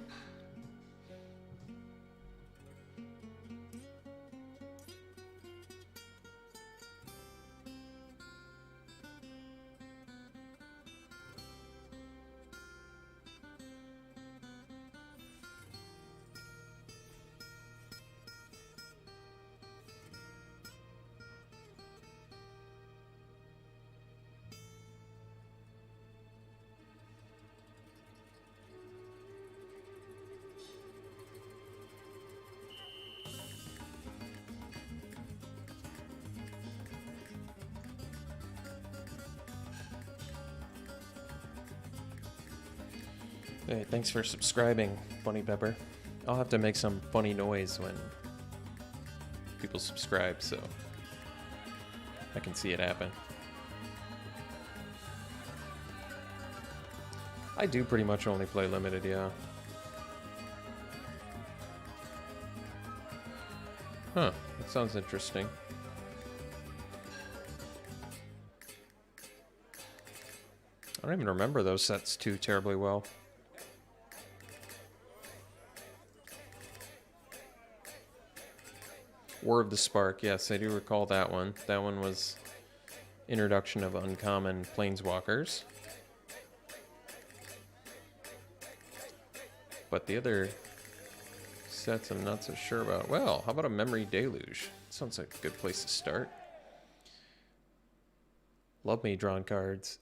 Hey, thanks for subscribing, Bunny Pepper. I'll have to make some funny noise when people subscribe, so I can see it happen. I do pretty much only play limited, yeah. Huh, that sounds interesting. I don't even remember those sets too terribly well. War of the Spark, yes, I do recall that one. That one was introduction of uncommon planeswalkers. But the other sets I'm not so sure about. Well, how about a Memory Deluge? Sounds like a good place to start. Love me drawn cards.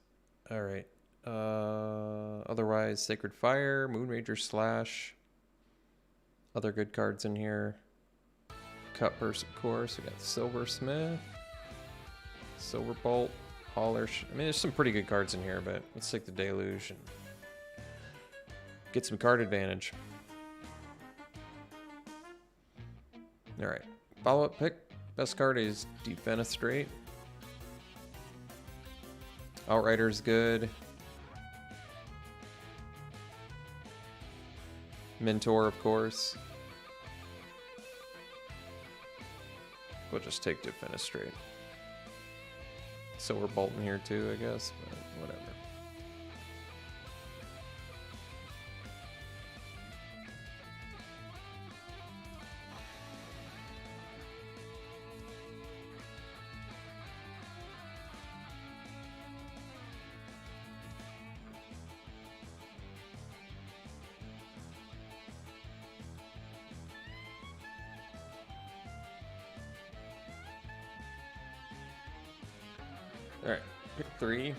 Alright. Otherwise, Sacred Fire, Moonrager Slash. Other good cards in here. Cutburst, of course. We got Silversmith, Silverbolt, Hauler. I mean, there's some pretty good cards in here, but let's take the Deluge and get some card advantage. All right, follow-up pick. Best card is Defenestrate. Outrider's good. Mentor, of course. We'll just take Defenestrate. Silverbolt in here too, I guess, but whatever. Alright, pick 3.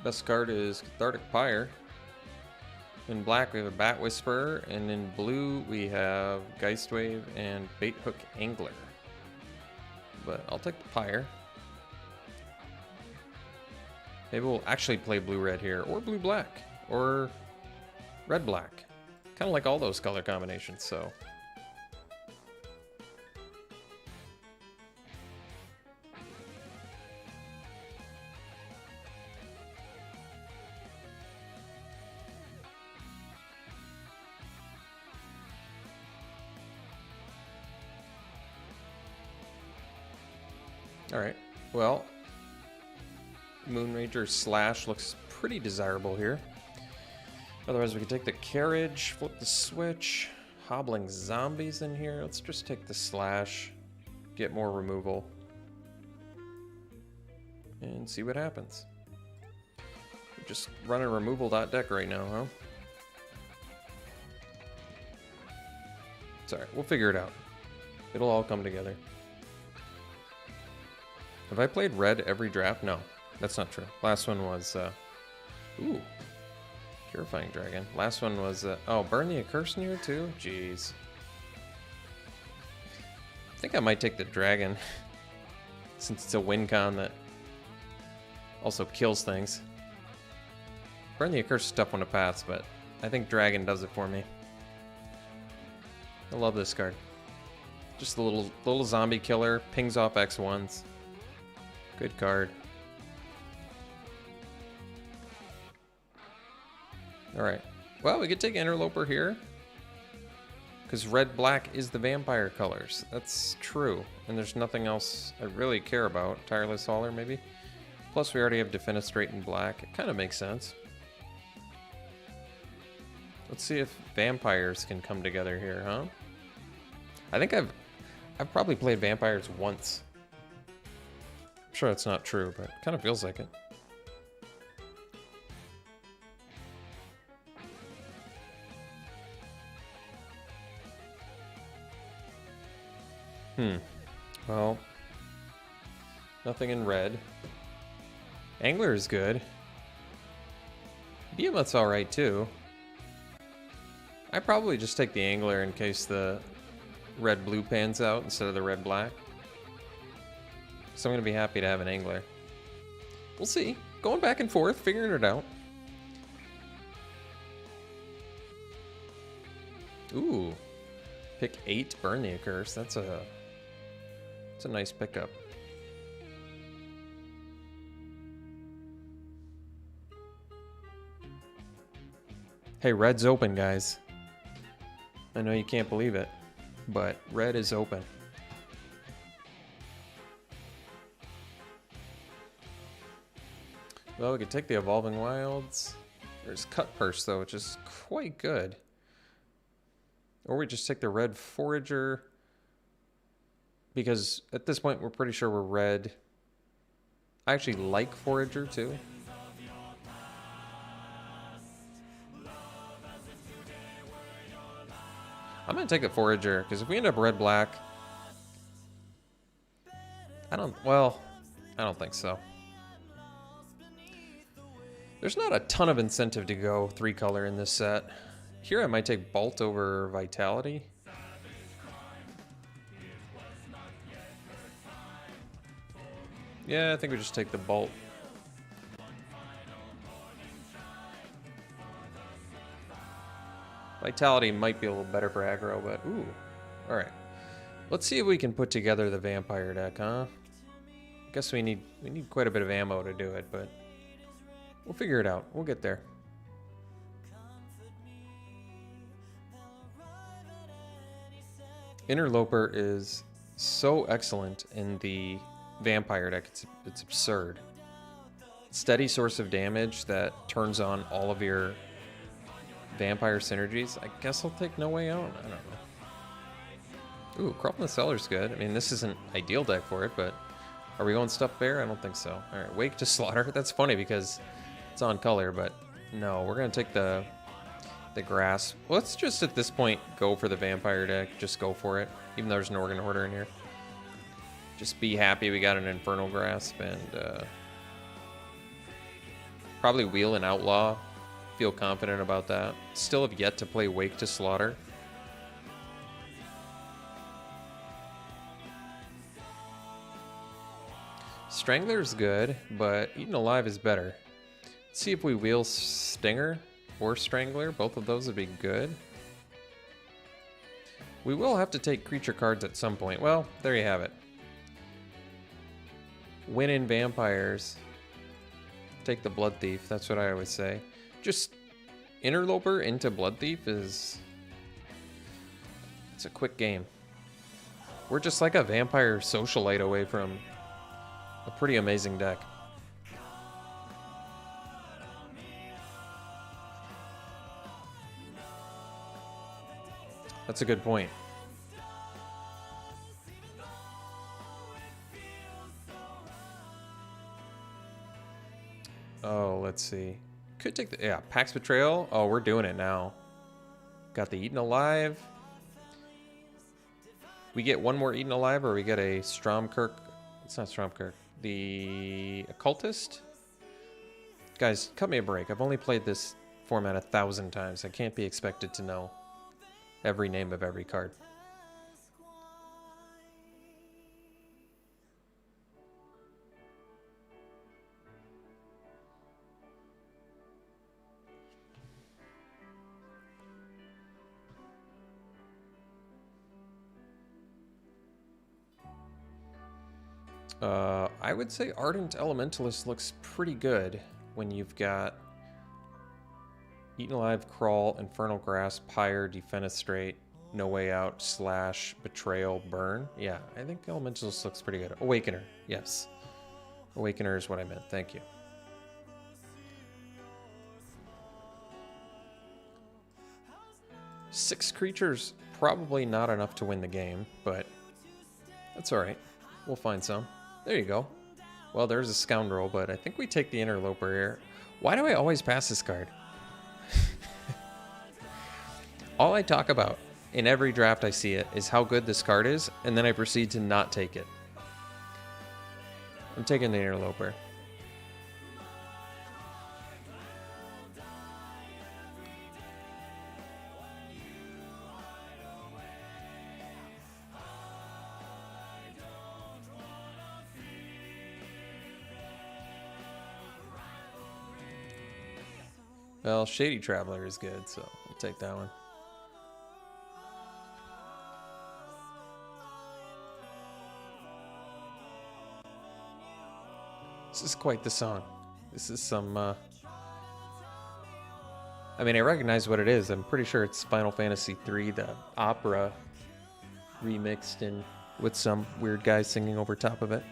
Best card is Cathartic Pyre. In black, we have a Bat Whisperer, and in blue, we have Geistwave and Bait Hook Angler. But I'll take the Pyre. Maybe we'll actually play blue-red here, or blue-black, or red-black. Kind of like all those color combinations, so. Alright, well, Moonrager Slash looks pretty desirable here. Otherwise, we could take the Carriage, flip the switch, Hobbling Zombies in here. Let's just take the Slash, get more removal, and see what happens. We're just running removal.deck right now, huh? It's alright, we'll figure it out. It'll all come together. Have I played red every draft? No, that's not true. Last one was, ooh, Purifying Dragon. Last one was, oh, Burn the Accursed in here too? Jeez. I think I might take the Dragon, since it's a win con that also kills things. Burn the Accursed is a tough one to pass, but I think Dragon does it for me. I love this card. Just a little zombie killer, pings off X1s. Good card. Alright. Well, we could take Interloper here. Because red-black is the vampire colors. That's true. And there's nothing else I really care about. Tireless Hauler, maybe? Plus, we already have Defenestrate in black. It kind of makes sense. Let's see if vampires can come together here, huh? I think I've probably played vampires once. I'm sure that's not true, but it kind of feels like it. Well, nothing in red. Angler is good. Behemoth's alright too. I'd probably just take the Angler in case the red-blue pans out instead of the red-black. So I'm going to be happy to have an Angler. We'll see. Going back and forth, figuring it out. Ooh. Pick 8, Burn the Accursed. That's a nice pickup. Hey, red's open, guys. I know you can't believe it, but red is open. Well, we could take the Evolving Wilds. There's Cut Purse, though, which is quite good. Or we just take the red Forager. Because at this point, we're pretty sure we're red. I actually like Forager, too. I'm going to take the Forager, because if we end up red-black... I don't think so. There's not a ton of incentive to go 3-color in this set. Here I might take Bolt over Vitality. Yeah, I think we just take the Bolt. Vitality might be a little better for aggro, but ooh. Alright. Let's see if we can put together the vampire deck, huh? Guess we need quite a bit of ammo to do it, but we'll figure it out. We'll get there. Interloper is so excellent in the vampire deck. It's absurd. Steady source of damage that turns on all of your vampire synergies. I guess I'll take No Way Out. I don't know. Ooh, Crawl in the Cellar's good. I mean, this isn't ideal deck for it, but are we going Stuffed Bear? I don't think so. All right, Wake to Slaughter. That's funny because it's on color, but no, we're gonna take the Grasp. Let's just at this point go for the vampire deck. Just go for it, even though there's an Organ Hoarder in here. Just be happy we got an Infernal Grasp and probably wheel an Outlaw. Feel confident about that. Still have yet to play Wake to Slaughter. Strangler's good, but Eaten Alive is better. Let's see if we wheel Stinger or Strangler. Both of those would be good. We will have to take creature cards at some point. Well, there you have it. Win in Vampires. Take the Blood Thief. That's what I always say. Just Interloper into Blood Thief is... It's a quick game. We're just like a Vampire Socialite away from a pretty amazing deck. That's a good point. Oh, let's see. Could take the... Yeah, Pax Betrayal. Oh, we're doing it now. Got the Eaten Alive. We get one more Eaten Alive, or we get a Stromkirk. It's not Stromkirk. The Occultist? Guys, cut me a break. I've only played this format 1,000 times. I can't be expected to know every name of every card. I would say Ardent Elementalist looks pretty good when you've got Eaten Alive, Crawl, Infernal Grasp, Pyre, Defenestrate, No Way Out, Slash, Betrayal, Burn. Yeah, I think Elementalist looks pretty good. Awakener, yes. Awakener is what I meant, thank you. Six creatures, probably not enough to win the game, but that's alright. We'll find some. There you go. Well, there's a Scoundrel, but I think we take the Interloper here. Why do I always pass this card? All I talk about in every draft I see it is how good this card is, and then I proceed to not take it. I'm taking the Interloper. Well, Shady Traveler is good, so we'll take that one. This is quite the song. This is some, I mean, I recognize what it is. I'm pretty sure it's Final Fantasy III, the opera, remixed in with some weird guy singing over top of it.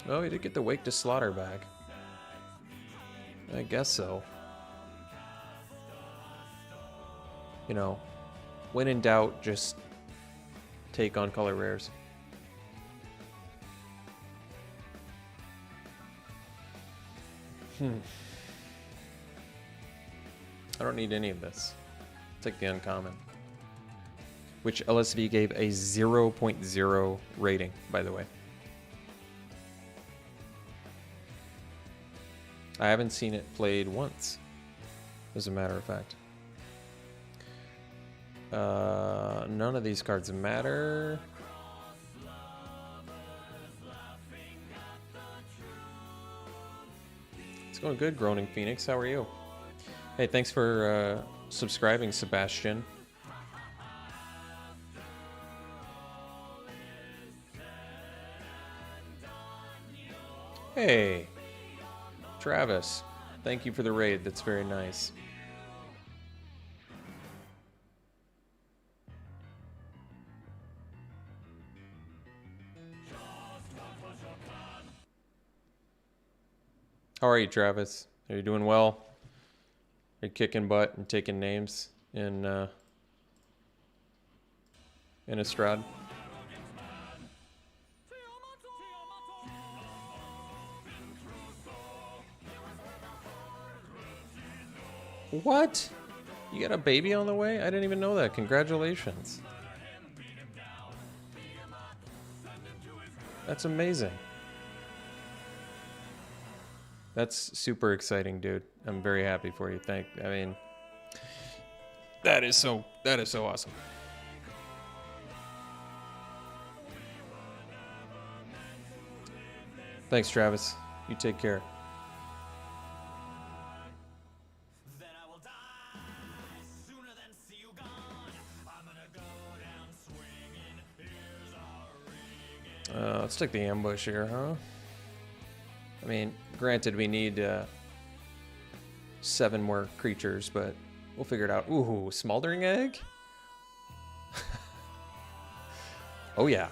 Oh, he did get the Wake to Slaughter back. I guess so. You know, when in doubt, just take on color rares. I don't need any of this. Take the uncommon. Which LSV gave a 0.0 rating, by the way. I haven't seen it played once, as a matter of fact. None of these cards matter. It's going good, Groaning Phoenix. How are you? Hey, thanks for subscribing, Sebastian. Hey, Travis. Thank you for the raid. That's very nice. How are you, Travis? Are you doing well? Are you kicking butt and taking names in Innistrad? What? You got a baby on the way? I didn't even know that. Congratulations. That's amazing. That's super exciting, dude. I'm very happy for you. I mean, that is so awesome. Thanks, Travis. You take care. Let's take the ambush here, huh? I mean, granted, we need 7 more creatures, but we'll figure it out. Ooh, smoldering egg? Oh yeah.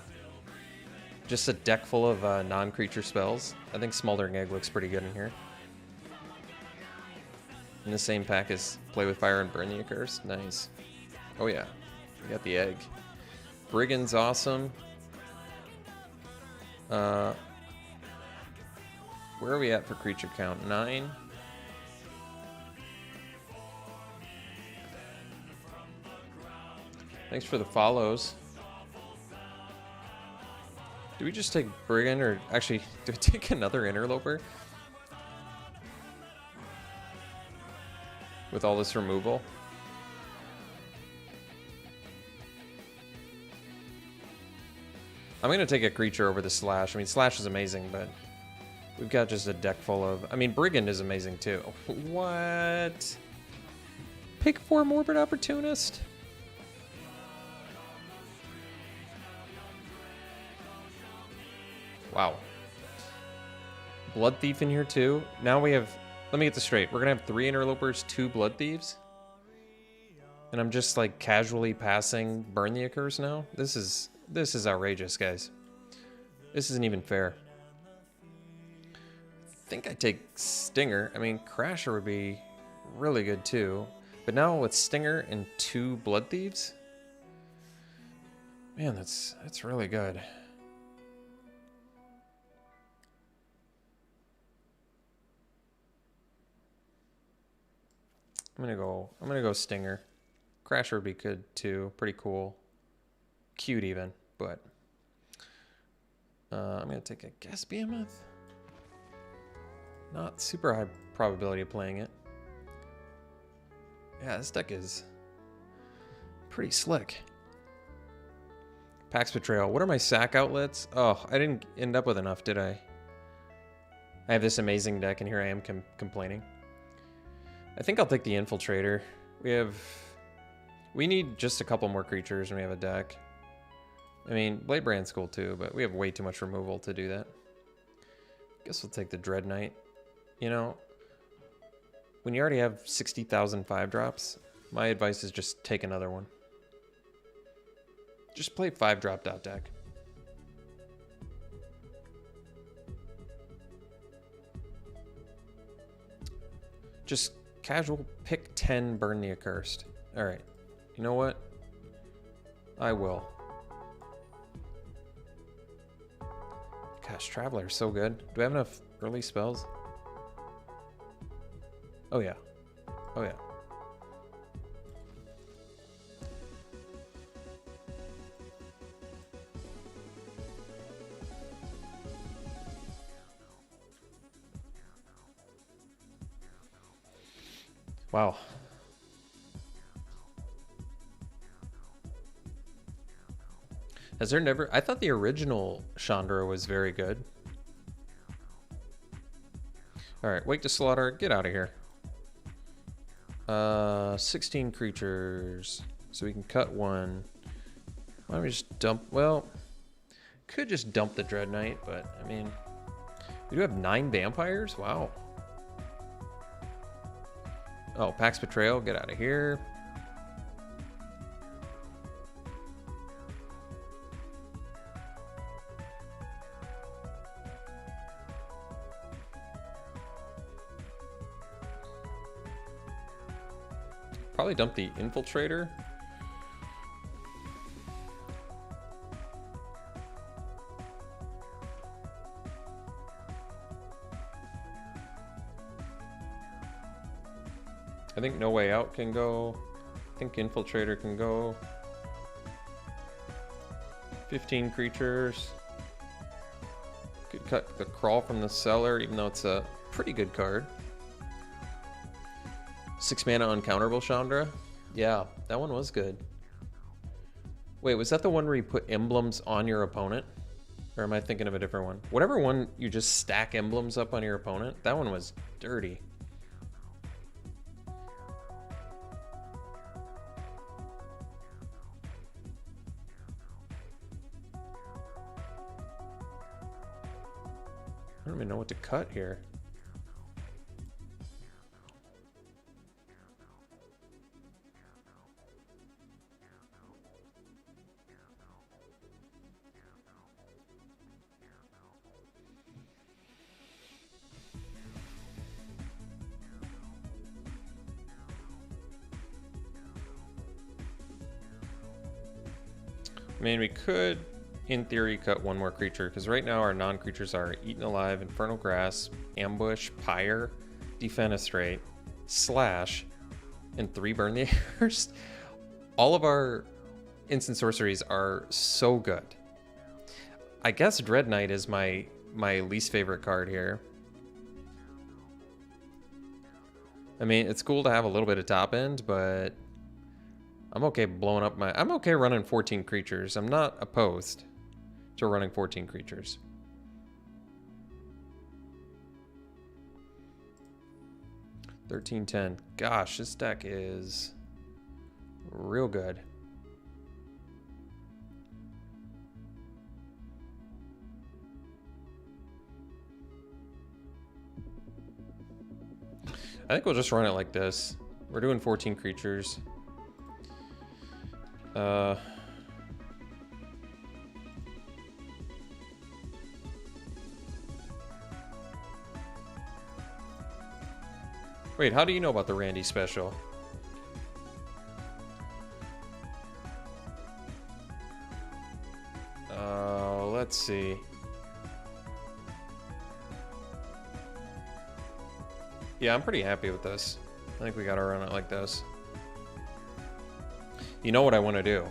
Just a deck full of non-creature spells. I think smoldering egg looks pretty good in here. In the same pack as Play with Fire and Burn the Accursed. Nice. Oh yeah, we got the egg. Brigand's awesome. Where are we at for creature count? 9? Thanks for the follows. Do we just take Brigand, or actually, do we take another Interloper? With all this removal? I'm going to take a creature over the Slash. I mean, Slash is amazing, but we've got just a deck full of... I mean, Brigand is amazing, too. What? Pick 4 Morbid Opportunist? Wow. Blood Thief in here, too. Now we have... Let me get this straight. We're going to have 3 Interlopers, 2 Blood Thieves? And I'm just, like, casually passing Burn the Accursed now? This is outrageous, guys. This isn't even fair. I think I take Stinger. I mean, Crasher would be really good too. But now with Stinger and 2 Blood Thieves, man, that's really good. I'm gonna go Stinger. Crasher would be good too. Pretty cool. Cute even, but I'm gonna take a Gas Behemoth. Not super high probability of playing it. Yeah, this deck is pretty slick. Pax Betrayal. What are my sack outlets? Oh, I didn't end up with enough, did I? I have this amazing deck, and here I am complaining. I think I'll take the Infiltrator. We need just a couple more creatures, and we have a deck. I mean, Blade Brand's cool too, but we have way too much removal to do that. Guess we'll take the Dread Knight. You know, when you already have 60,000 5-drops, my advice is just take another one. Just play 5-drop dot deck. Just casual pick 10, Burn the Accursed. Alright, you know what? I will. Gosh, Traveler is so good. Do I have enough early spells? Oh yeah. Oh yeah. Wow. Has there never... I thought the original Chandra was very good. Alright, Wake to Slaughter. Get out of here. 16 creatures. So we can cut 1. Why don't we just dump... Well, could just dump the Dread Knight, but, I mean... We do have 9 vampires? Wow. Oh, Pax Betrayal. Get out of here. Probably dump the Infiltrator. I think No Way Out can go. I think Infiltrator can go. 15 creatures. Could cut the Crawl from the Cellar, even though it's a pretty good card. 6 mana Uncounterable Chandra. Yeah, that one was good. Wait, was that the one where you put emblems on your opponent? Or am I thinking of a different one? Whatever one you just stack emblems up on your opponent, that one was dirty. I don't even know what to cut here. I mean, we could, in theory, cut one more creature, because right now our non-creatures are Eaten Alive, Infernal Grasp, Ambush, Pyre, Defenestrate, Slash, and 3 Burn the Accursed. All of our instant sorceries are so good. I guess Dread Knight is my least favorite card here. I mean, it's cool to have a little bit of top end, but I'm okay blowing up my... I'm okay running 14 creatures. I'm not opposed to running 14 creatures. $13.10. Gosh, this deck is real good. I think we'll just run it like this. We're doing 14 creatures. Wait, how do you know about the Randy special? Let's see. Yeah, I'm pretty happy with this. I think we gotta run it like this. You know what I want to do?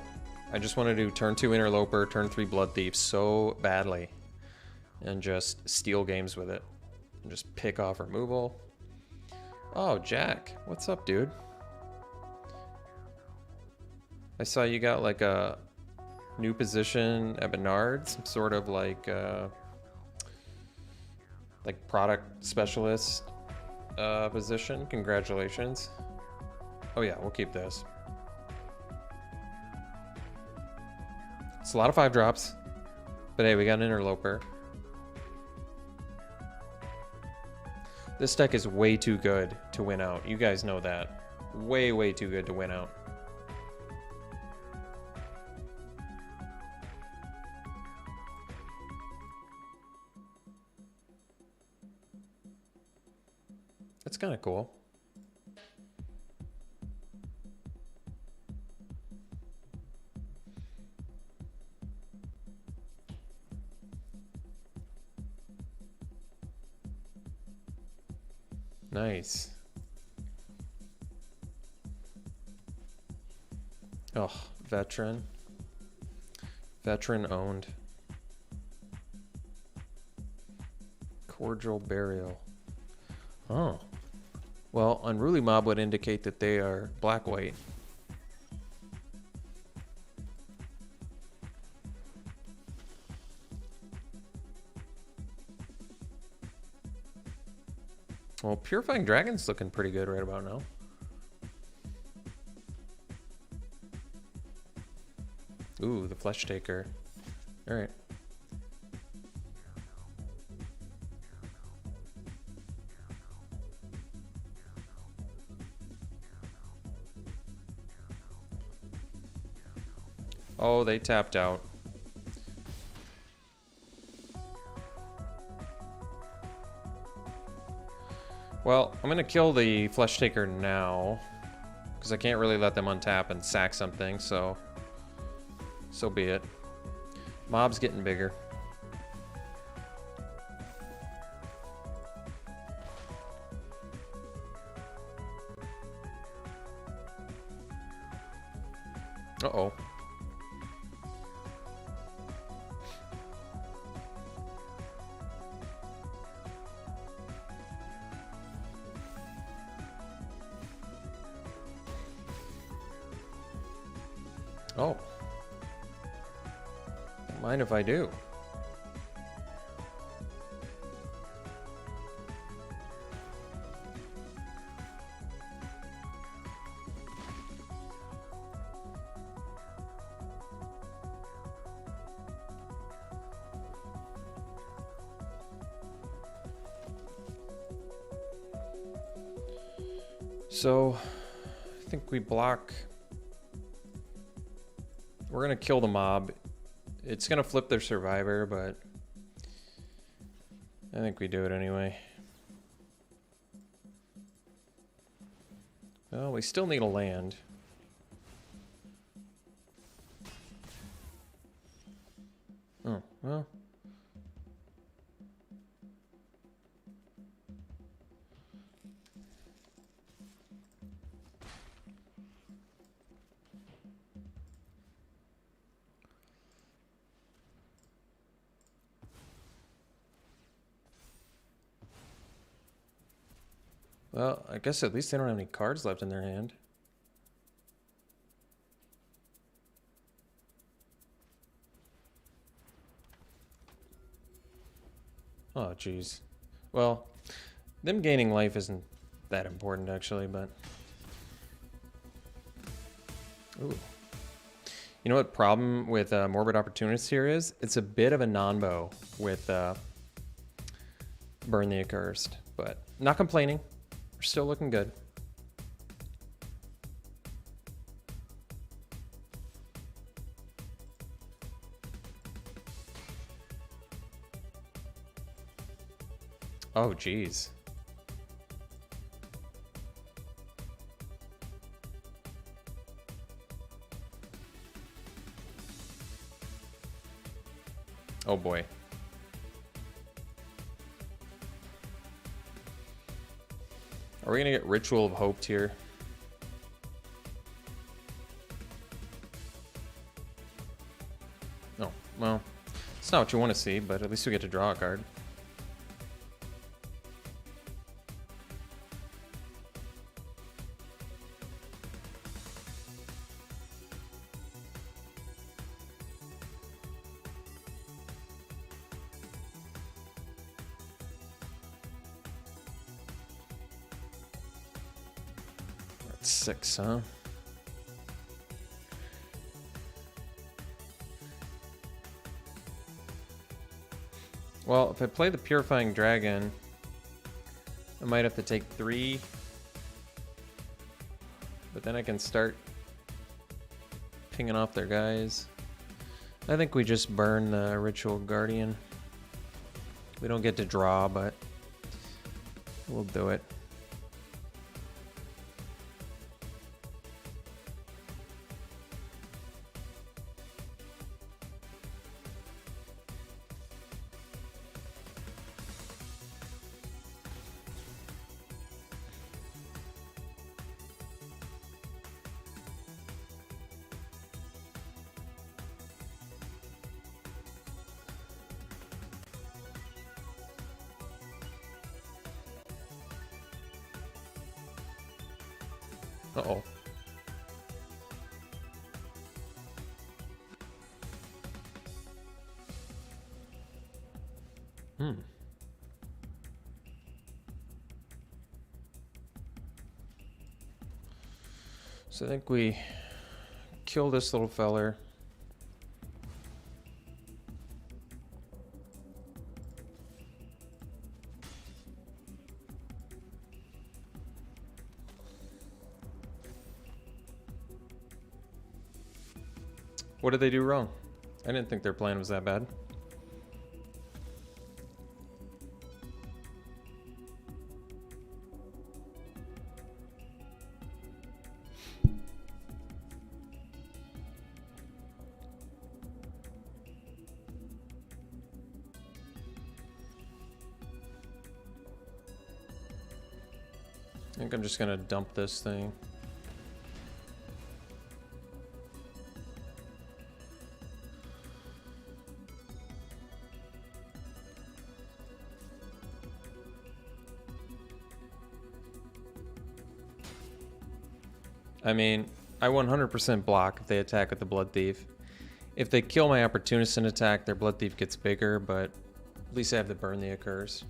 I just want to do turn 2 Interloper, turn 3 Blood Thief so badly. And just steal games with it. And just pick off removal. Oh, Jack. What's up, dude? I saw you got like a new position at Menards. Some sort of like product specialist position. Congratulations. Oh yeah, we'll keep this. It's a lot of 5 drops, but hey, we got an Interloper. This deck is way too good to win out. You guys know that. Way, way too good to win out. That's kind of cool. Nice. Oh, veteran. Veteran owned. Cordial Burial. Oh. Well, Unruly Mob would indicate that they are black-white. Well, Purifying Dragon's looking pretty good right about now. Ooh, the Flesh Taker. All right. Oh, they tapped out. Well, I'm gonna kill the Flesh Taker now, because I can't really let them untap and sack something, so be it. Mob's getting bigger. Uh-oh. Oh. Don't mind if I do. So, I think we block. We're gonna kill the mob. It's gonna flip their survivor, but I think we do it anyway. Well, we still need a land. Oh, well. Well, I guess at least they don't have any cards left in their hand. Oh, jeez. Well, them gaining life isn't that important, actually, but... Ooh. You know what problem with Morbid Opportunist here is? It's a bit of a non-bow with Burn the Accursed, but not complaining. We're still looking good. Oh, geez. Oh boy. Are we gonna get Ritual of Hope here? No, well, it's not what you want to see, but at least we get to draw a card. That's 6, huh? Well, if I play the Purifying Dragon, I might have to take 3. But then I can start pinging off their guys. I think we just burn the Ritual Guardian. We don't get to draw, but we'll do it. Uh-oh. So I think we kill this little feller. What did they do wrong? I didn't think their plan was that bad. I think I'm just gonna dump this thing. I mean, I 100% block if they attack with the Blood Thief. If they kill my Opportunist in attack, their Blood Thief gets bigger, but at least I have the burn the occurs.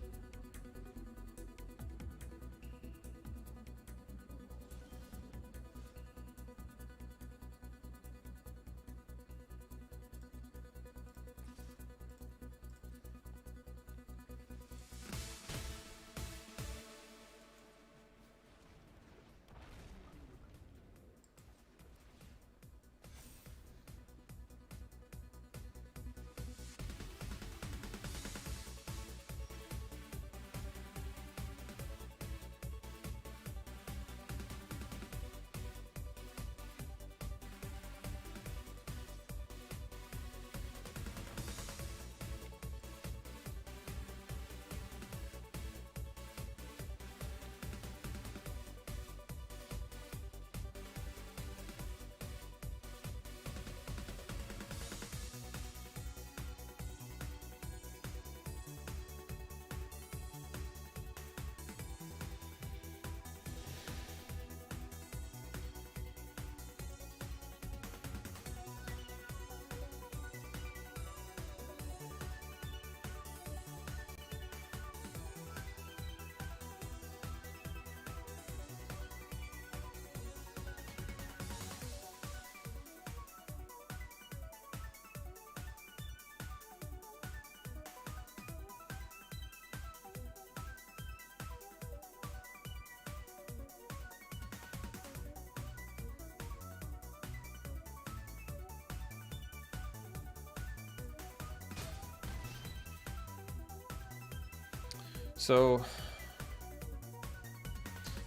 So,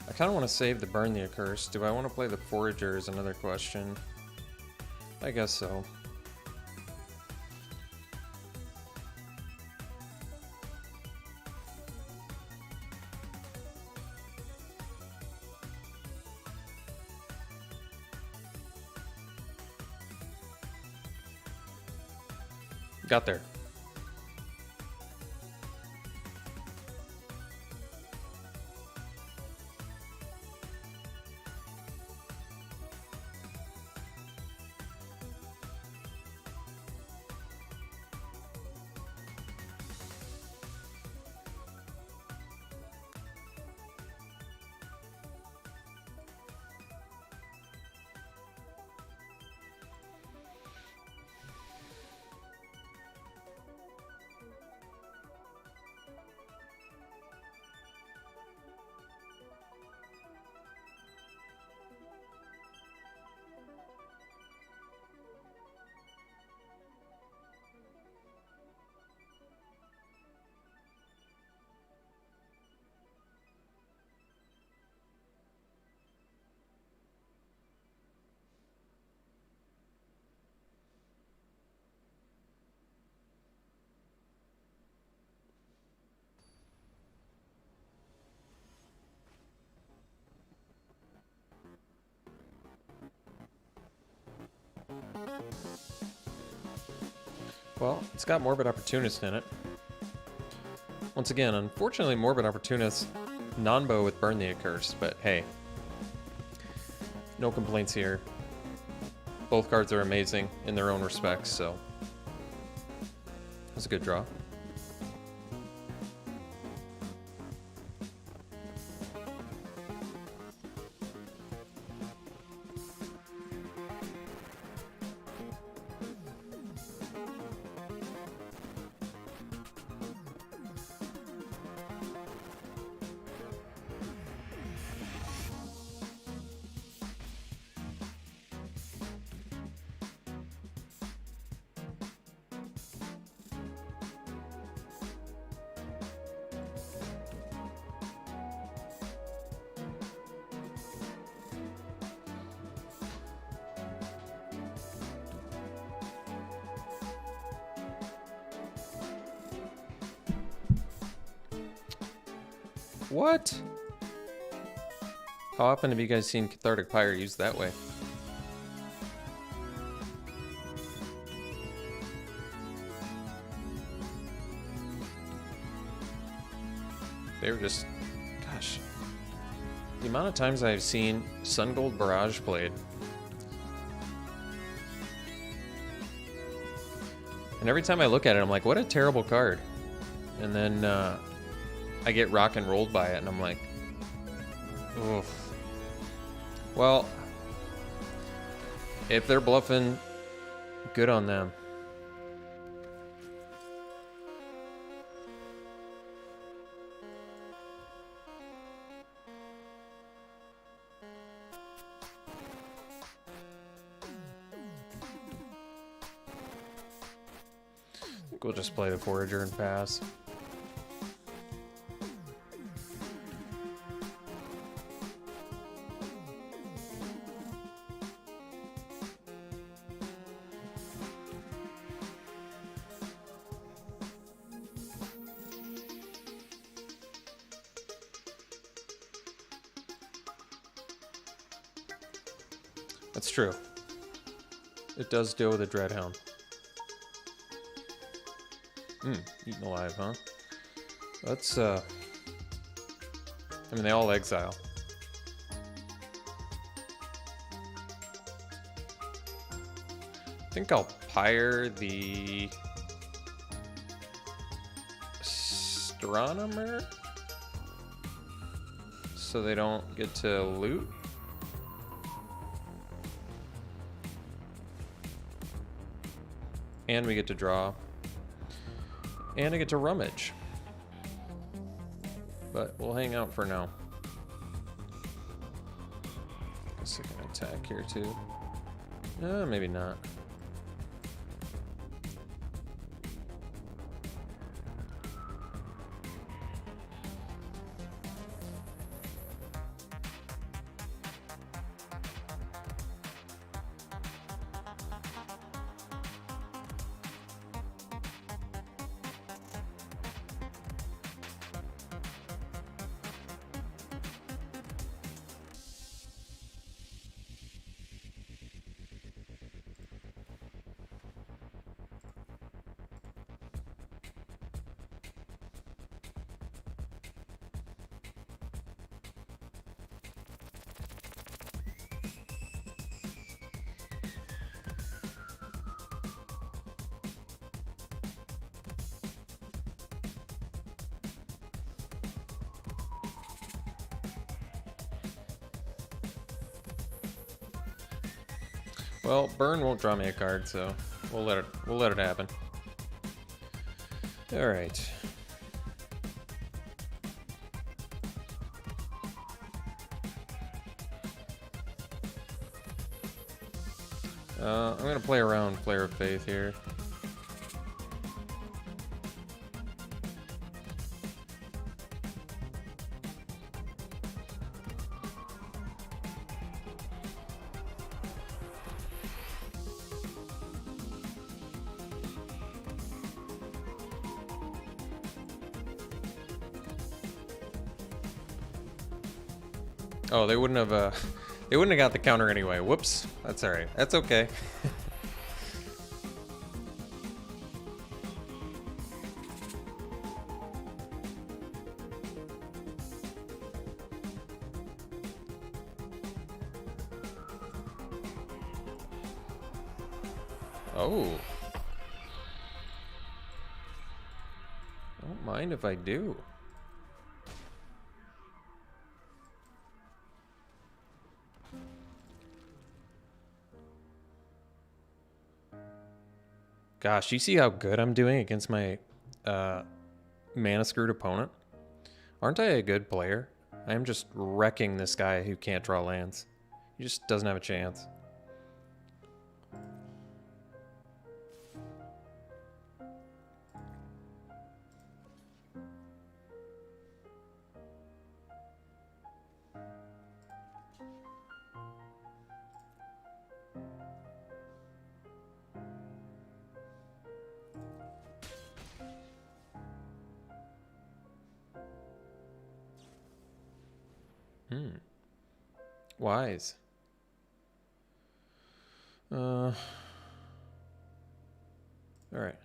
I kind of want to save the Burn the Accursed. Do I want to play the Forager is another question. I guess so. Got there. Well, it's got Morbid Opportunist in it. Once again, unfortunately, Morbid Opportunist non-bow with Burn the Accursed, but hey. No complaints here. Both cards are amazing in their own respects, so. That's a good draw. What? How often have you guys seen Cathartic Pyre used that way? They were just, gosh. The amount of times I've seen Sun Gold Barrage played. And every time I look at it, I'm like, what a terrible card. And then I get rock and rolled by it, and I'm like, ugh. Well, if they're bluffing, good on them. I think we'll just play the Forager and pass. That's true. It does deal with a Dreadhound. Eaten alive, huh? That's, I mean, they all exile. I think I'll pyre the Astronomer so they don't get to loot. And we get to draw. And I get to rummage. But we'll hang out for now. Guess I can attack here too. Maybe not. Well, burn won't draw me a card, so we'll let it happen. All right. I'm gonna play around Flare of Faith here. Oh, they wouldn't have got the counter anyway. Whoops. That's all right. That's okay. Oh. Don't mind if I do. Gosh, you see how good I'm doing against my mana screwed opponent? Aren't I a good player? I am just wrecking this guy who can't draw lands. He just doesn't have a chance. Wise. All right.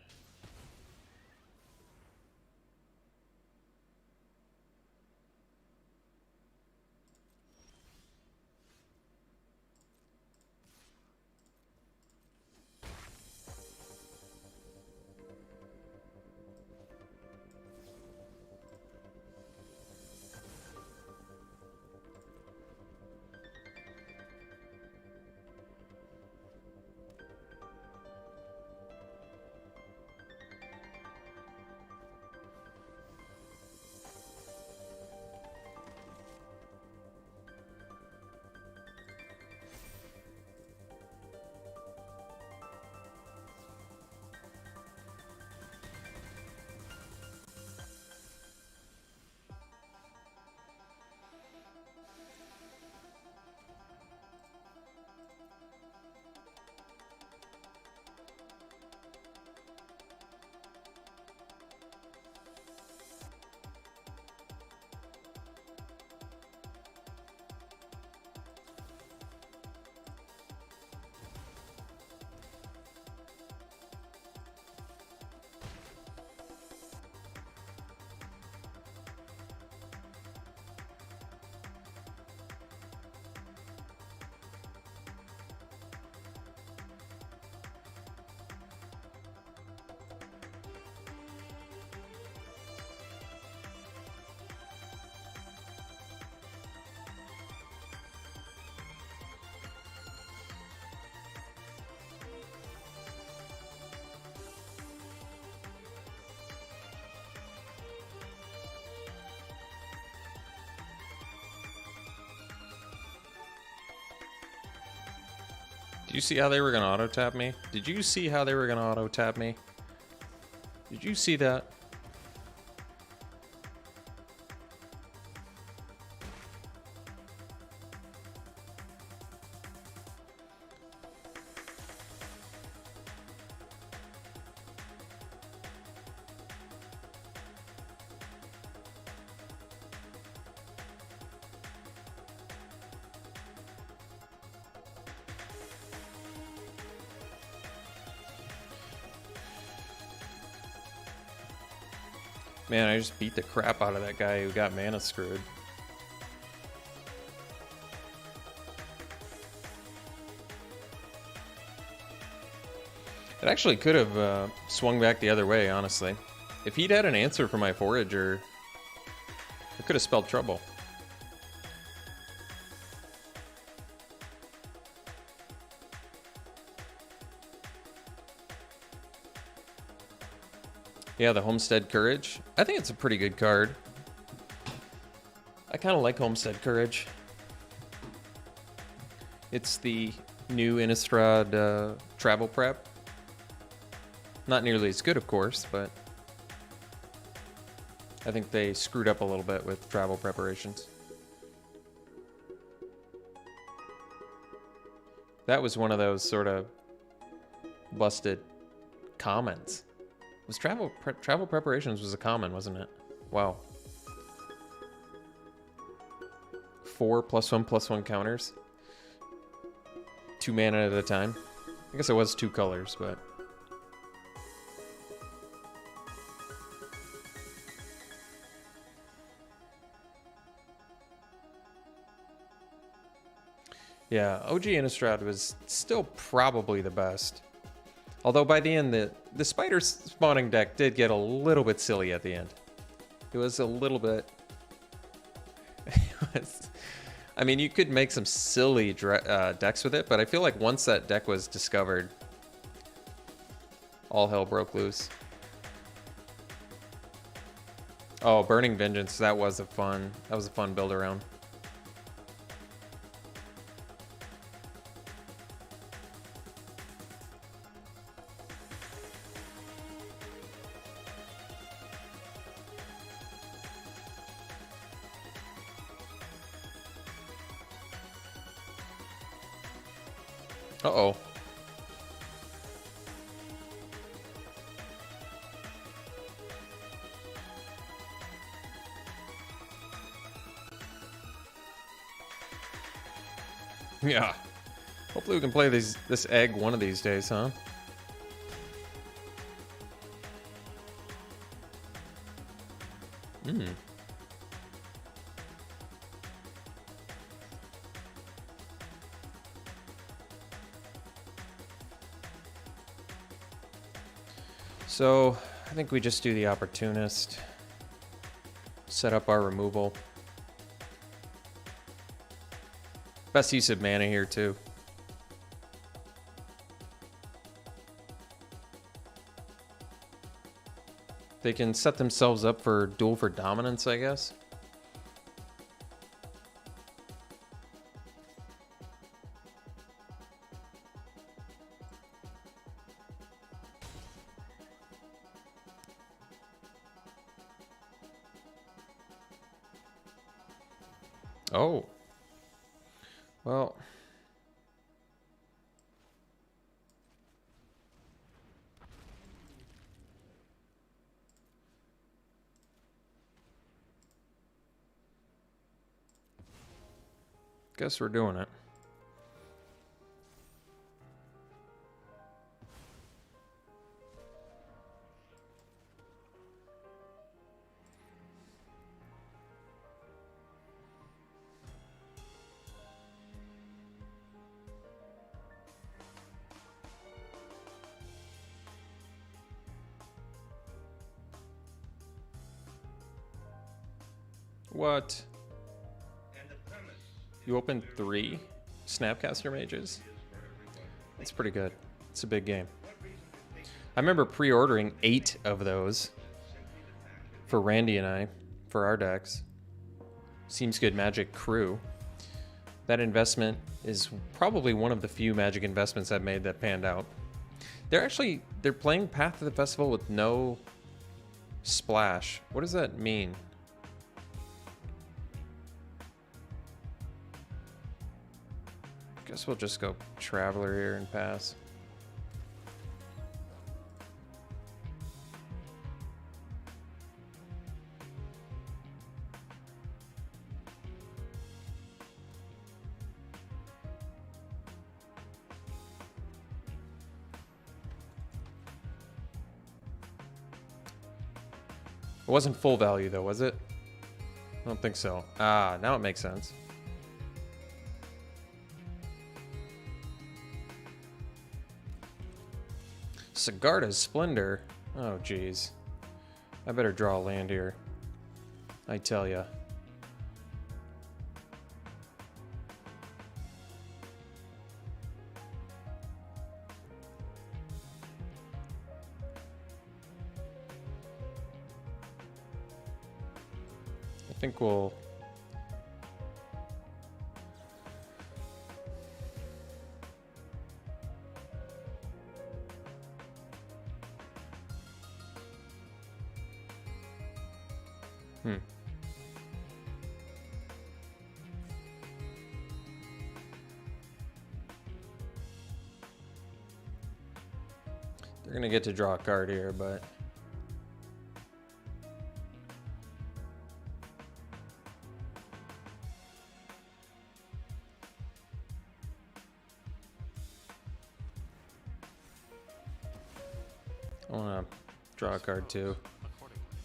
Did you see how they were gonna auto tap me? Did you see how they were gonna auto tap me? Did you see that? Man, I just beat the crap out of that guy who got mana screwed. It actually could have swung back the other way, honestly. If he'd had an answer for my Forager, it could have spelled trouble. Yeah, the Homestead Courage. I think it's a pretty good card. I kind of like Homestead Courage. It's the new Innistrad travel prep. Not nearly as good, of course, but I think they screwed up a little bit with travel preparations. That was one of those sort of busted commons. Was travel preparations was a common, wasn't it? Wow. 4 +1/+1 counters. 2 mana at a time. I guess it was 2 colors, but yeah, OG Innistrad was still probably the best. Although by the end, the spider spawning deck did get a little bit silly at the end. It was a little bit... I mean, you could make some silly decks with it, but I feel like once that deck was discovered, all hell broke loose. Oh, Burning Vengeance, that was a fun build around. Uh-oh. Yeah. Hopefully we can play this egg one of these days, huh? Hmm. So, I think we just do the Opportunist. Set up our removal. Best use of mana here, too. They can set themselves up for Duel for Dominance, I guess. Oh. Well. Guess we're doing it. What? You opened 3 Snapcaster Mages? That's pretty good. It's a big game. I remember pre-ordering 8 of those for Randy and I, for our decks. SeemsGoodMagic crew. That investment is probably one of the few Magic investments I've made that panned out. They're playing Path to the Festival with no splash. What does that mean? Guess we'll just go Traveler here and pass. It wasn't full value though, was it? I don't think so. Ah, now it makes sense. Sigarda's Splendor. Oh, geez. I better draw a land here. I tell ya. I think we'll... They're gonna get to draw a card here, but... I wanna draw a card too.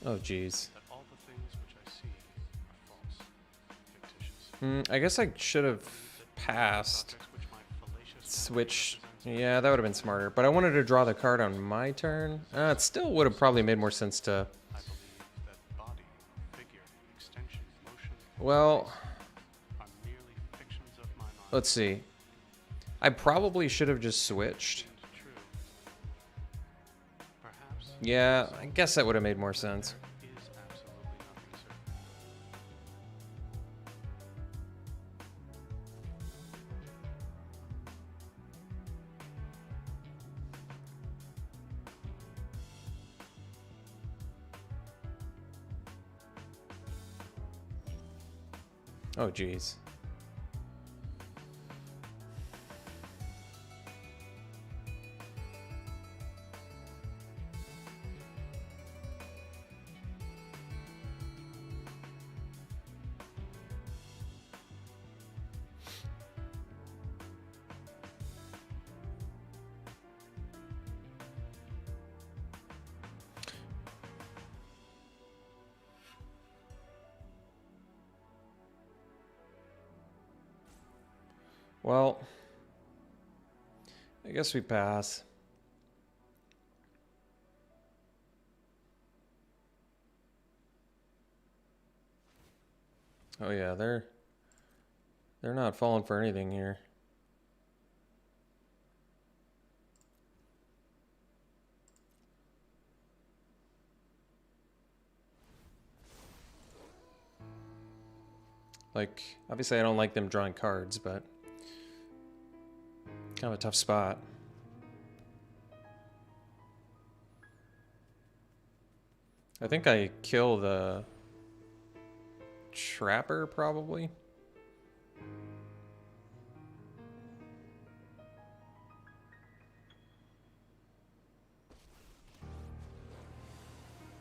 Oh, geez. I guess I should have passed. Switch. Yeah, that would have been smarter. But I wanted to draw the card on my turn. It still would have probably made more sense to... Well... Let's see. I probably should have just switched. Yeah, I guess that would have made more sense. Oh, geez. Well, I guess we pass. Oh yeah, they're not falling for anything here. Like, obviously I don't like them drawing cards, but kind of a tough spot. I think I kill the Trapper, probably.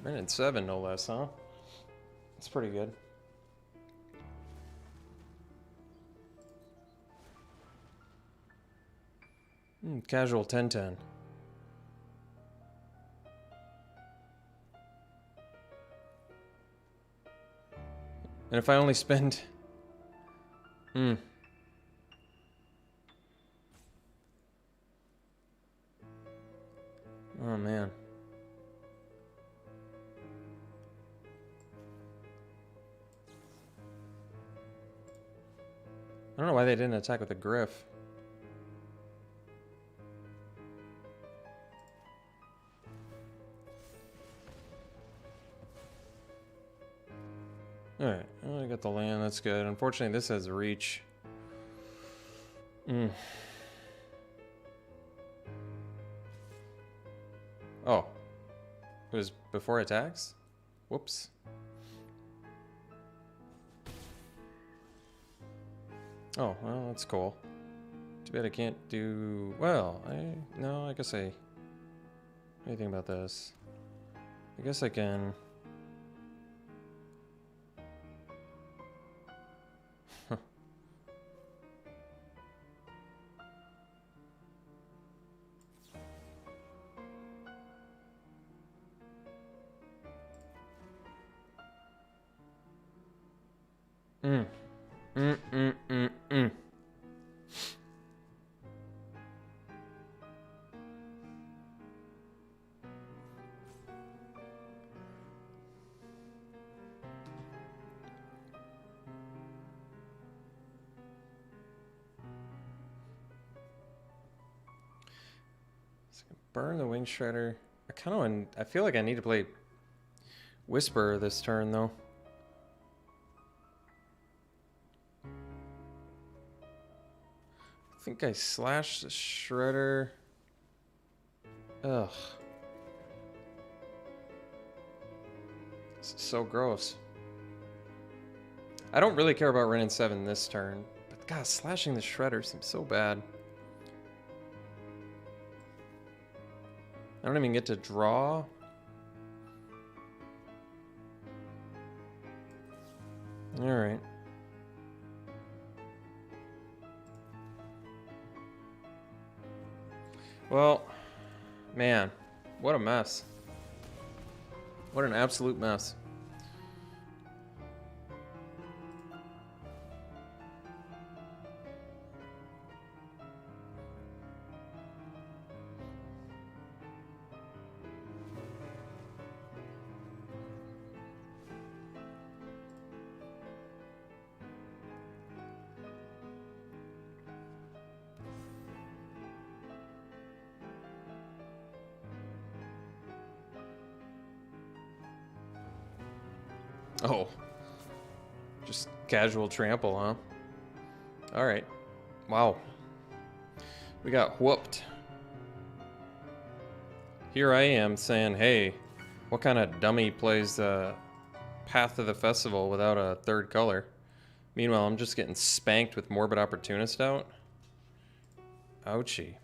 Minute 7, no less, huh? That's pretty good. Casual 10-10. And if I only spend... Oh, man. I don't know why they didn't attack with a Griff. Alright, well, I got the land, that's good. Unfortunately, this has reach. Mm. Oh. It was before attacks? Whoops. Oh, well, that's cool. Too bad I can't do... Well, no, I guess I... What do you think about this? I guess I can... Mm. Mm, mm, mm, mm. Burn the Wing Shredder. I feel like I need to play Whisper this turn, though. I think I slashed the Shredder. Ugh. This is so gross. I don't really care about Ren and 7 this turn, but God, slashing the Shredder seems so bad. I don't even get to draw. Alright. Well, man, what a mess. What an absolute mess. Oh. Just casual trample, huh? Alright. Wow. We got whooped. Here I am saying, hey, what kind of dummy plays Path of the Festival without a third color? Meanwhile, I'm just getting spanked with Morbid Opportunist out. Ouchie.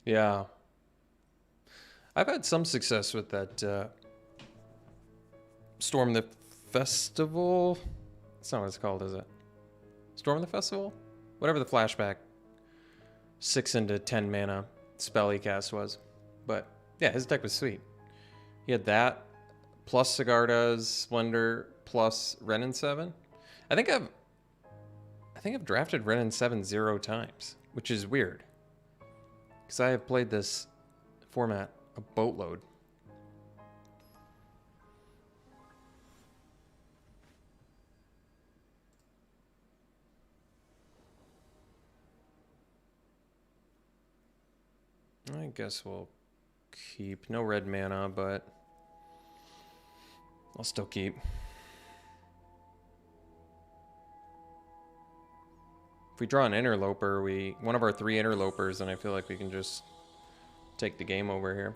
Yeah. I've had some success with that Storm the Festival. That's not what it's called, is it? Storm the Festival? Whatever the flashback 6 into 10 mana spell he cast was. But yeah, his deck was sweet. He had that, plus Sigarda's Splendor, plus Ren and 7. I think I've drafted Ren and 7 0 times, which is weird. Because I have played this format a boatload. I guess we'll keep. No red mana, but I'll still keep. If we draw an interloper, one of our 3 interlopers, and I feel like we can just take the game over here.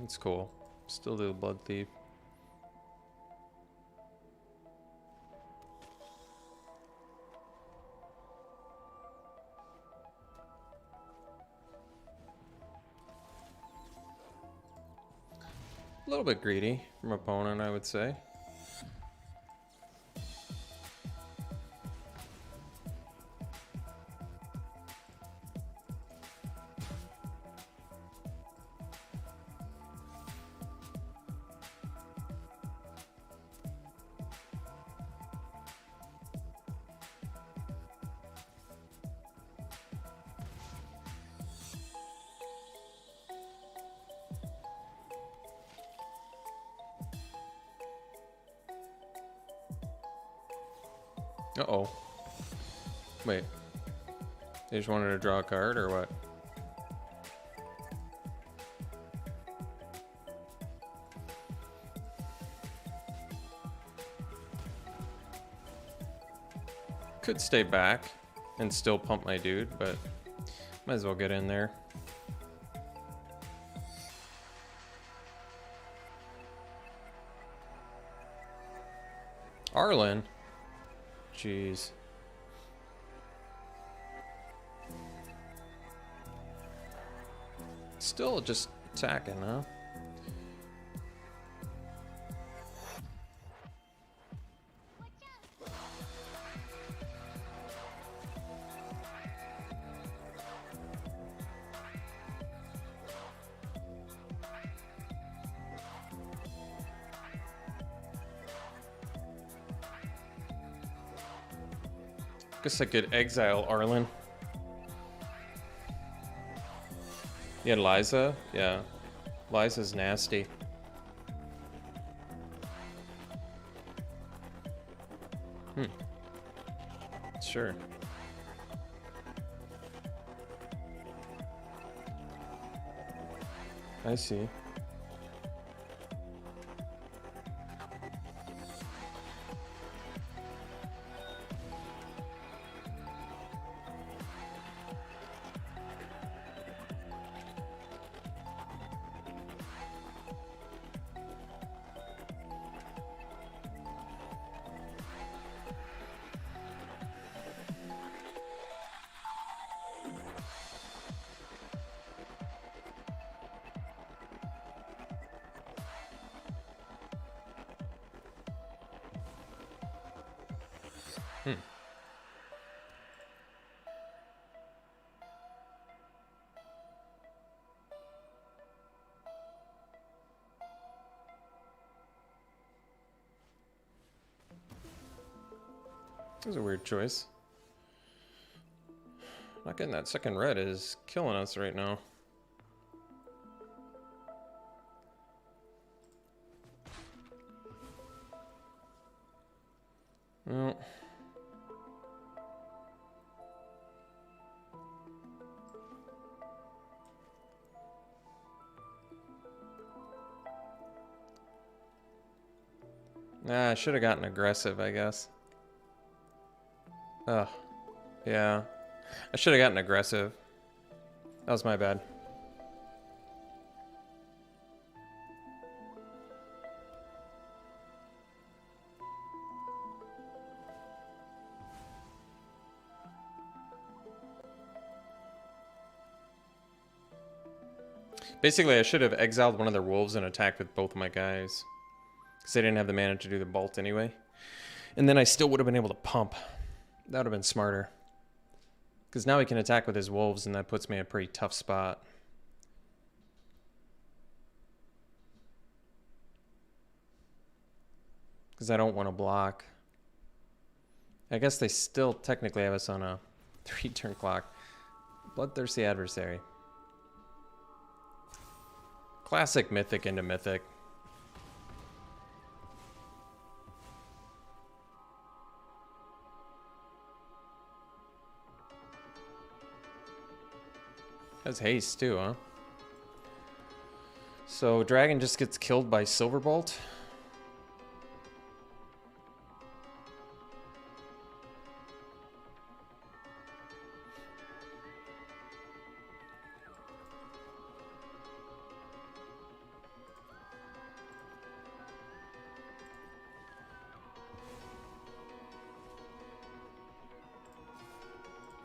That's cool. Still do Blood Thief. A little bit greedy from opponent, I would say. Uh-oh. Wait. They just wanted to draw a card, or what? Could stay back and still pump my dude, but might as well get in there. Arlen? Jeez. Still just attacking, huh? Guess I could exile Arlen. You had Liza? Yeah. Liza's nasty. Sure. I see. That was a weird choice. Not getting that second red is killing us right now. Well. Nah, I should have gotten aggressive, I guess. Ugh. Yeah. I should have gotten aggressive. That was my bad. Basically, I should have exiled one of their wolves and attacked with both of my guys. Because they didn't have the mana to do the bolt anyway. And then I still would have been able to pump. That would have been smarter. Because now he can attack with his wolves, and that puts me in a pretty tough spot. Because I don't want to block. I guess they still technically have us on a 3-turn clock. Bloodthirsty Adversary. Classic Mythic into Mythic. Has haste too, huh? So dragon just gets killed by Silverbolt.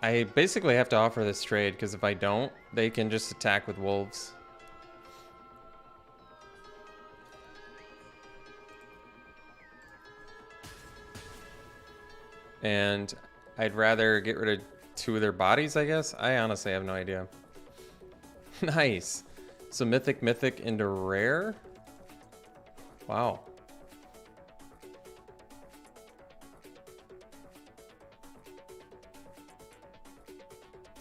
I basically have to offer this trade, because if I don't, they can just attack with wolves. And I'd rather get rid of 2 of their bodies, I guess. I honestly have no idea. Nice. So mythic into rare. Wow.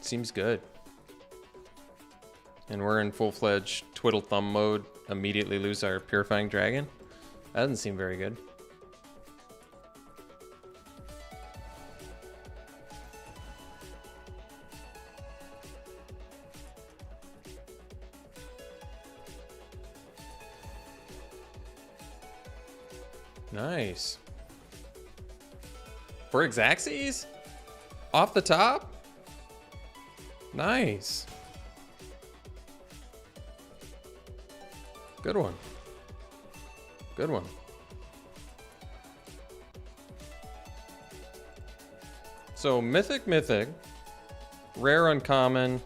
Seems good. And we're in full-fledged twiddle thumb mode. Immediately lose our Purifying Dragon. That doesn't seem very good. Nice. For Xaxes? Off the top? Nice. Good one. Good one. So mythic, rare uncommon,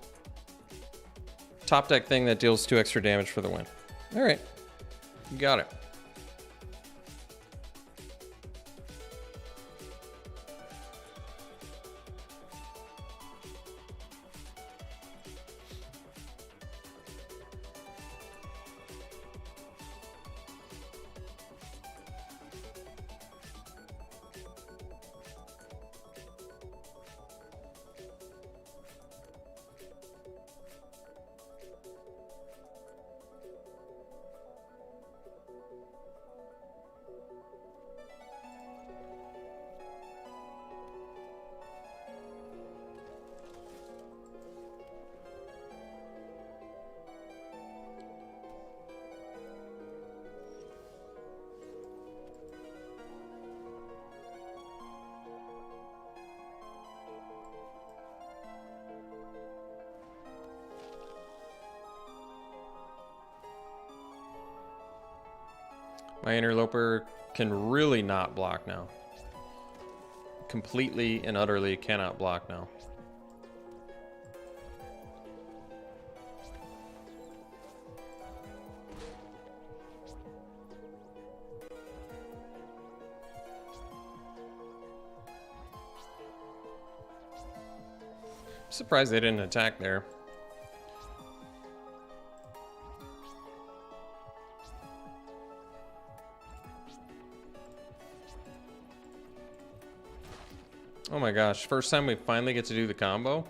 top deck thing that deals 2 extra damage for the win. All right, you got it. My interloper can really not block now. Completely and utterly cannot block now. I'm surprised they didn't attack there. Oh my gosh, first time we finally get to do the combo?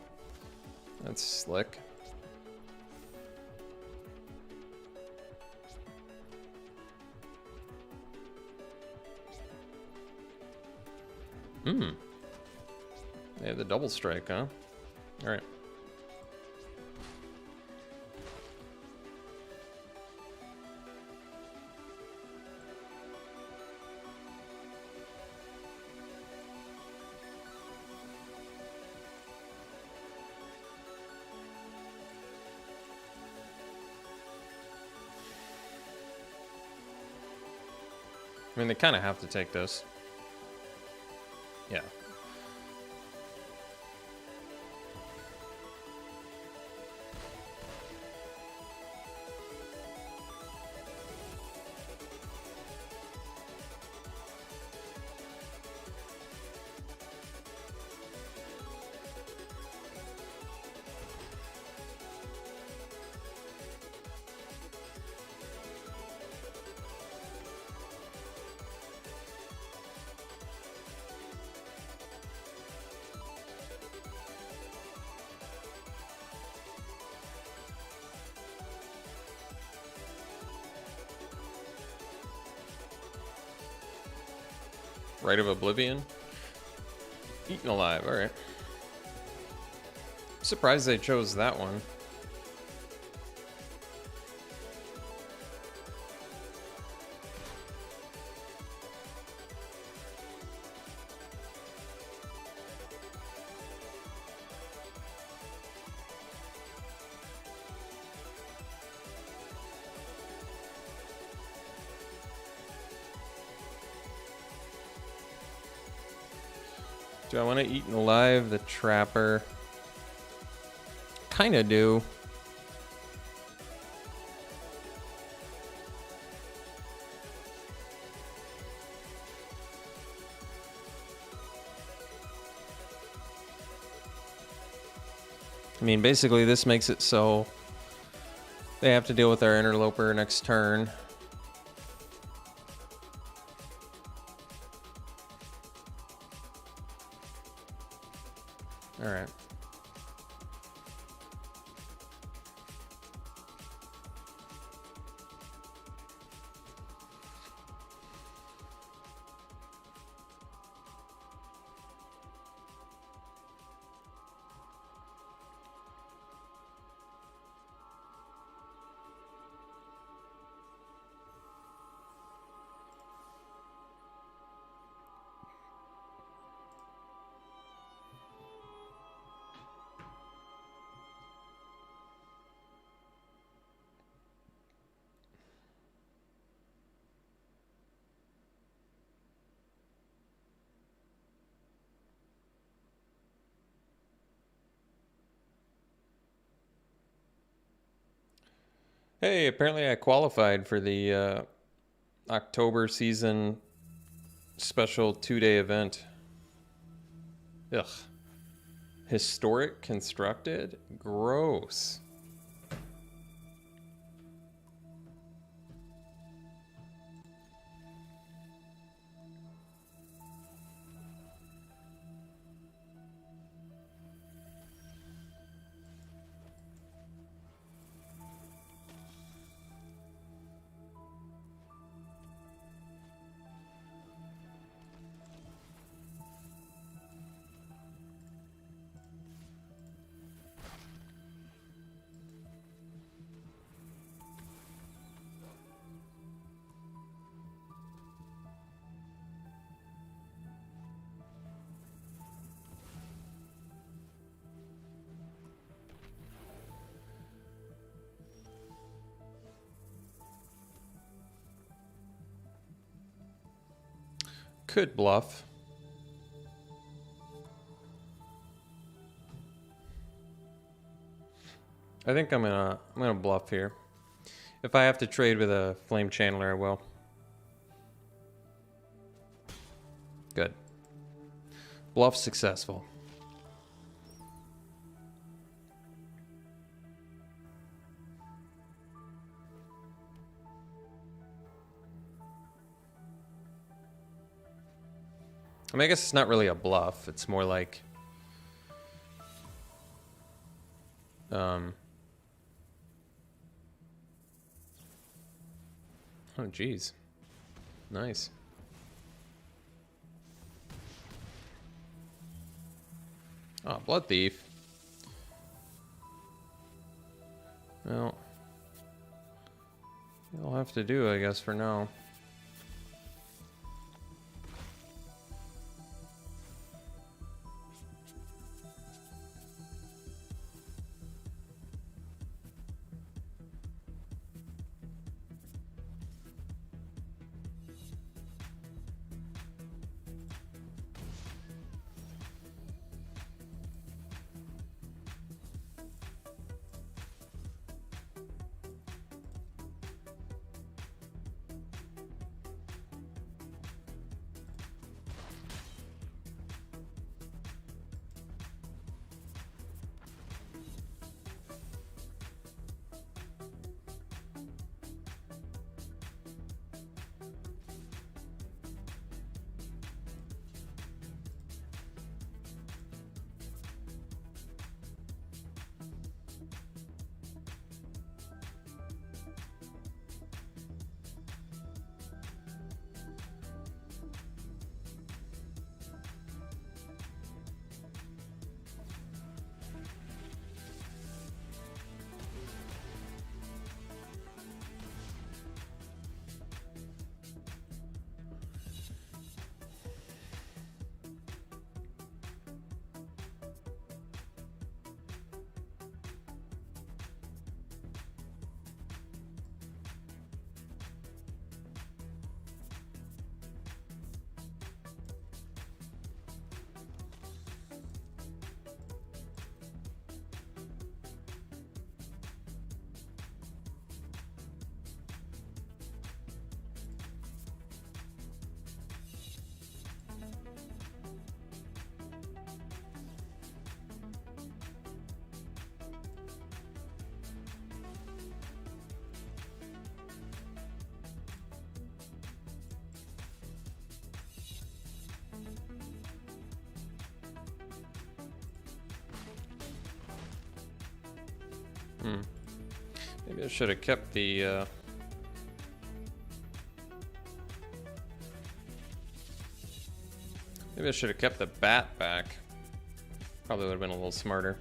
That's slick. They had the double strike, huh? Alright. I mean, they kind of have to take this. Yeah. Rite of Oblivion. Eaten Alive, alright. Surprised they chose that one. Do I want to Eaten Alive the Trapper? Kinda do. I mean, basically this makes it so they have to deal with our interloper next turn. All right. Hey, apparently I qualified for the October season special 2-day event. Ugh. Historic constructed? Gross. Could bluff. I think I'm gonna bluff here. If I have to trade with a flame channeler, I will. Good. Bluff successful. I mean, I guess it's not really a bluff. It's more like oh geez. Nice. Oh, Blood Thief. Well, you'll have to do, I guess, for now. Maybe I should have kept the... Maybe I should have kept the bat back. Probably would have been a little smarter.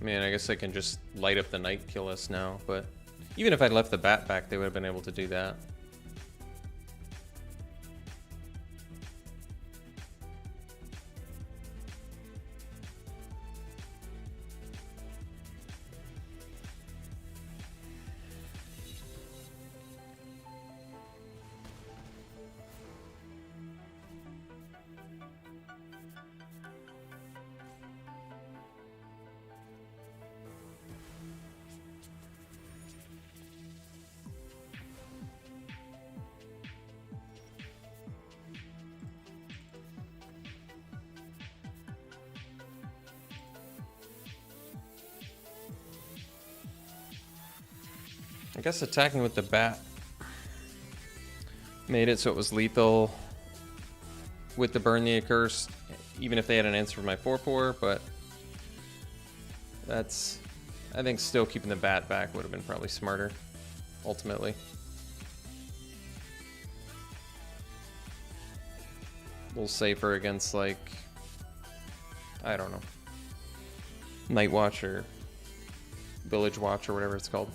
I mean, I guess I can just light up the night kill us now, but even if I'd left the bat back, they would have been able to do that. I guess attacking with the bat made it so it was lethal with the burn the accursed, even if they had an answer for my 4/4, but that's, I think still keeping the bat back would have been probably smarter, ultimately. A little safer against, like, I don't know, Night Watch or Village Watch or whatever it's called.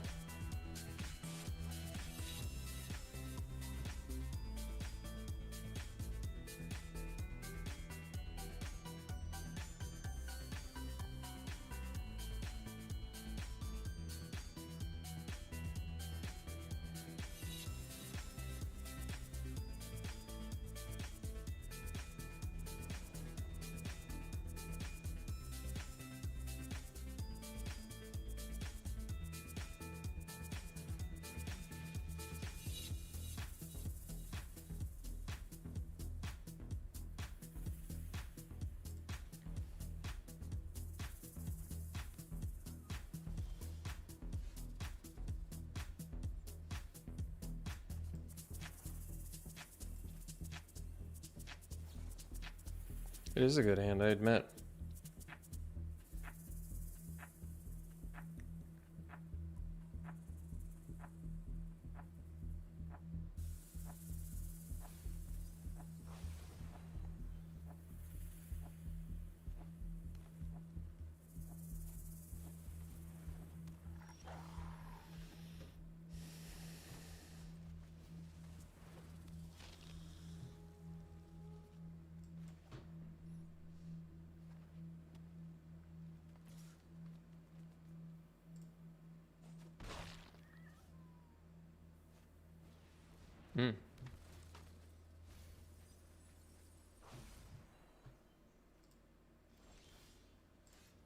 It is a good hand, I admit.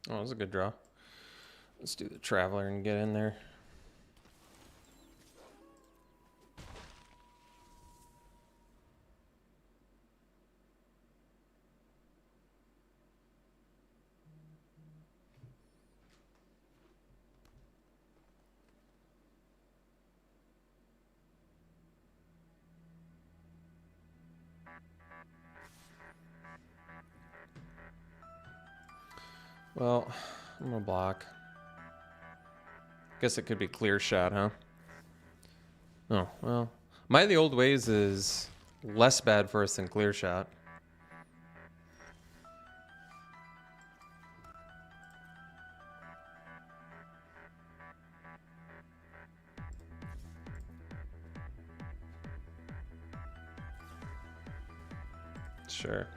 Oh, that was a good draw. Let's do the Traveler and get in there. Well, I'm gonna block. Guess it could be clear shot, huh? Oh, well. Might of the Old Ways is less bad for us than clear shot. Sure.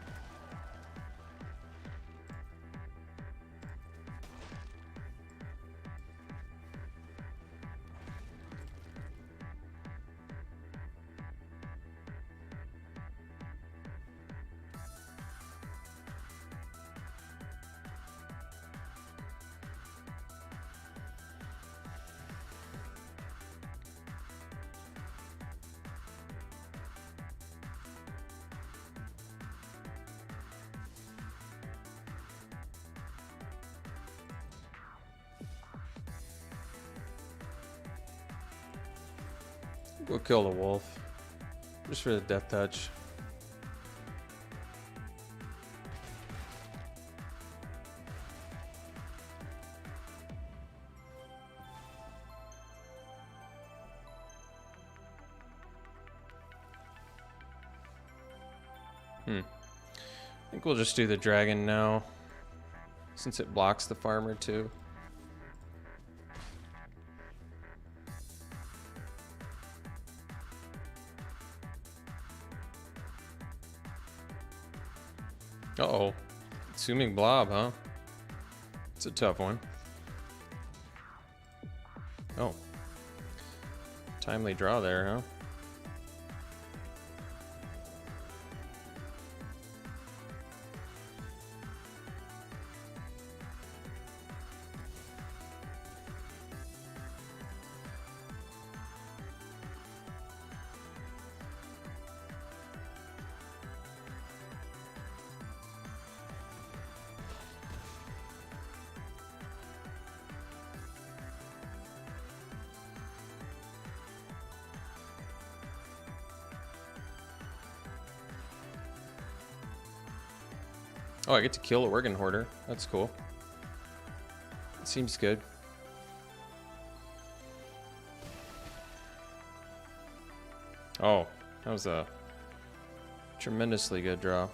We'll kill the wolf. Just for the death touch. I think we'll just do the dragon now, since it blocks the farmer too. Uh-oh. Assuming blob, huh? It's a tough one. Oh. Timely draw there, huh? Oh, I get to kill a Worgen Hoarder. That's cool. Seems good. Oh, that was a tremendously good draw.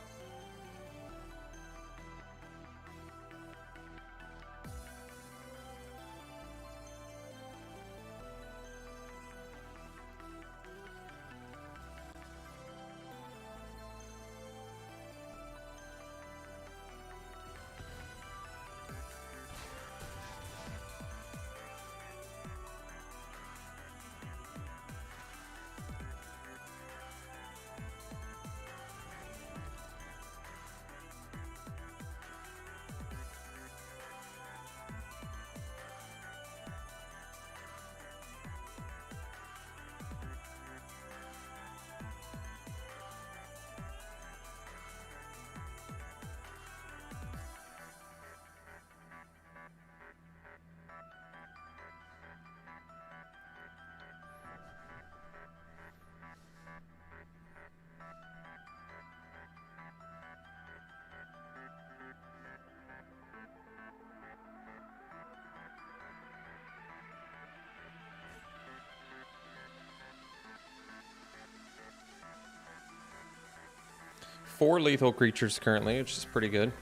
Four lethal creatures currently, which is pretty good.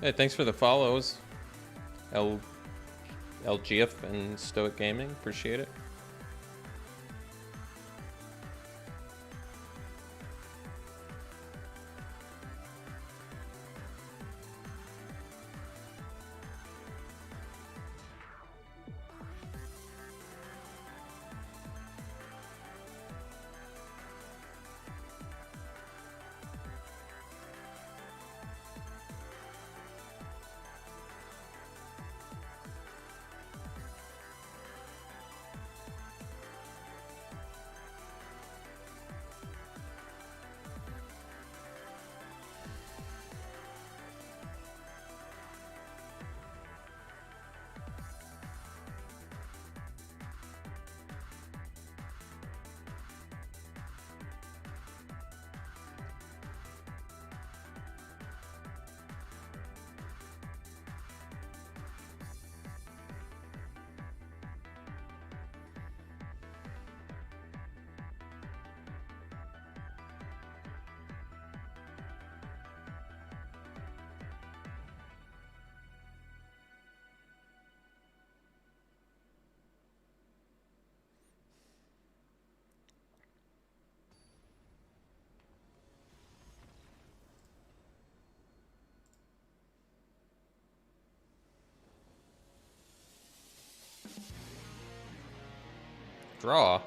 Hey, thanks for the follows. LGF and Stoic Gaming, appreciate it. Draw.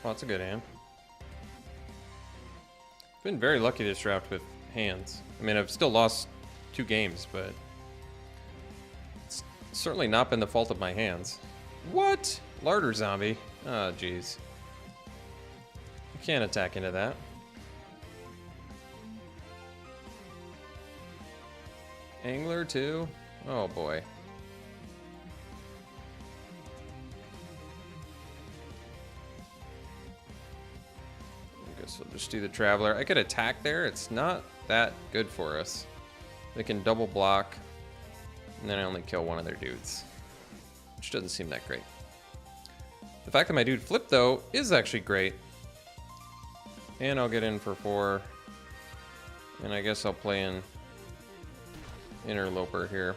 Oh, that's a good hand. Been very lucky this draft with hands. I mean, I've still lost 2 games, but it's certainly not been the fault of my hands. What? Larder zombie? Oh, jeez. I can't attack into that. Angler too? Oh boy. I guess we'll just do the Traveler. I could attack there. It's not that good for us. They can double block, and then I only kill one of their dudes, which doesn't seem that great. The fact that my dude flipped, though, is actually great. And I'll get in for 4. And I guess I'll play in Interloper here.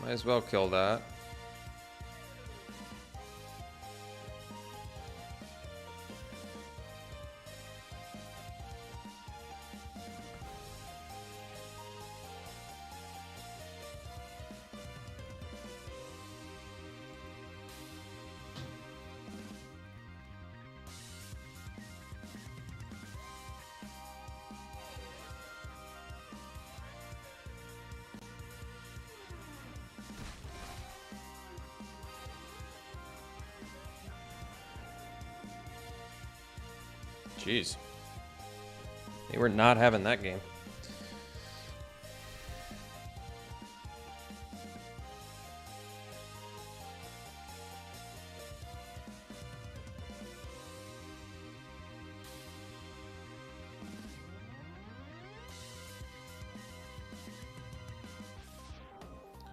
Might as well kill that. Jeez. They were not having that game.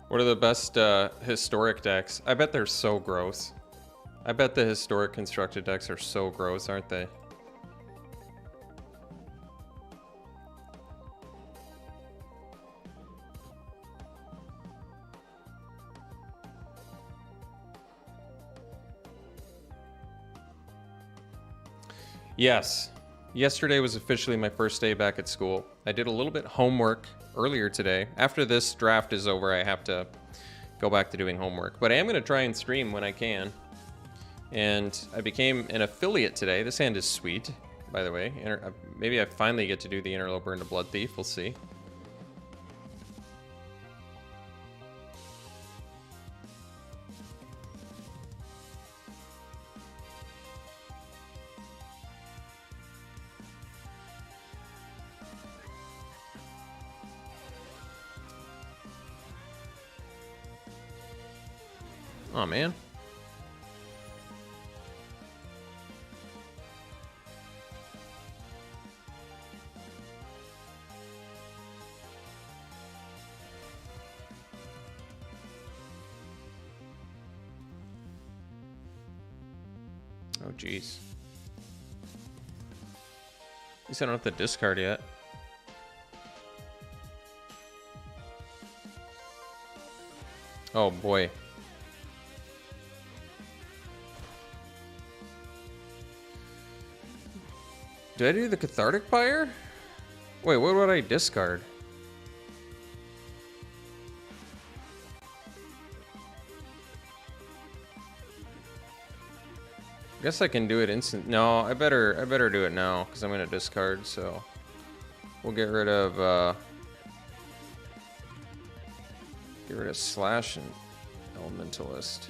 What are the best historic decks? I bet they're so gross. I bet the historic constructed decks are so gross, aren't they? Yes. Yesterday was officially my first day back at school. I did a little bit homework earlier today. After this draft is over, I have to go back to doing homework. But I am going to try and stream when I can. And I became an affiliate today. This hand is sweet, by the way. Maybe I finally get to do the Interloper into Blood Thief. We'll see. Oh man. Oh jeez. At least I don't have to discard yet. Oh boy. Did I do the Cathartic Fire? Wait, what would I discard? I guess I can do it instant. No, I better do it now because I'm gonna discard. So we'll get rid of Slash and Elementalist.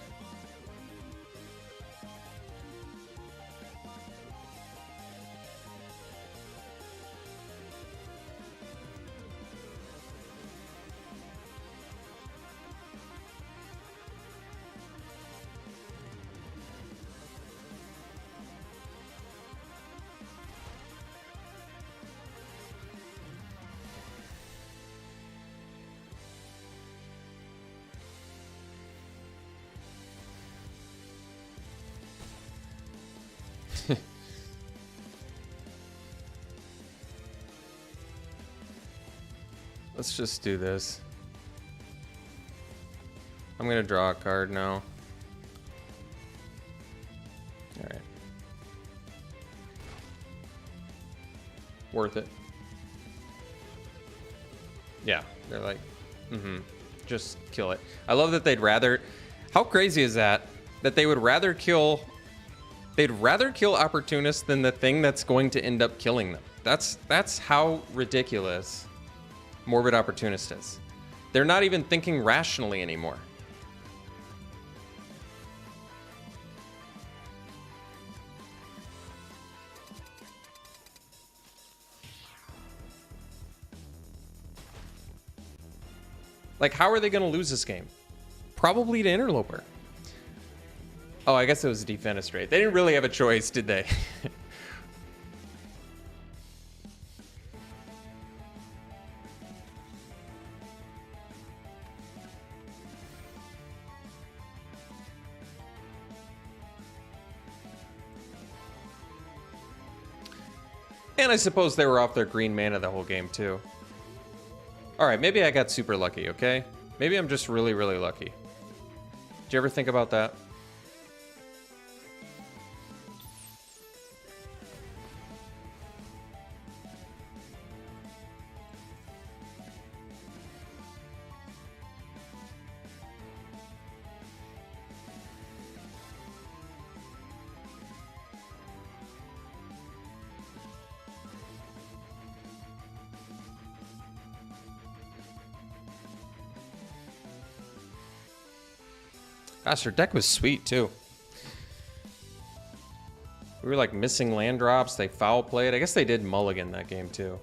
Let's just do this. I'm gonna draw a card now. Alright. worth it. Yeah, they're like, just kill it. I love that they'd rather... How crazy is that? That they would rather kill... They'd rather kill opportunists than the thing that's going to end up killing them. That's how ridiculous Morbid Opportunist is. They're not even thinking rationally anymore. Like, how are they going to lose this game? Probably to Interloper. Oh, I guess it was Defenestrate. They didn't really have a choice, did they? And I suppose they were off their green mana the whole game, too. Alright, maybe I got super lucky, okay? Maybe I'm just really, really lucky. Did you ever think about that? Gosh, their deck was sweet, too. We were, like, missing land drops. They foul played. I guess they did mulligan that game, too.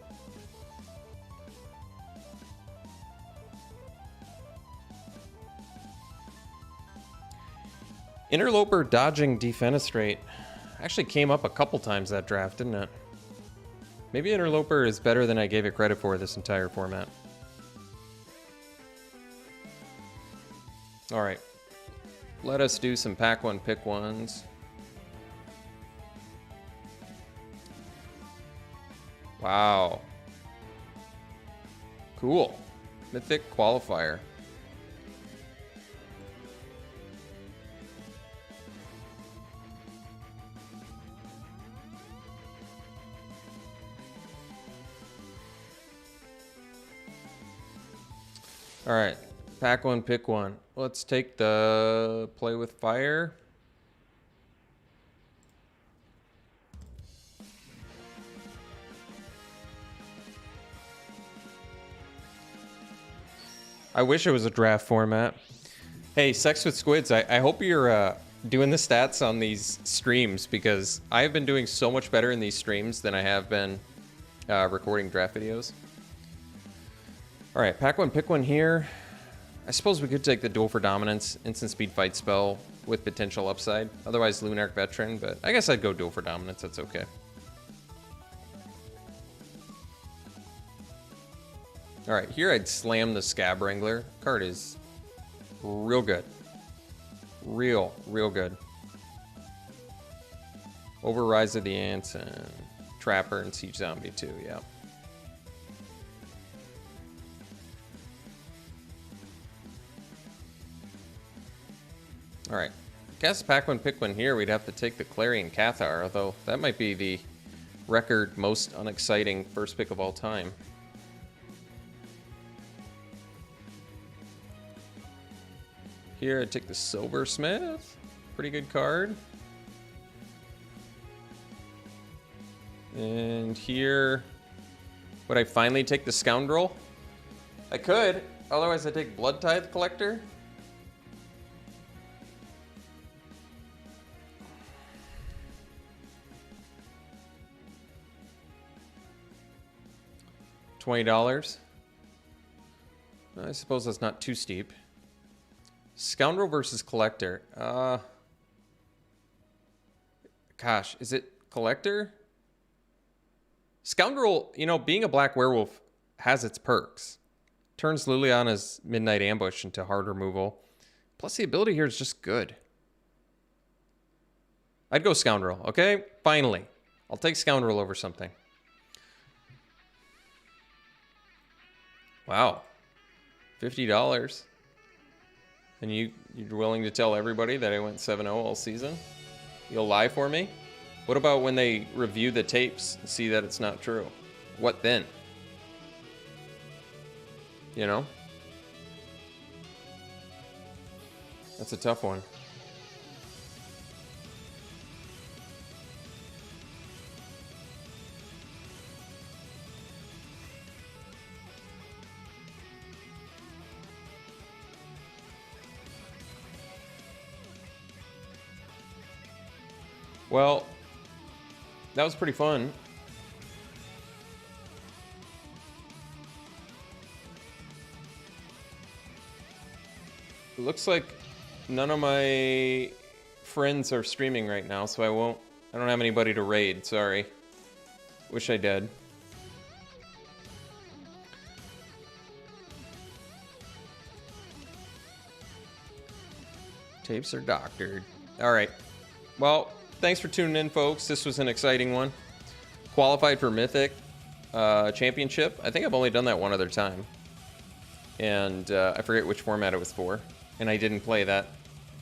Interloper dodging Defenestrate actually came up a couple times that draft, didn't it? Maybe Interloper is better than I gave it credit for this entire format. All right. Let us do some pack one, pick ones. Wow. Cool. Mythic qualifier. All right. Pack one, pick one. Let's take the play with fire. I wish it was a draft format. Hey, Sex with Squids, I hope you're doing the stats on these streams, because I have been doing so much better in these streams than I have been recording draft videos. All right, pack one, pick one here. I suppose we could take the Duel for Dominance, instant speed fight spell with potential upside. Otherwise, Lunarch Veteran, but I guess I'd go Duel for Dominance. That's okay. All right, here I'd slam the Scab Wrangler. Card is real good. Real good. Over Rise of the Ants and Trapper and Siege Zombie too, yeah. All right, guess pack one, pick one here. We'd have to take the Clarion Cathar, although that might be the record most unexciting first pick of all time. Here I'd take the Silversmith, pretty good card. And here, would I finally take the Scoundrel? I could, otherwise I'd take Blood Tithe Collector. $20. I suppose that's not too steep. Scoundrel versus Collector. Gosh, is it Collector? Scoundrel, you know, being a black werewolf has its perks. Turns Liliana's Midnight Ambush into hard removal. Plus the ability here is just good. I'd go Scoundrel, okay? Finally. I'll take Scoundrel over something. Wow. $50. And you're willing to tell everybody that I went 7-0 all season? You'll lie for me? What about when they review the tapes and see that it's not true? what then? You know? That's a tough one. Well, that was pretty fun. It looks like none of my friends are streaming right now, so I don't have anybody to raid, sorry. Wish I did. Tapes are doctored. All right. Well, thanks for tuning in, folks. This was an exciting one. Qualified for Mythic Championship. I think I've only done that one other time. And I forget which format it was for. And I didn't play that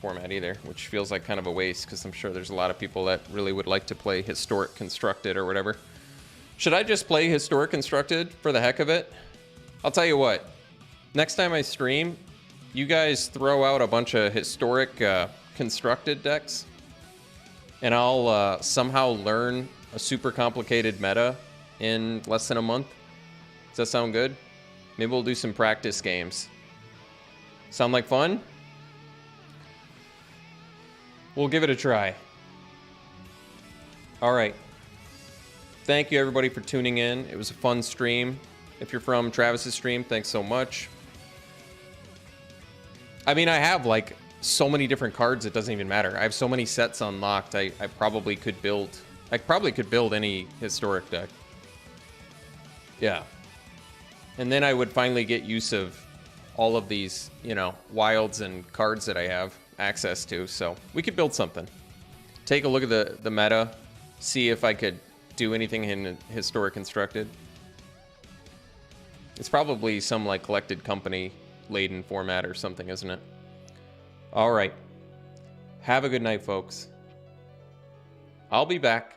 format either, which feels like kind of a waste because I'm sure there's a lot of people that really would like to play Historic Constructed or whatever. Should I just play Historic Constructed for the heck of it? I'll tell you what. Next time I stream, you guys throw out a bunch of Historic Constructed decks. And I'll somehow learn a super complicated meta in less than a month. Does that sound good? Maybe we'll do some practice games. Sound like fun? We'll give it a try. All right. Thank you, everybody, for tuning in. It was a fun stream. If you're from Travis's stream, thanks so much. I mean, I have, like, so many different cards, it doesn't even matter. I have so many sets unlocked, I probably could build... I probably could build any Historic deck. Yeah. And then I would finally get use of all of these, you know, wilds and cards that I have access to. So we could build something. Take a look at the meta. See if I could do anything in Historic Constructed. It's probably some, like, collected company laden format or something, isn't it? All right. Have a good night, folks. I'll be back.